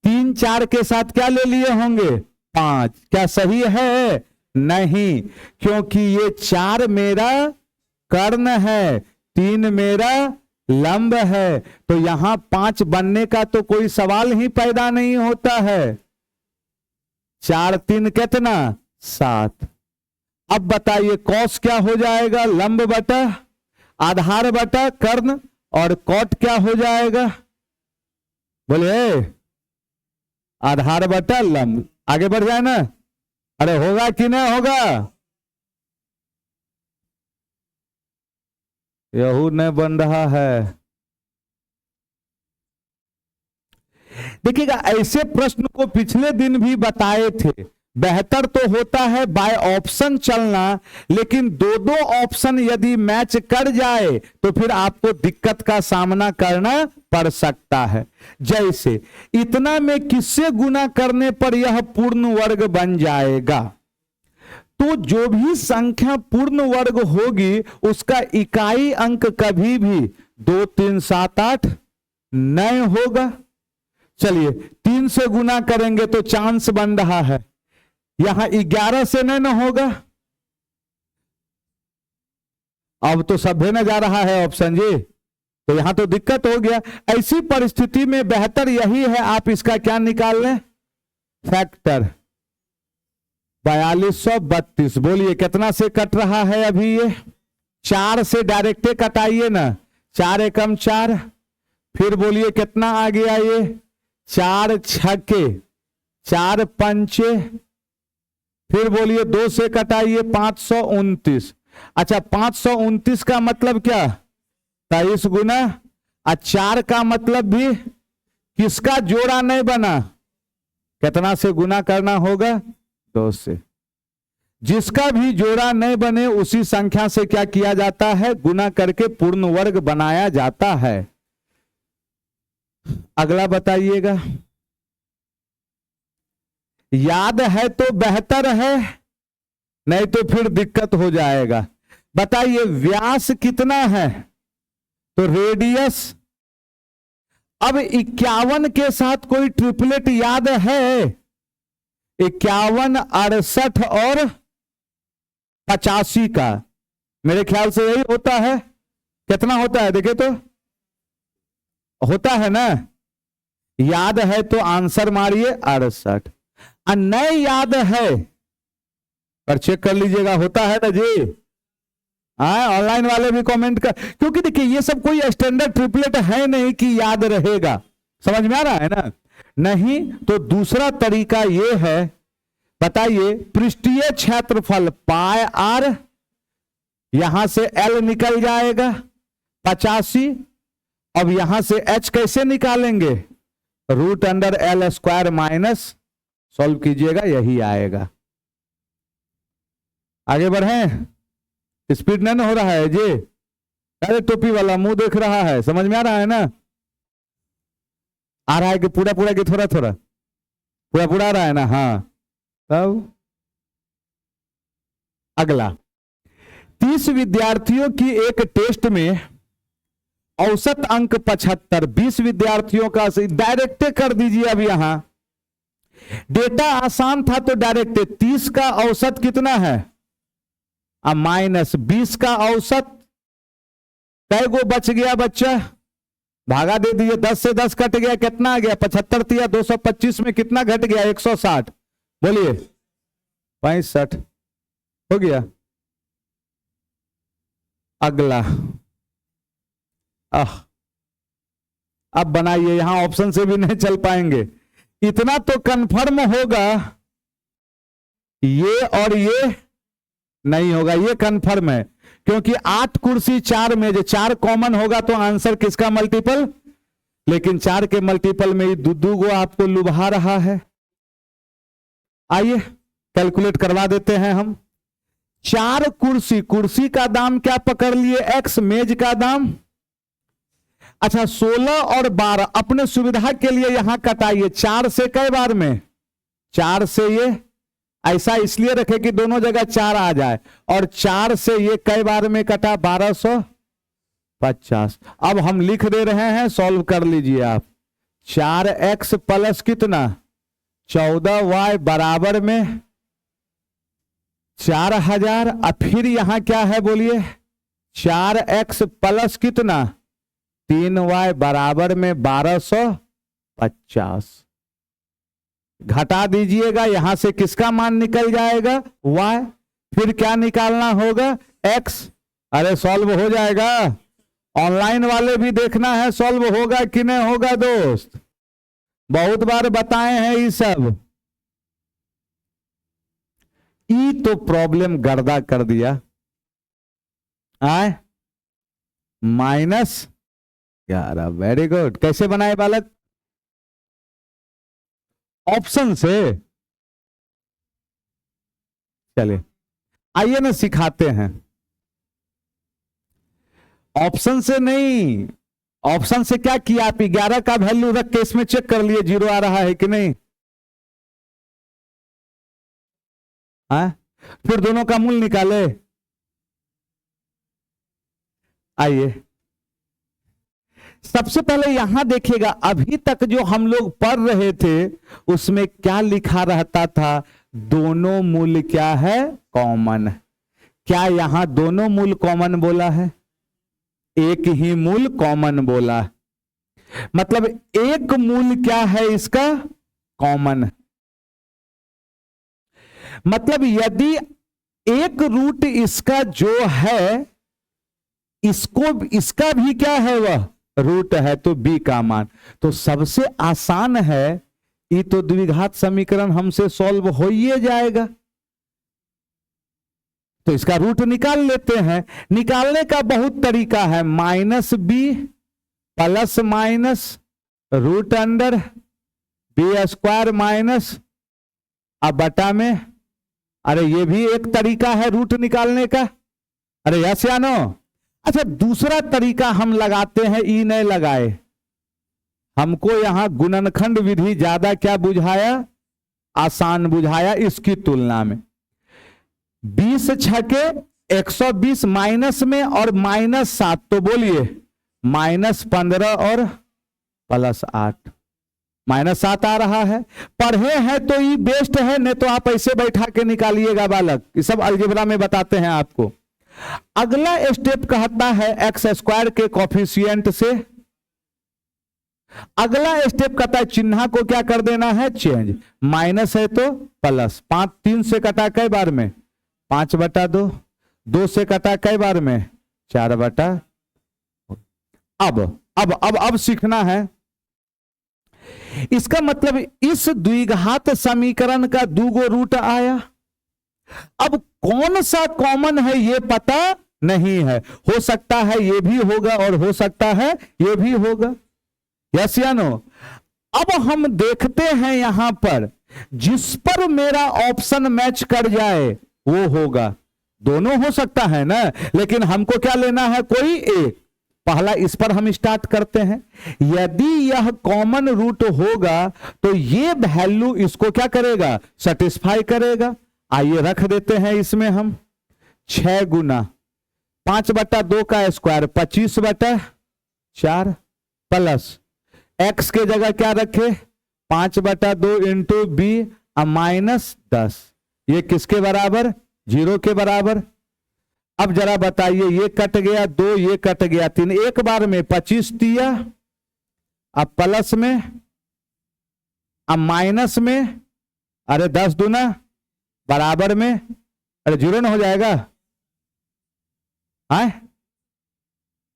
3 4 के साथ क्या ले लिए होंगे, 5। क्या सही है, नहीं, क्योंकि ये 4 मेरा कर्ण है, 3 मेरा लंब है, तो यहां 5 बनने का तो कोई सवाल ही पैदा नहीं होता है। 4 3 कितना 7। अब बताइए कॉस क्या हो जाएगा, लंब बटा आधार बटा कर्ण, और कॉट क्या हो जाएगा, बोले आधार बटा लंब। आगे बढ़ जाए ना, अरे होगा कि नहीं होगा, यहू नहीं बन रहा है। देखिएगा ऐसे प्रश्न को पिछले दिन भी बताए थे। बेहतर तो होता है बाय ऑप्शन चलना, लेकिन 2 ऑप्शन यदि मैच कर जाए तो फिर आपको दिक्कत का सामना करना पड़ सकता है। जैसे इतना में किससे गुना करने पर यह पूर्ण वर्ग बन जाएगा, तो जो भी संख्या पूर्ण वर्ग होगी उसका इकाई अंक कभी भी 2 3 7 8 नहीं होगा। चलिए 3 से गुना करेंगे तो चांस बन रहा है, यहां 11 से नहीं ना होगा। अब तो सब भेजना जा रहा है ऑप्शन जी, तो यहां तो दिक्कत हो गया। ऐसी परिस्थिति में बेहतर यही है आप इसका क्या निकाल लें, फैक्टर। 4232 बोलिए कितना से कट रहा है अभी, ये 4 से डायरेक्टे कटाइए ना, 4 एकम 4, फिर बोलिए कितना आ गया ये, 4 छक्के 4 पंचे, फिर बोलिए 2 से कटाइए 529। अच्छा 529 का मतलब क्या, 23 गुना, और 4 का मतलब भी किसका जोड़ा नहीं बना, कितना से गुना करना होगा, 2 से। जिसका भी जोड़ा नहीं बने उसी संख्या से क्या किया जाता है, गुना करके पूर्ण वर्ग बनाया जाता है। अगला बताइएगा, याद है तो बेहतर है, नहीं तो फिर दिक्कत हो जाएगा। बताइए व्यास कितना है, तो रेडियस। अब 51 के साथ कोई ट्रिपलेट याद है, 51 68 और 85 का, मेरे ख्याल से यही होता है। कितना होता है देखे तो, होता है ना, याद है तो आंसर मारिए 68, और नहीं याद है पर चेक कर लीजिएगा, होता है ना जी। ऑनलाइन वाले भी कमेंट कर, क्योंकि देखिए ये सब कोई स्टैंडर्ड ट्रिपलेट है नहीं कि याद रहेगा, समझ में आ रहा है ना। नहीं तो दूसरा तरीका ये है, बताइए पृष्ठीय क्षेत्रफल पाई आर, यहां से एल निकल जाएगा 85। अब यहां से एच कैसे निकालेंगे, √L² माइनस, सॉल्व कीजिएगा यही आएगा। आगे बढ़े, स्पीड नहीं हो रहा है जी, अरे टोपी वाला मुंह देख रहा है, समझ में आ रहा है ना, आ रहा है कि पूरा पूरा कि थोड़ा थोड़ा, पूरा पूरा आ रहा है ना, हाँ। तब अगला, 30 विद्यार्थियों की एक टेस्ट में औसत अंक 75, 20 विद्यार्थियों का डायरेक्ट कर दीजिए। अब यहां डेटा आसान था तो डायरेक्ट, 30 का औसत कितना है, अब माइनस 20 का औसत, कै गो बच गया बच्चा, भागा दे दीजिए, 10 से 10 कट गया, कितना आ गया 75 दिया, 225 में कितना घट गया 160, बोलिए 65 हो गया। अगला अब बनाइए, यहां ऑप्शन से भी नहीं चल पाएंगे, इतना तो कंफर्म होगा ये और ये नहीं होगा, ये कंफर्म है, क्योंकि 8 कुर्सी 4 मेज, 4 कॉमन होगा तो आंसर किसका मल्टीपल, लेकिन 4 के मल्टीपल में दू गो आपको लुभा रहा है। आइए कैलकुलेट करवा देते हैं हम। 4 कुर्सी, कुर्सी का दाम क्या पकड़ लिए x, मेज का दाम, अच्छा 16 और 12 अपने सुविधा के लिए यहां कटाइए। 4 से कई बार में, 4 से ये ऐसा इसलिए रखे कि दोनों जगह 4 आ जाए, और 4 से ये कई बार में कटा 1250। अब हम लिख दे रहे हैं, सॉल्व कर लीजिए आप। 4x प्लस कितना 14y बराबर में 4000। अब फिर यहां क्या है बोलिए, 4x प्लस कितना 3y बराबर में 1250। घटा दीजिएगा, यहां से किसका मान निकल जाएगा y, फिर क्या निकालना होगा x। अरे सॉल्व हो जाएगा, ऑनलाइन वाले भी देखना है सॉल्व होगा कि नहीं होगा दोस्त, बहुत बार बताए हैं ये सब। ई तो प्रॉब्लम गर्दा कर दिया। आए -11, वेरी गुड। कैसे बनाए बालक, ऑप्शन से। चलिए आइए ना सिखाते हैं। ऑप्शन से नहीं, ऑप्शन से क्या किया आप 11 का वैल्यू रख के इसमें चेक कर लिए 0 आ रहा है कि नहीं, हाँ? फिर दोनों का मूल निकाले। आइए सबसे पहले यहां देखिएगा, अभी तक जो हम लोग पढ़ रहे थे उसमें क्या लिखा रहता था, दोनों मूल क्या है कॉमन। क्या यहां दोनों मूल कॉमन बोला है, एक ही मूल कॉमन बोला, मतलब एक मूल क्या है इसका कॉमन। मतलब यदि एक रूट इसका जो है, इसको इसका भी क्या है वह रूट है, तो b का मान। तो सबसे आसान है, ये तो द्विघात समीकरण हमसे सॉल्व हो ही जाएगा, तो इसका रूट निकाल लेते हैं। निकालने का बहुत तरीका है, -b plus minus root under b² minus अब बटा में। अरे ये भी एक तरीका है रूट निकालने का, अरे यस या नो। अच्छा दूसरा तरीका हम लगाते हैं, ई नहीं लगाए, हमको यहां गुणनखंड विधि ज्यादा क्या बुझाया, आसान बुझाया इसकी तुलना में। 20 छके 120 माइनस में और -7, तो बोलिए -15 और +8, -7 आ रहा है। पढ़े हैं तो ये बेस्ट है, नहीं तो आप ऐसे बैठा के निकालिएगा बालक, ये सब अलजेब्रा में बताते हैं आपको। अगला स्टेप कहता है x² के कॉफिशिएंट से। अगला स्टेप कहता है चिन्ह को क्या कर देना है चेंज, माइनस है तो प्लस। 5 3 से कटा कई बार में 5/2, 2 से कटा कई बार में 4/। अब सीखना है, इसका मतलब इस द्विघात समीकरण का दूगो रूट आया। अब कौन सा कॉमन है ये पता नहीं है, हो सकता है ये भी होगा और हो सकता है ये भी होगा, यस या नो। अब हम देखते हैं यहां पर जिस पर मेरा ऑप्शन मैच कर जाए वो होगा, दोनों हो सकता है ना, लेकिन हमको क्या लेना है कोई एक। पहला इस पर हम स्टार्ट करते हैं, यदि यह कॉमन रूट होगा तो ये वैल्यू इसको क्या करेगा सेटिस्फाई करेगा। आइए रख देते हैं इसमें हम 6 गुना 5/2 का स्क्वायर 25/4 प्लस x के जगह क्या रखे 5/2 इंटू बी -10, ये किसके बराबर 0 के बराबर। अब जरा बताइए, ये कट गया 2, ये कट गया 3, एक बार में 25 दिया, अब प्लस में अब माइनस में, अरे 10 दूना बराबर में, अरे 0 ना हो जाएगा, आए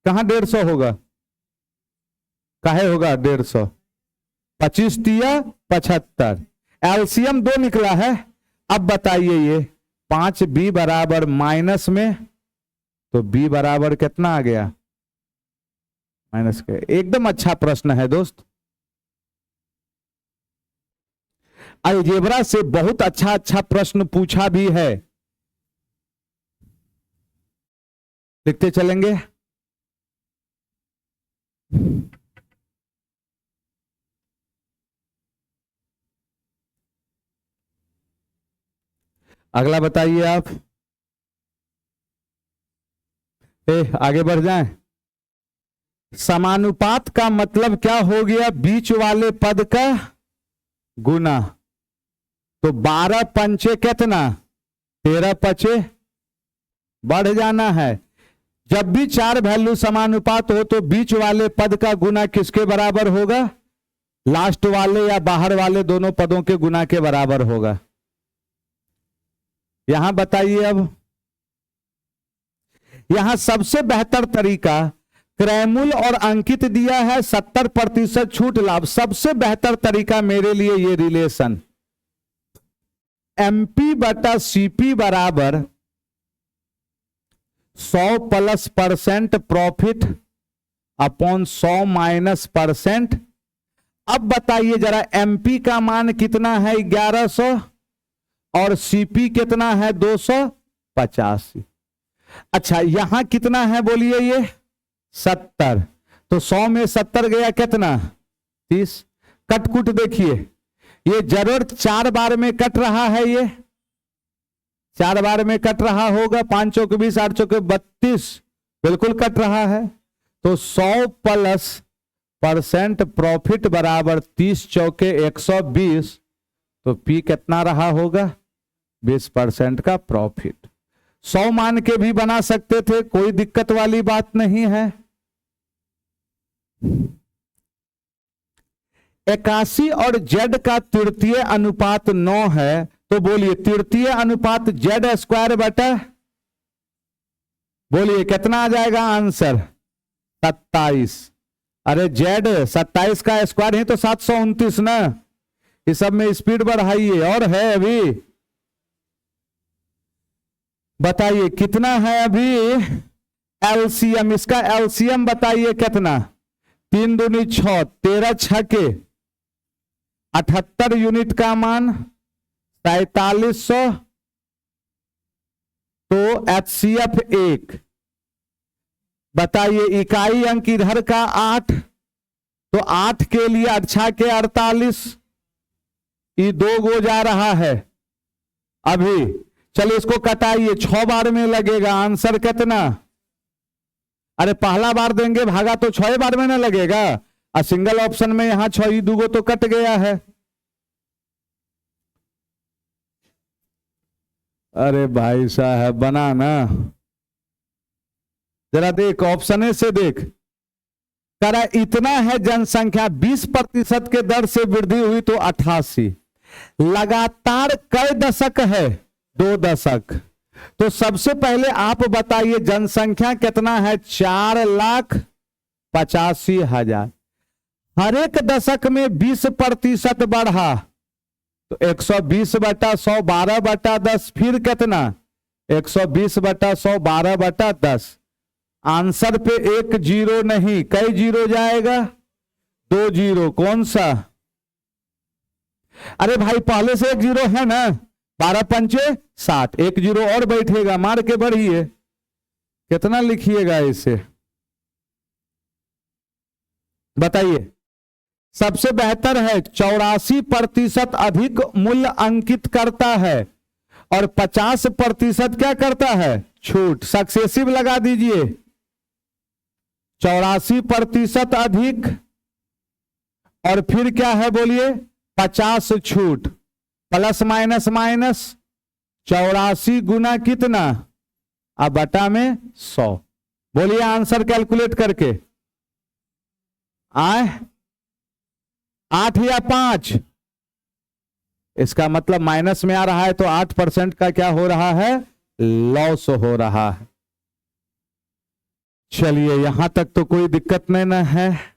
कहां 150 होगा, काहे होगा 150, 25 दिया 75, एलसीएम 2 निकला है। अब बताइए ये 5b बराबर माइनस में, तो b बराबर कितना आ गया, माइनस के। एकदम अच्छा प्रश्न है दोस्त, अलजेब्रा से बहुत अच्छा अच्छा प्रश्न पूछा भी है। लिखते चलेंगे। अगला बताइए आप। आगे बढ़ जाएं। समानुपात का मतलब क्या हो गया, बीच वाले पद का गुना। तो 12 पंचे कितना, 13 पचे, बढ़ जाना है। जब भी चार वैल्यू समानुपात हो तो बीच वाले पद का गुना किसके बराबर होगा, लास्ट वाले या बाहर वाले दोनों पदों के गुना के बराबर होगा। यहां बताइए अब, यहां सबसे बेहतर तरीका क्रयमूल और अंकित दिया है 70% छूट लाभ। सबसे बेहतर तरीका मेरे लिए ये रिलेशन एमपी बटा सीपी बराबर 100 plus percent profit upon 100 minus percent. अब बताइए जरा, एमपी का मान कितना है 1100 और सीपी कितना है 285। अच्छा यहां कितना है बोलिए, ये 70, तो 100 में 70 गया कितना 30। कटकुट देखिए, ये जरूर 4 बार में कट रहा है, ये 4 बार में कट रहा होगा। 5 चौके 20, 8 चौके 32, बिल्कुल कट रहा है। तो 100 प्लस परसेंट प्रॉफिट बराबर 30 चौके 120, तो पी कितना रहा होगा 20% का प्रॉफिट। 100 मान के भी बना सकते थे, कोई दिक्कत वाली बात नहीं है। 81 और जेड का तृतीय अनुपात 9 है, तो बोलिए तृतीय अनुपात जेड स्क्वायर बटा, बोलिए कितना आ जाएगा आंसर 27। अरे जेड 27 का स्क्वायर है तो 729 ना। इस सब में स्पीड बढ़ाइए, और है अभी बताइए कितना है अभी एलसीएम, इसका एलसीएम बताइए कितना, 3 दूनी 6, 13 छके 78 यूनिट का मान 4300, तो एचसीएफ 1। बताइए इकाई अंक इधर का 8, तो 8 के लिए 8 छके 48, ये 2 गो जा रहा है अभी। चलिए इसको कटाइए, 6 बार में लगेगा, आंसर कितना, अरे पहला बार देंगे भागा तो 6 बार में ना लगेगा, और सिंगल ऑप्शन में यहां 6 दूगो तो कट गया है। अरे भाई साहब बना ना, जरा देख ऑप्शन से देख, करा इतना है जनसंख्या 20% के दर से वृद्धि हुई तो 88, लगातार कई दशक है 2 दशक। तो सबसे पहले आप बताइए जनसंख्या कितना है 4,85,000, हर एक दशक में 20% बढ़ा, तो 120 बटा 100 12 बटा 10, फिर कितना 120 बटा 100 12 बटा 10। आंसर पे एक जीरो नहीं, कई जीरो जाएगा 2 जीरो, कौन सा, अरे भाई पहले से एक जीरो है ना, 12 पंचे 60, एक जीरो और बैठेगा, मार के बढ़िए, कितना लिखिएगा इसे बताइए। सबसे बेहतर है 84% अधिक मूल्य अंकित करता है और 50% क्या करता है छूट, सक्सेसिव लगा दीजिए। 84% अधिक और फिर क्या है बोलिए 50 छूट, प्लस माइनस माइनस 84 गुना कितना, अब बटा में 100। बोलिए आंसर कैलकुलेट करके, आए 8 या 5, इसका मतलब माइनस में आ रहा है, तो 8% का क्या हो रहा है लॉस हो रहा है। चलिए यहां तक तो कोई दिक्कत नहीं ना है।